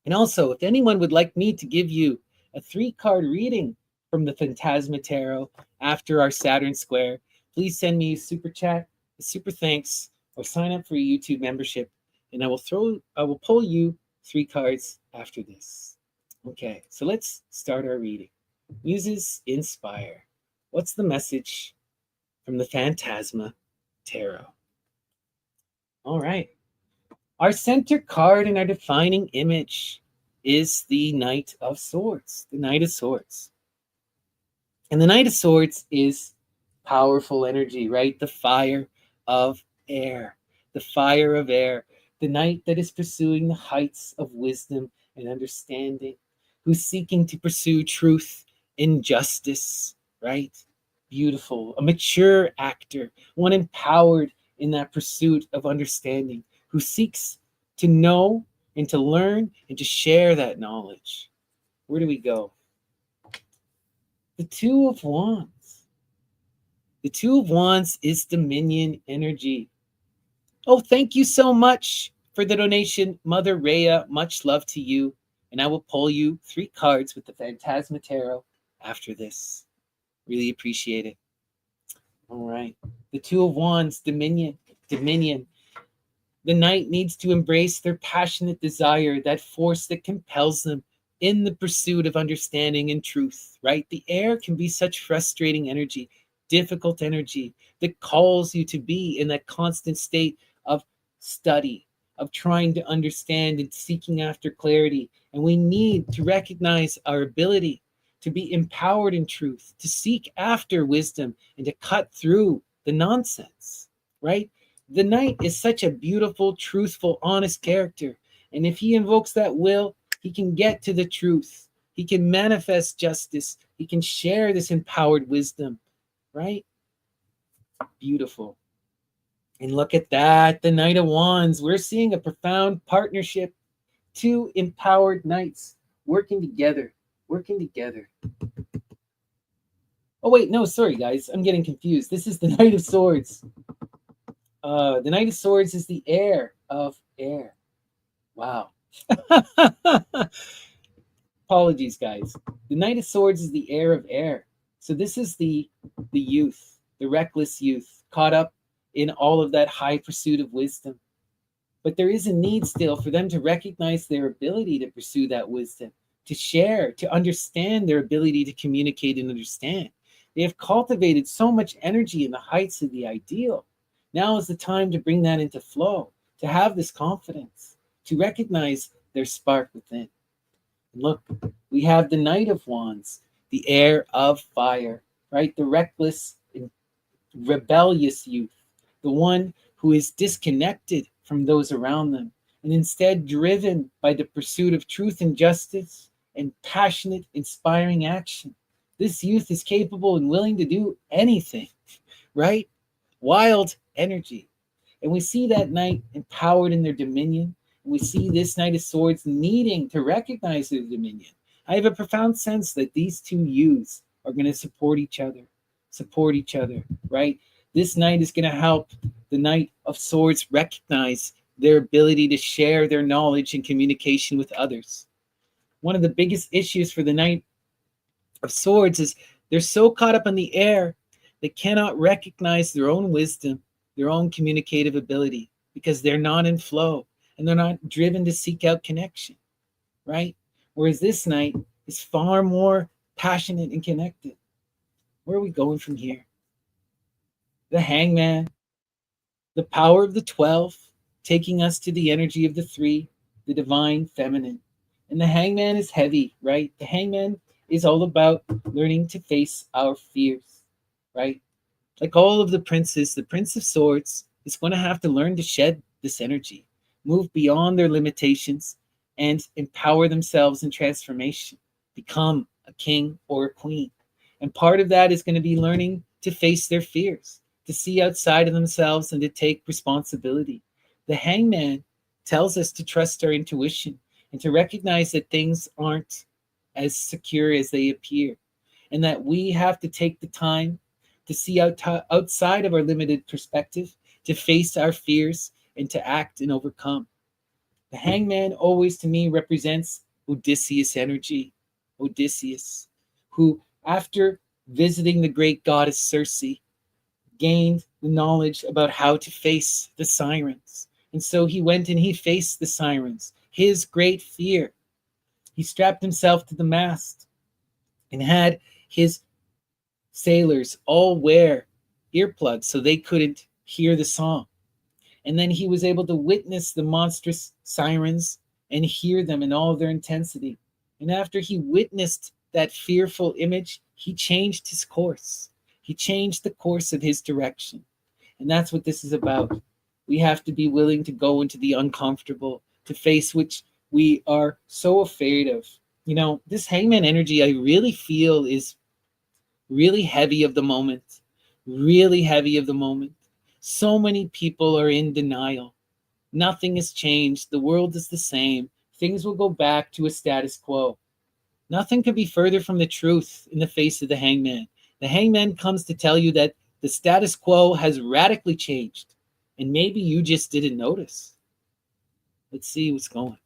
S1: And also, if anyone would like me to give you a 3-card reading from the Phantasma Tarot after our Saturn Square, please send me a super chat, a super thanks, or sign up for a YouTube membership, and I will pull you 3 cards after this. Okay, so let's start our reading. Muses inspire. What's the message from the Phantasma Tarot? All right. Our center card and our defining image is the Knight of Swords, the Knight of Swords. And the Knight of Swords is powerful energy, right? The fire of air, the fire of air, the knight that is pursuing the heights of wisdom and understanding, who's seeking to pursue truth and justice, right? Beautiful, a mature actor, one empowered in that pursuit of understanding, who seeks to know and to learn and to share that knowledge. Where do we go? The Two of Wands. The Two of Wands is dominion energy. Oh, thank you so much for the donation, Mother Rhea. Much love to you. And I will pull you 3 cards with the Phantasma Tarot after this. Really appreciate it. All right. The Two of Wands, dominion, dominion. The knight needs to embrace their passionate desire, that force that compels them in the pursuit of understanding and truth, right? The air can be such frustrating energy, difficult energy that calls you to be in that constant state of study, of trying to understand and seeking after clarity. And we need to recognize our ability to be empowered in truth, to seek after wisdom, and to cut through the nonsense, right? The knight is such a beautiful, truthful, honest character. And if he invokes that will, he can get to the truth. He can manifest justice. He can share this empowered wisdom, right? Beautiful. And look at that, the Knight of Wands. We're seeing a profound partnership. 2 empowered knights working together, working together. Oh, wait, no, sorry, guys. I'm getting confused. This is the Knight of Swords. The Knight of Swords is the heir of air. Wow. Apologies, guys. The Knight of Swords is the heir of air. So this is the youth, the reckless youth, caught up in all of that high pursuit of wisdom. But there is a need still for them to recognize their ability to pursue that wisdom, to share, to understand their ability to communicate and understand. They have cultivated so much energy in the heights of the ideal. Now is the time to bring that into flow, to have this confidence, to recognize their spark within. And look, we have the Knight of Wands, the heir of fire, right? The reckless and rebellious youth, the one who is disconnected from those around them and instead driven by the pursuit of truth and justice and passionate, inspiring action. This youth is capable and willing to do anything, right? Wild energy. And we see that knight empowered in their dominion. And we see this Knight of Swords needing to recognize their dominion. I have a profound sense that these 2 youths are going to support each other, right? This knight is going to help the Knight of Swords recognize their ability to share their knowledge and communication with others. One of the biggest issues for the Knight of Swords is they're so caught up in the air, they cannot recognize their own wisdom, their own communicative ability, because they're not in flow and they're not driven to seek out connection, right? Whereas this knight is far more passionate and connected. Where are we going from here? The Hangman, the power of the 12, taking us to the energy of the 3, the divine feminine. And the Hangman is heavy, right? The Hangman is all about learning to face our fears, right? Like all of the princes, the Prince of Swords is going to have to learn to shed this energy, move beyond their limitations, and empower themselves in transformation, become a king or a queen. And part of that is going to be learning to face their fears, to see outside of themselves and to take responsibility. The hangman tells us to trust our intuition and to recognize that things aren't as secure as they appear, and that we have to take the time to see outside of our limited perspective, to face our fears, and to act and overcome. The hangman always to me represents Odysseus energy. Odysseus, who, after visiting the great goddess Circe, gained the knowledge about how to face the sirens. And so he went and he faced the sirens, his great fear. He strapped himself to the mast and had his sailors all wear earplugs so they couldn't hear the song. And then he was able to witness the monstrous sirens and hear them in all of their intensity. And after he witnessed that fearful image, he changed his course. He changed the course of his direction. And that's what this is about. We have to be willing to go into the uncomfortable, to face which we are so afraid of. You know, this hangman energy I really feel is really heavy of the moment. Really heavy of the moment. So many people are in denial. Nothing has changed. The world is the same. Things will go back to a status quo. Nothing could be further from the truth in the face of the hangman. The hangman comes to tell you that the status quo has radically changed, and maybe you just didn't notice. Let's see what's going.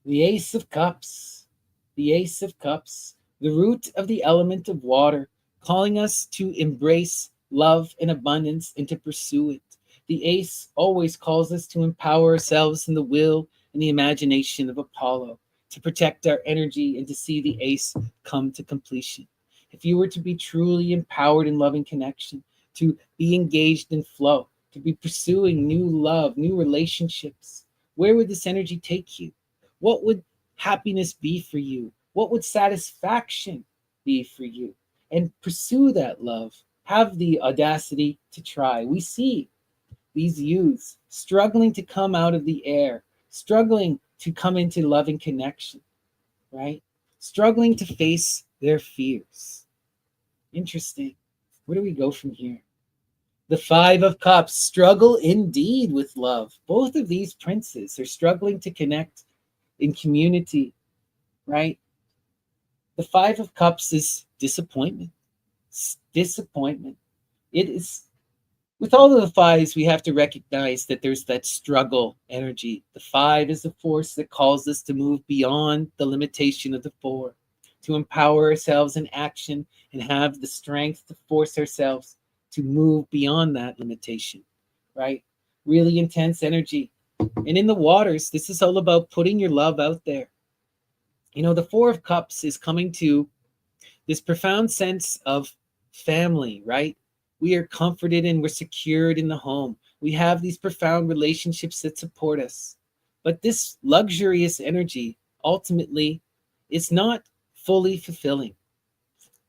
S1: The Ace of Cups. The Ace of Cups. The root of the element of water, calling us to embrace love and abundance and to pursue it. The ace always calls us to empower ourselves in the will and the imagination of Apollo, to protect our energy and to see the ace come to completion. If you were to be truly empowered in loving connection, to be engaged in flow, to be pursuing new love, new relationships, where would this energy take you? What would happiness be for you? What would satisfaction be for you? And pursue that love. Have the audacity to try. We see these youths struggling to come out of the air, struggling to come into loving connection, right? Struggling to face their fears. Interesting. Where do we go from here? The Five of Cups struggle indeed with love. Both of these princes are struggling to connect in community, right? The Five of Cups is disappointment. Disappointment. It is, with all of the fives, we have to recognize that there's that struggle energy. The five is a force that calls us to move beyond the limitation of the four, to empower ourselves in action and have the strength to force ourselves to move beyond that limitation, right? Really intense energy. And in the waters, this is all about putting your love out there. You know, the Four of Cups is coming to this profound sense of family, right? We are comforted and we're secured in the home. We have these profound relationships that support us. But this luxurious energy, ultimately, is not fully fulfilling.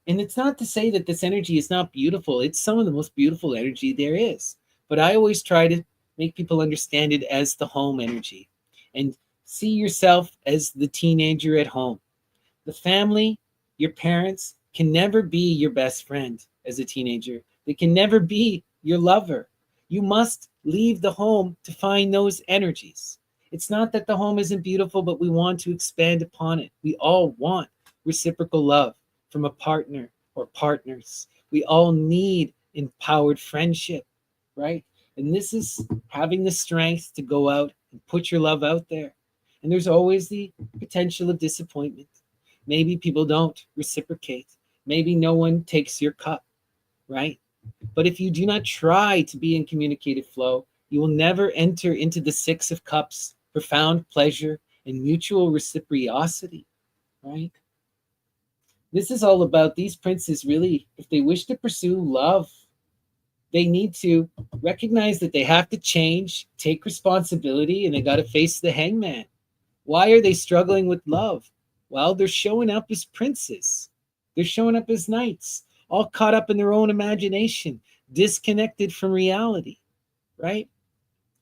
S1: And it's not to say that this energy is not beautiful. It's some of the most beautiful energy there is. But I always try to make people understand it as the home energy. And see yourself as the teenager at home. The family, your parents, can never be your best friend as a teenager. They can never be your lover. You must leave the home to find those energies. It's not that the home isn't beautiful, but we want to expand upon it. We all want reciprocal love from a partner or partners. We all need empowered friendship, right? And this is having the strength to go out and put your love out there. And there's always the potential of disappointment. Maybe people don't reciprocate. Maybe no one takes your cup, right? But if you do not try to be in communicative flow, you will never enter into the Six of Cups, profound pleasure and mutual reciprocity, right? This is all about these princes really, if they wish to pursue love, they need to recognize that they have to change, take responsibility, and they got to face the hangman. Why are they struggling with love? Well, they're showing up as princes. They're showing up as knights, all caught up in their own imagination, disconnected from reality, right?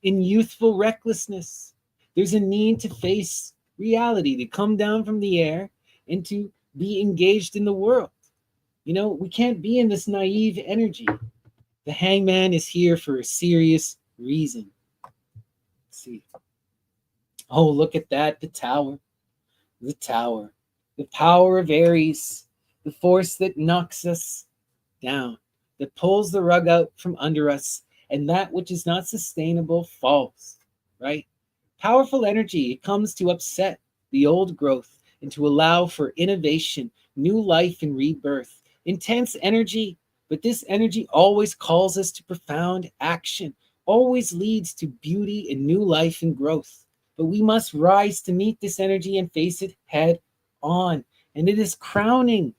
S1: In youthful recklessness. There's a need to face reality, to come down from the air and to be engaged in the world. You know, we can't be in this naive energy. The hangman is here for a serious reason. Let's see. Oh, look at that. The tower. The tower. The power of Aries. The force that knocks us down, that pulls the rug out from under us, and that which is not sustainable falls, right? Powerful energy, it comes to upset the old growth and to allow for innovation, new life, and rebirth. Intense energy, but this energy always calls us to profound action, always leads to beauty and new life and growth. But we must rise to meet this energy and face it head on. And it is crowning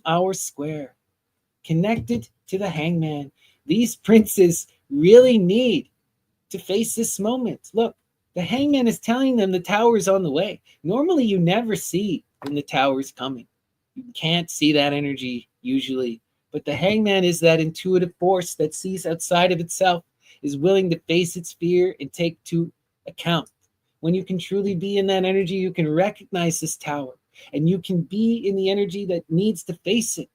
S1: our square, connected to the hangman. These princes really need to face this moment. Look, the hangman is telling them the tower is on the way. Normally, you never see when the tower is coming. You can't see that energy usually. But the hangman is that intuitive force that sees outside of itself, is willing to face its fear and take to account. When you can truly be in that energy, you can recognize this tower and you can be in the energy that needs to face it.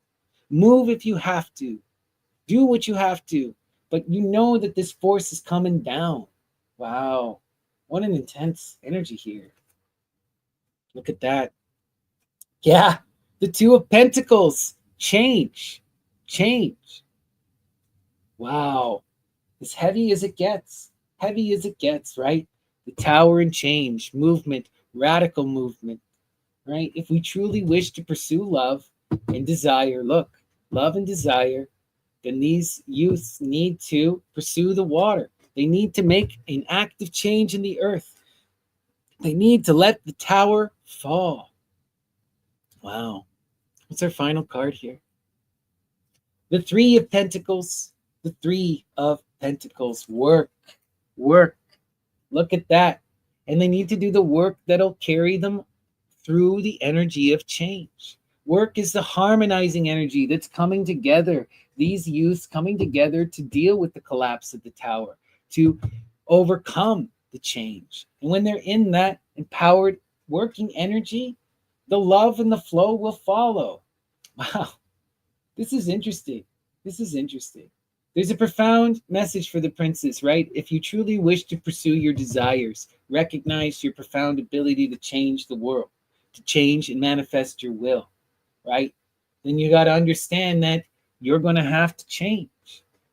S1: Move if you have to, do what you have to, but you know that this force is coming down. Wow, what an intense energy here. Look at that. Yeah, the Two of Pentacles. Change. Wow, as heavy as it gets. Heavy as it gets, right? The tower and change, movement, radical movement, right? If we truly wish to pursue love and desire, look, love and desire, then these youths need to pursue the water. They need to make an active change in the earth. They need to let the tower fall. Wow. What's our final card here? The Three of Pentacles. The Three of Pentacles. Work. Look at that. And they need to do the work that'll carry them through the energy of change. Work is the harmonizing energy that's coming together. These youths coming together to deal with the collapse of the tower, to overcome the change. And when they're in that empowered working energy, the love and the flow will follow. Wow, this is interesting. This is interesting. There's a profound message for the princess, right? If you truly wish to pursue your desires, recognize your profound ability to change the world, to change and manifest your will, right? Then you got to understand that you're going to have to change.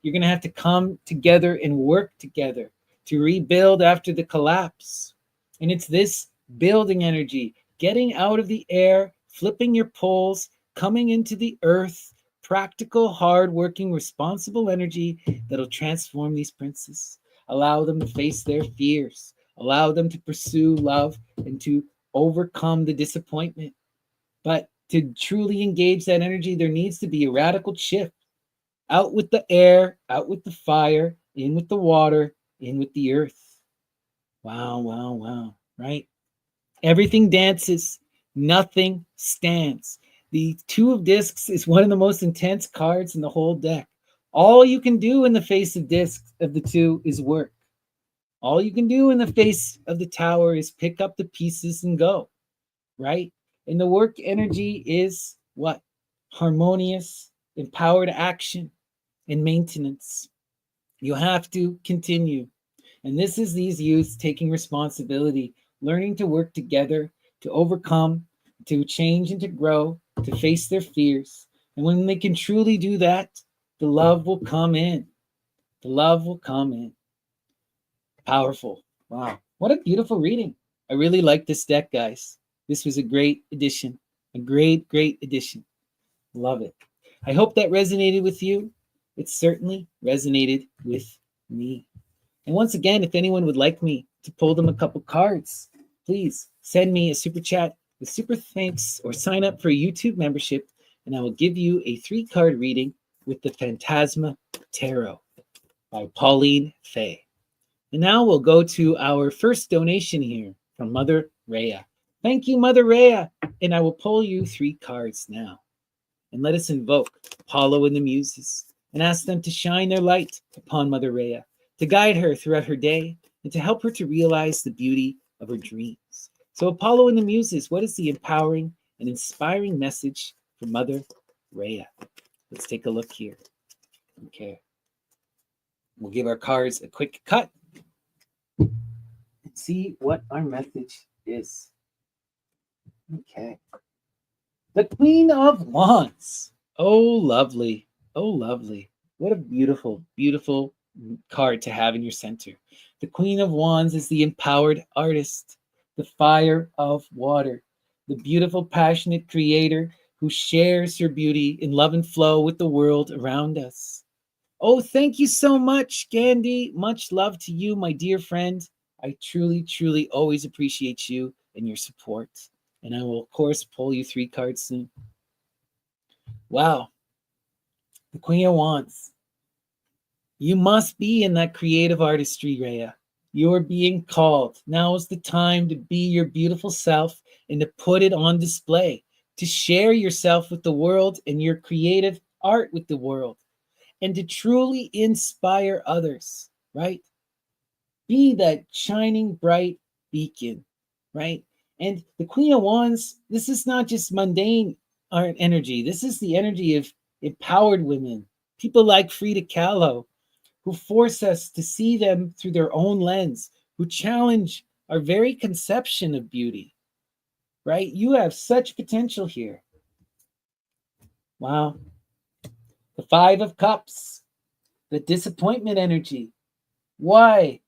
S1: You're going to have to come together and work together to rebuild after the collapse. And it's this building energy, getting out of the air, flipping your poles, coming into the earth, practical, hard-working, responsible energy that'll transform these princes, allow them to face their fears, allow them to pursue love and to overcome the disappointment. But to truly engage that energy, there needs to be a radical shift. Out with the air, out with the fire, in with the water, in with the earth. Wow, right? Everything dances, nothing stands. The Two of Discs is one of the most intense cards in the whole deck. All you can do in the face of discs of the two is work. All you can do in the face of the tower is pick up the pieces and go, right? And the work energy is what? Harmonious, empowered action and maintenance. You have to continue. And this is these youths taking responsibility, learning to work together, to overcome, to change and to grow, to face their fears. And when they can truly do that, the love will come in. The love will come in. Powerful. Wow. What a beautiful reading. I really like this deck, guys. This was a great addition. A great addition. Love it. I hope that resonated with you. It certainly resonated with me. And once again, if anyone would like me to pull them a couple cards, please send me a super chat with super thanks or sign up for a YouTube membership, and I will give you a 3-card reading with the Phantasma Tarot by Paulina Fae. And now we'll go to our first donation here from Mother Rhea. Thank you, Mother Rhea. And I will pull you 3 cards now. And let us invoke Apollo and the Muses and ask them to shine their light upon Mother Rhea, to guide her throughout her day, and to help her to realize the beauty of her dreams. So Apollo and the Muses, what is the empowering and inspiring message for Mother Rhea. Let's take a look here. Okay. We'll give our cards a quick cut and see what our message is. Okay. The Queen of Wands. Oh, lovely. Oh, lovely. What a beautiful, beautiful card to have in your center. The Queen of Wands is the empowered artist, the fire of water, the beautiful, passionate creator who shares her beauty in love and flow with the world around us. Oh, thank you so much, Gandhi. Much love to you, my dear friend. I truly, truly always appreciate you and your support. And I will, of course, pull you 3 cards soon. Wow. The Queen of Wands. You must be in that creative artistry, Rhea. You're being called. Now is the time to be your beautiful self and to put it on display, to share yourself with the world and your creative art with the world, and to truly inspire others, right? Be that shining bright beacon, right? And the Queen of Wands, this is not just mundane art energy. This is the energy of empowered women, people like Frida Kahlo, who force us to see them through their own lens, who challenge our very conception of beauty, right? You have such potential here. Wow. The 5 of Cups, the disappointment energy. Why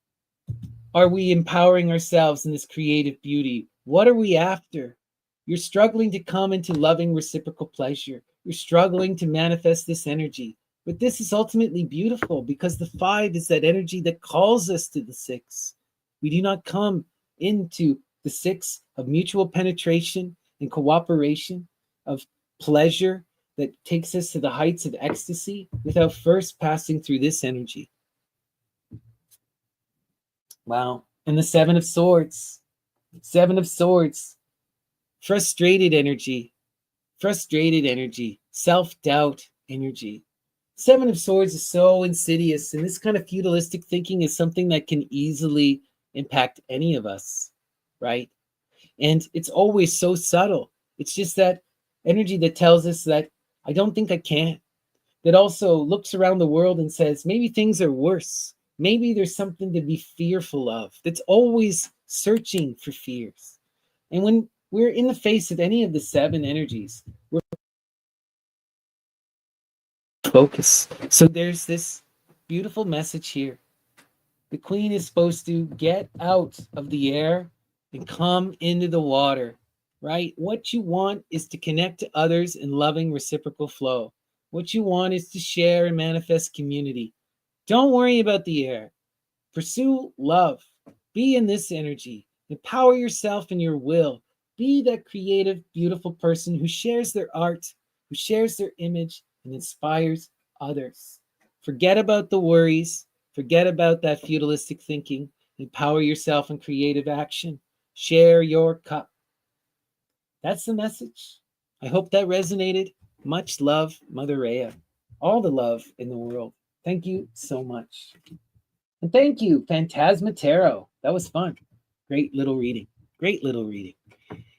S1: are we empowering ourselves in this creative beauty? What are we after? You're struggling to come into loving reciprocal pleasure. You're struggling to manifest this energy. But this is ultimately beautiful because the 5 is that energy that calls us to the 6. We do not come into the 6 of mutual penetration and cooperation, of pleasure that takes us to the heights of ecstasy without first passing through this energy. Wow. And the 7 of Swords. 7 of Swords. Frustrated energy. Self-doubt energy. 7 of Swords is so insidious, and this kind of feudalistic thinking is something that can easily impact any of us, right? And it's always so subtle. It's just that energy that tells us that I don't think I can, that also looks around the world and says, maybe things are worse. Maybe there's something to be fearful of. That's always searching for fears. And when we're in the face of any of the 7 energies, we're focus. So there's this beautiful message here. The Queen is supposed to get out of the air and come into the water, right? What you want is to connect to others in loving reciprocal flow. What you want is to share and manifest community. Don't worry about the air. Pursue love. Be in this energy. Empower yourself in your will. Be that creative, beautiful person who shares their art, who shares their image, and inspires others. Forget about the worries. Forget about that feudalistic thinking. Empower yourself in creative action. Share your cup. That's the message. I hope that resonated. Much love, Mother Rhea. All the love in the world. Thank you so much. And thank you, Phantasma Tarot. That was fun. Great little reading. Great little reading.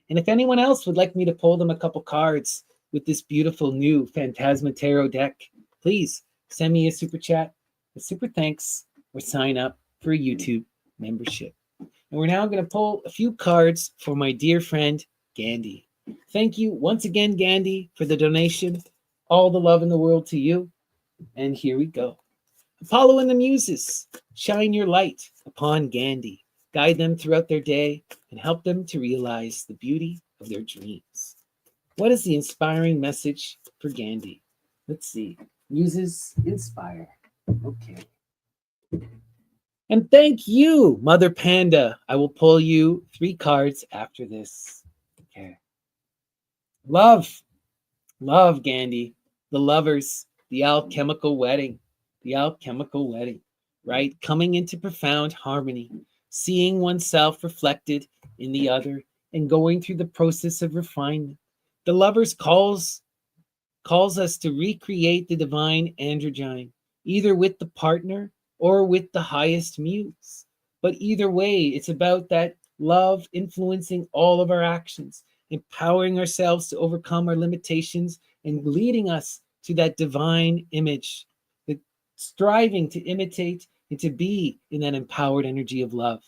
S1: And if anyone else would like me to pull them a couple cards with this beautiful new Phantasma Tarot deck, please send me a super chat, a super thanks, or sign up for a YouTube membership. And we're now going to pull a few cards for my dear friend, Gandhi. Thank you once again, Gandhi, for the donation. All the love in the world to you. And here we go. Apollo and the Muses, shine your light upon Gandhi. Guide them throughout their day and help them to realize the beauty of their dreams. What is the inspiring message for Gandhi? Let's see. Muses inspire. Okay. And thank you, Mother Panda. I will pull you 3 cards after this. Okay. Love. Love, Gandhi. The lovers. The alchemical wedding. The alchemical wedding, right? Coming into profound harmony. Seeing oneself reflected in the other and going through the process of refinement. The lovers calls us to recreate the divine androgyne, either with the partner or with the highest muse. But either way, it's about that love influencing all of our actions, empowering ourselves to overcome our limitations and leading us to that divine image, the striving to imitate and to be in that empowered energy of love.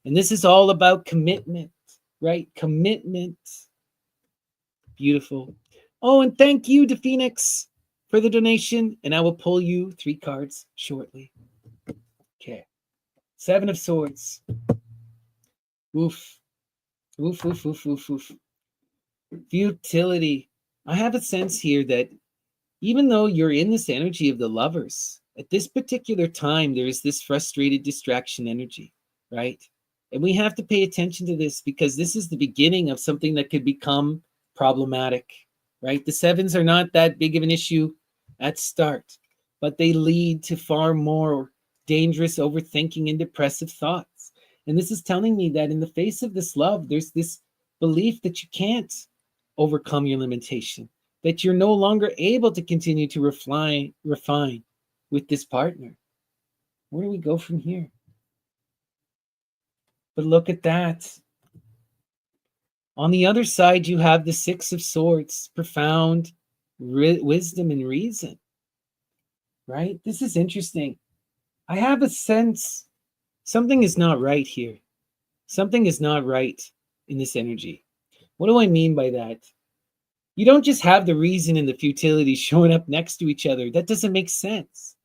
S1: And this is all about commitment, right? Commitment. Beautiful. Oh, and thank you to Phoenix for the donation. And I will pull you 3 cards shortly. Okay. 7 of Swords. Oof. Oof, oof, oof, oof, oof. Futility. I have a sense here that even though you're in this energy of the Lovers, at this particular time, there is this frustrated distraction energy, right? And we have to pay attention to this because this is the beginning of something that could become problematic, right? The 7s are not that big of an issue at start, but they lead to far more dangerous overthinking and depressive thoughts. And this is telling me that in the face of this love, there's this belief that you can't overcome your limitation, that you're no longer able to continue to refine with this partner. Where do we go from here? But look at that. On the other side, you have the 6 of Swords, profound wisdom and reason, right? This is interesting. I have a sense something is not right here. Something is not right in this energy. What do I mean by that? You don't just have the reason and the futility showing up next to each other. That doesn't make sense.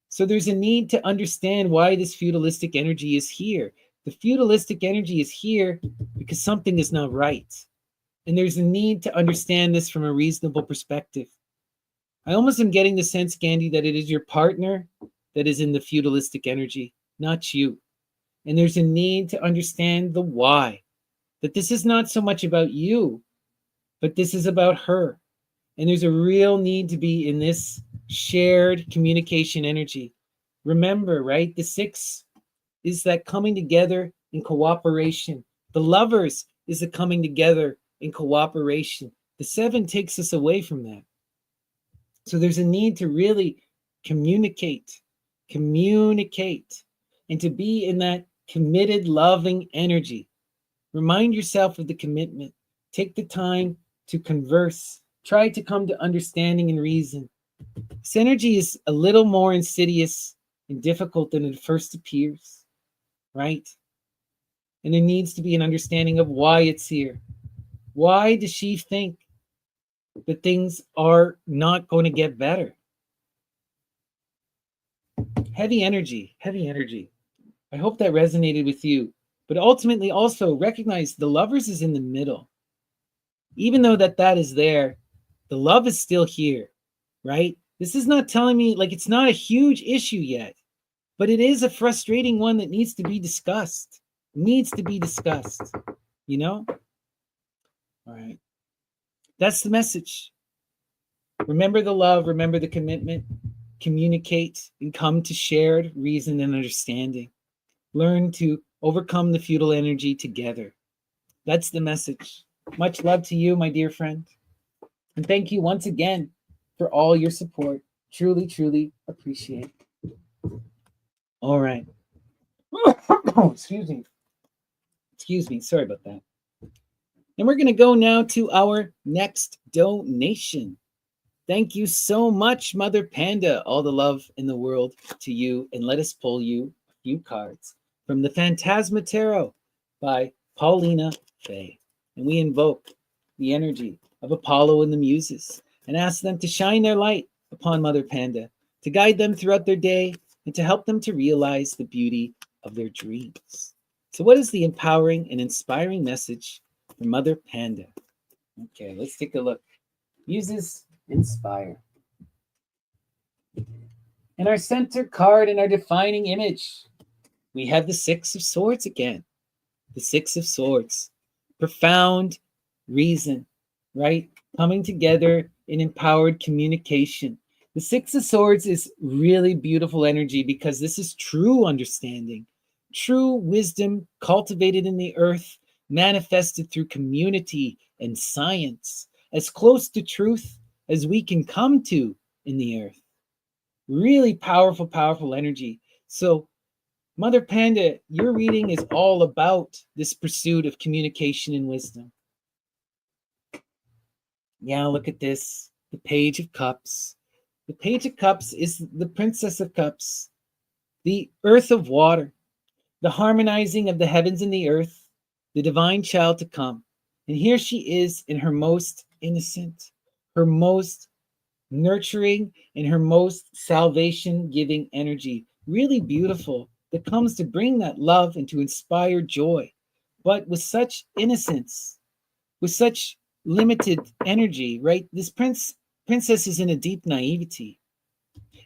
S1: So there's a need to understand why this feudalistic energy is here. The feudalistic energy is here because something is not right. And there's a need to understand this from a reasonable perspective. I almost am getting the sense, Gandhi, that it is your partner that is in the feudalistic energy, not you. And there's a need to understand the why. That this is not so much about you, but this is about her. And there's a real need to be in this shared communication energy. Remember, right? The 6 is that coming together in cooperation. The Lovers is the coming together in cooperation. The 7 takes us away from that. So there's a need to really communicate, and to be in that committed, loving energy. Remind yourself of the commitment. Take the time to converse. Try to come to understanding and reason. This energy is a little more insidious and difficult than it first appears, right? And there needs to be an understanding of why it's here. Why does she think that things are not going to get better? Heavy energy, heavy energy. I hope that resonated with you. But ultimately also recognize the Lovers is in the middle. Even though that is there, the love is still here, right? This is not telling me, like, it's not a huge issue yet, but it is a frustrating one that needs to be discussed. Needs to be discussed, you know? All right. That's the message. Remember the love, remember the commitment, communicate, and come to shared reason and understanding. Learn to overcome the feudal energy together. That's the message. Much love to you, my dear friend. And thank you once again for all your support. Truly, truly appreciate it. All right. Excuse me. Sorry about that. And we're going to go now to our next donation. Thank you so much, Mother Panda. All the love in the world to you. And let us pull you a few cards from the Phantasma Tarot by Paulina Fae. And we invoke the energy of Apollo and the Muses and ask them to shine their light upon Mother Panda, to guide them throughout their day and to help them to realize the beauty of their dreams. So what is the empowering and inspiring message for Mother Panda? Okay, let's take a look. Muses inspire. And our center card and our defining image, we have the 6 of Swords again. The 6 of Swords. Profound reason, right? Coming together in empowered communication. The 6 of Swords is really beautiful energy because this is true understanding, true wisdom cultivated in the earth, manifested through community and science, as close to truth as we can come to in the earth. Really powerful, powerful energy. So Mother Panda, your reading is all about this pursuit of communication and wisdom. Yeah, look at this. the Page of Cups. The Page of Cups is the Princess of Cups, the Earth of Water, the harmonizing of the heavens and the earth, the divine child to come. And here she is in her most innocent, her most nurturing, and her most salvation giving energy. Really beautiful, that comes to bring that love and to inspire joy, but with such innocence, with such limited energy, right? This princess is in a deep naivety,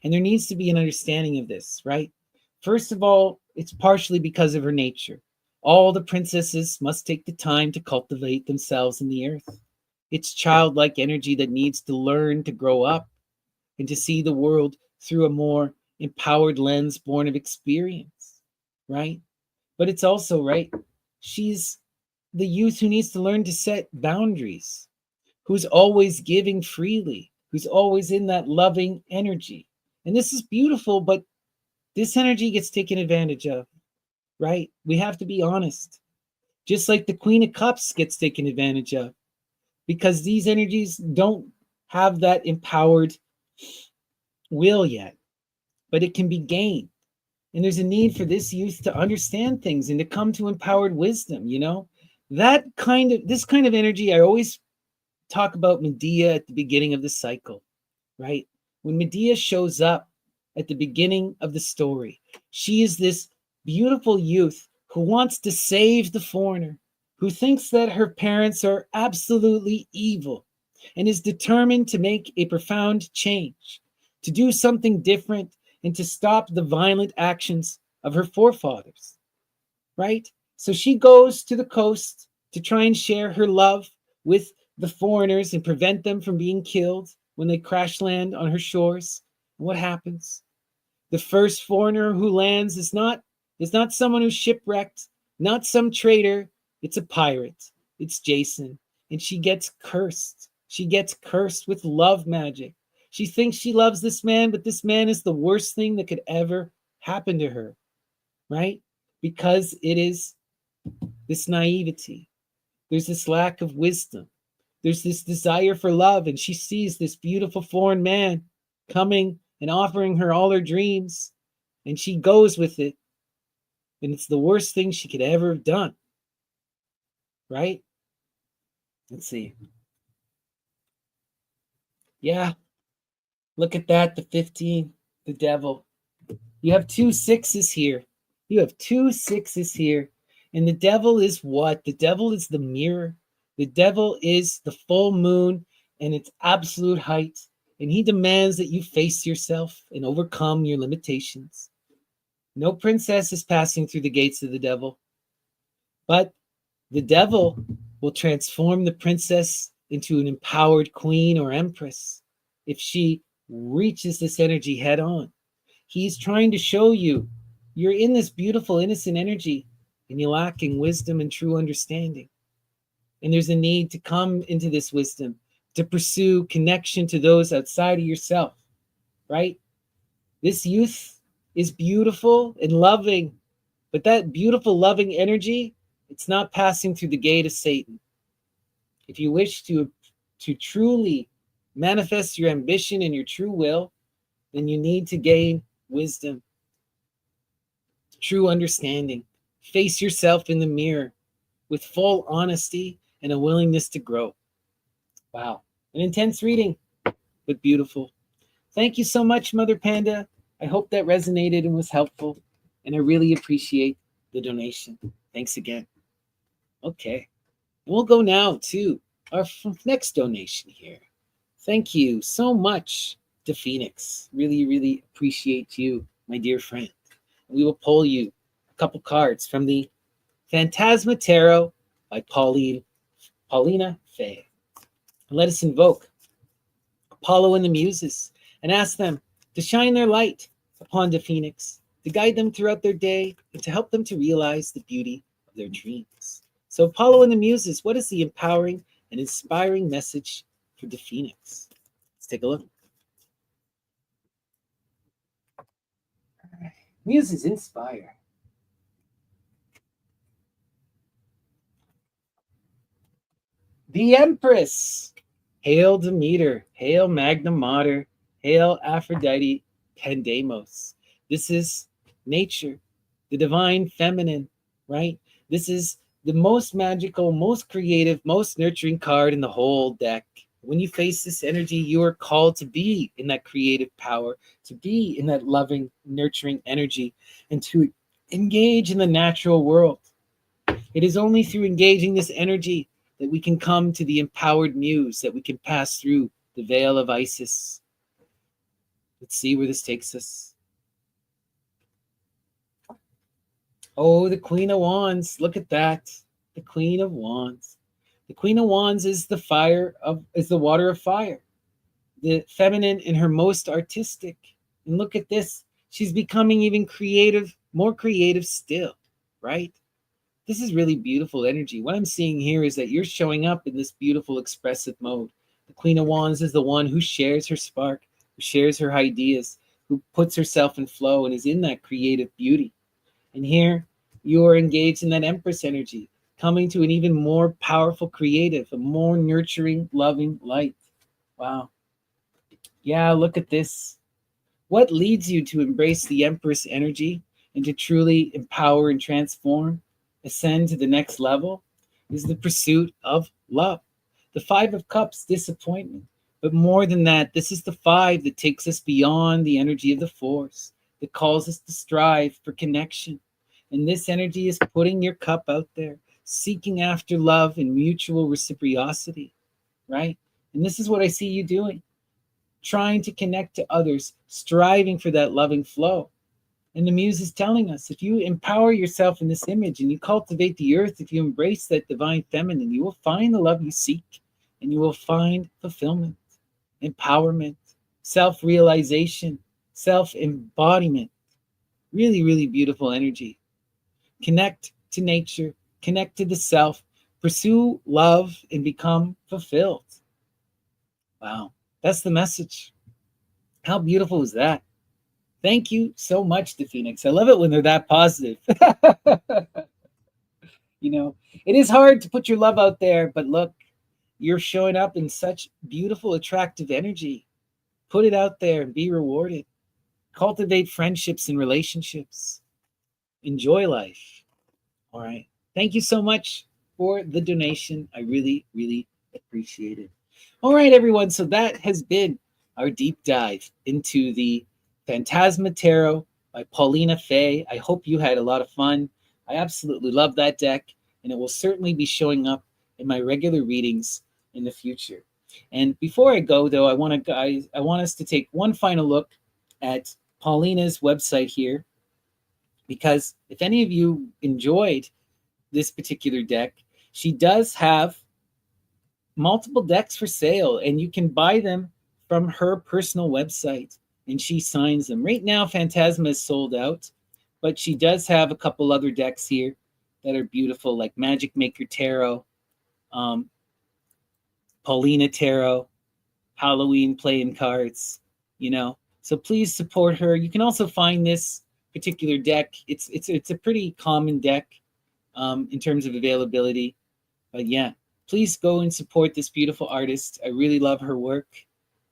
S1: and there needs to be an understanding of this, right? First of all, it's partially because of her nature. All the princesses must take the time to cultivate themselves in the earth. It's childlike energy that needs to learn to grow up and to see the world through a more empowered lens born of experience, right? But it's also, right, she's the youth who needs to learn to set boundaries, who's always giving freely, who's always in that loving energy. And this is beautiful, but this energy gets taken advantage of, right? We have to be honest. Just like the Queen of Cups gets taken advantage of, because these energies don't have that empowered will yet, but it can be gained. And there's a need for this youth to understand things and to come to empowered wisdom, you know? This kind of energy, I always talk about Medea at the beginning of the cycle, right? When Medea shows up at the beginning of the story, she is this beautiful youth who wants to save the foreigner, who thinks that her parents are absolutely evil and is determined to make a profound change, to do something different and to stop the violent actions of her forefathers, right? So she goes to the coast to try and share her love with the foreigners and prevent them from being killed when they crash land on her shores. And what happens? The first foreigner who lands is not someone who's shipwrecked, not some traitor. It's a pirate. It's Jason. And she gets cursed. She gets cursed with love magic. She thinks she loves this man, but this man is the worst thing that could ever happen to her, right? Because it is this naivety. There's this lack of wisdom. There's this desire for love, and she sees this beautiful foreign man coming and offering her all her dreams, and she goes with it. And it's the worst thing she could ever have done, right? Let's see. Yeah, look at that, the 15, the devil. You have 2 6s here. You have 2 6s here. And the devil is what? The devil is the mirror. The devil is the full moon and its absolute height. And he demands that you face yourself and overcome your limitations. No princess is passing through the gates of the devil, but the devil will transform the princess into an empowered queen or empress if she reaches this energy head on. He's trying to show you you're in this beautiful, innocent energy and you're lacking wisdom and true understanding. And there's a need to come into this wisdom, to pursue connection to those outside of yourself, right? This youth is beautiful and loving, but that beautiful, loving energy, it's not passing through the gate of Satan. If you wish to truly manifest your ambition and your true will, then you need to gain wisdom, true understanding. Face yourself in the mirror with full honesty and a willingness to grow. Wow. An intense reading, but beautiful. Thank you so much, Mother Panda. I hope that resonated and was helpful. And I really appreciate the donation. Thanks again. Okay. And we'll go now to our next donation here. Thank you so much to Phoenix. Really, really appreciate you, my dear friend. We will pull you a couple cards from the Phantasma Tarot by Paulina Fae. Let us invoke Apollo and the Muses and ask them to shine their light upon the Phoenix, to guide them throughout their day, and to help them to realize the beauty of their dreams. So Apollo and the Muses, what is the empowering and inspiring message for the Phoenix? Let's take a look. Muses inspire. The Empress. Hail Demeter, hail Magna Mater, hail Aphrodite Pandemos. This is nature, the divine feminine, right? This is the most magical, most creative, most nurturing card in the whole deck. When you face this energy, you are called to be in that creative power, to be in that loving, nurturing energy, and to engage in the natural world. It is only through engaging this energy that we can come to the empowered muse, that we can pass through the veil of Isis. Let's see where this takes us. Oh, the Queen of Wands. Look at that. The Queen of Wands. The Queen of Wands is the water of fire. The feminine and her most artistic. And look at this. She's becoming even creative, more creative still, right? This is really beautiful energy. What I'm seeing here is that you're showing up in this beautiful expressive mode. The Queen of Wands is the one who shares her spark, who shares her ideas, who puts herself in flow and is in that creative beauty. And here you are engaged in that Empress energy, coming to an even more powerful creative, a more nurturing, loving light. Wow. Yeah, look at this. What leads you to embrace the Empress energy and to truly empower and transform, ascend to the next level, is the pursuit of love. The Five of Cups, disappointment. But more than that, this is the five that takes us beyond the energy of the Force, that calls us to strive for connection. And this energy is putting your cup out there, seeking after love and mutual reciprocity, right? And this is what I see you doing, trying to connect to others, striving for that loving flow. And the muse is telling us, if you empower yourself in this image and you cultivate the earth, if you embrace that divine feminine, you will find the love you seek, and you will find fulfillment, empowerment, self-realization, self-embodiment. Really, really beautiful energy. Connect to nature, connect to the self, pursue love, and become fulfilled. Wow, that's the message. How beautiful is that? Thank you so much, the Phoenix. I love it when they're that positive. You know, it is hard to put your love out there, but look, you're showing up in such beautiful, attractive energy. Put it out there and be rewarded. Cultivate friendships and relationships. Enjoy life. All right. Thank you so much for the donation. I really, really appreciate it. All right, everyone. So that has been our deep dive into the Phantasma Tarot by Paulina Fae. I hope you had a lot of fun. I absolutely love that deck, and it will certainly be showing up in my regular readings in the future. And before I go, though, I want us to take one final look at Paulina's website here, because if any of you enjoyed this particular deck, she does have multiple decks for sale, and you can buy them from her personal website, and she signs them. Right now, Phantasma is sold out, but she does have a couple other decks here that are beautiful, like Magic Maker Tarot, um, Paulina Tarot, Halloween playing cards, you know. So please support her. You can also find this particular deck. It's a pretty common deck in terms of availability. But yeah, please go and support this beautiful artist. I really love her work.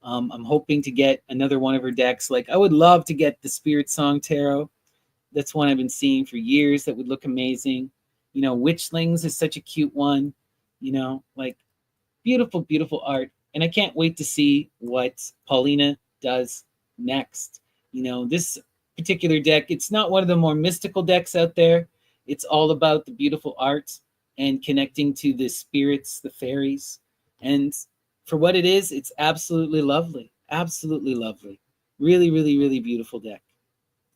S1: I'm hoping to get another one of her decks. Like, I would love to get the Spirit Song Tarot. That's one I've been seeing for years. That would look amazing. You know, Witchlings is such a cute one. You know, like, beautiful, beautiful art. And I can't wait to see what Paulina does next. You know, this particular deck, it's not one of the more mystical decks out there. It's all about the beautiful art and connecting to the spirits, the fairies. And for what it is, it's absolutely lovely. Absolutely lovely. Really, really, really beautiful deck.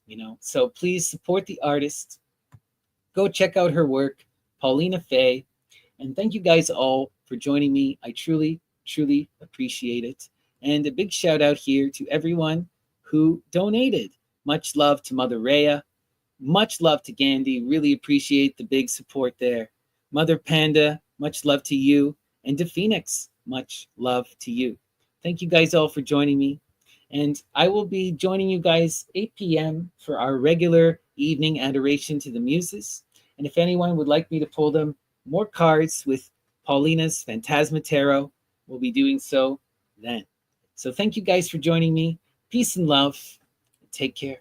S1: You know, so please support the artist. Go check out her work, Paulina Fae. And thank you guys all for joining me. I truly, truly appreciate it. And a big shout out here to everyone who donated. Much love to Mother Rhea. Much love to Gandhi. Really appreciate the big support there. Mother Panda, much love to you. And to Phoenix, much love to you. Thank you guys all for joining me. And I will be joining you guys 8 p.m. for our regular evening adoration to the muses. And if anyone would like me to pull them more cards with Paulina's Phantasma Tarot, we'll be doing so then. So thank you guys for joining me. Peace and love. Take care.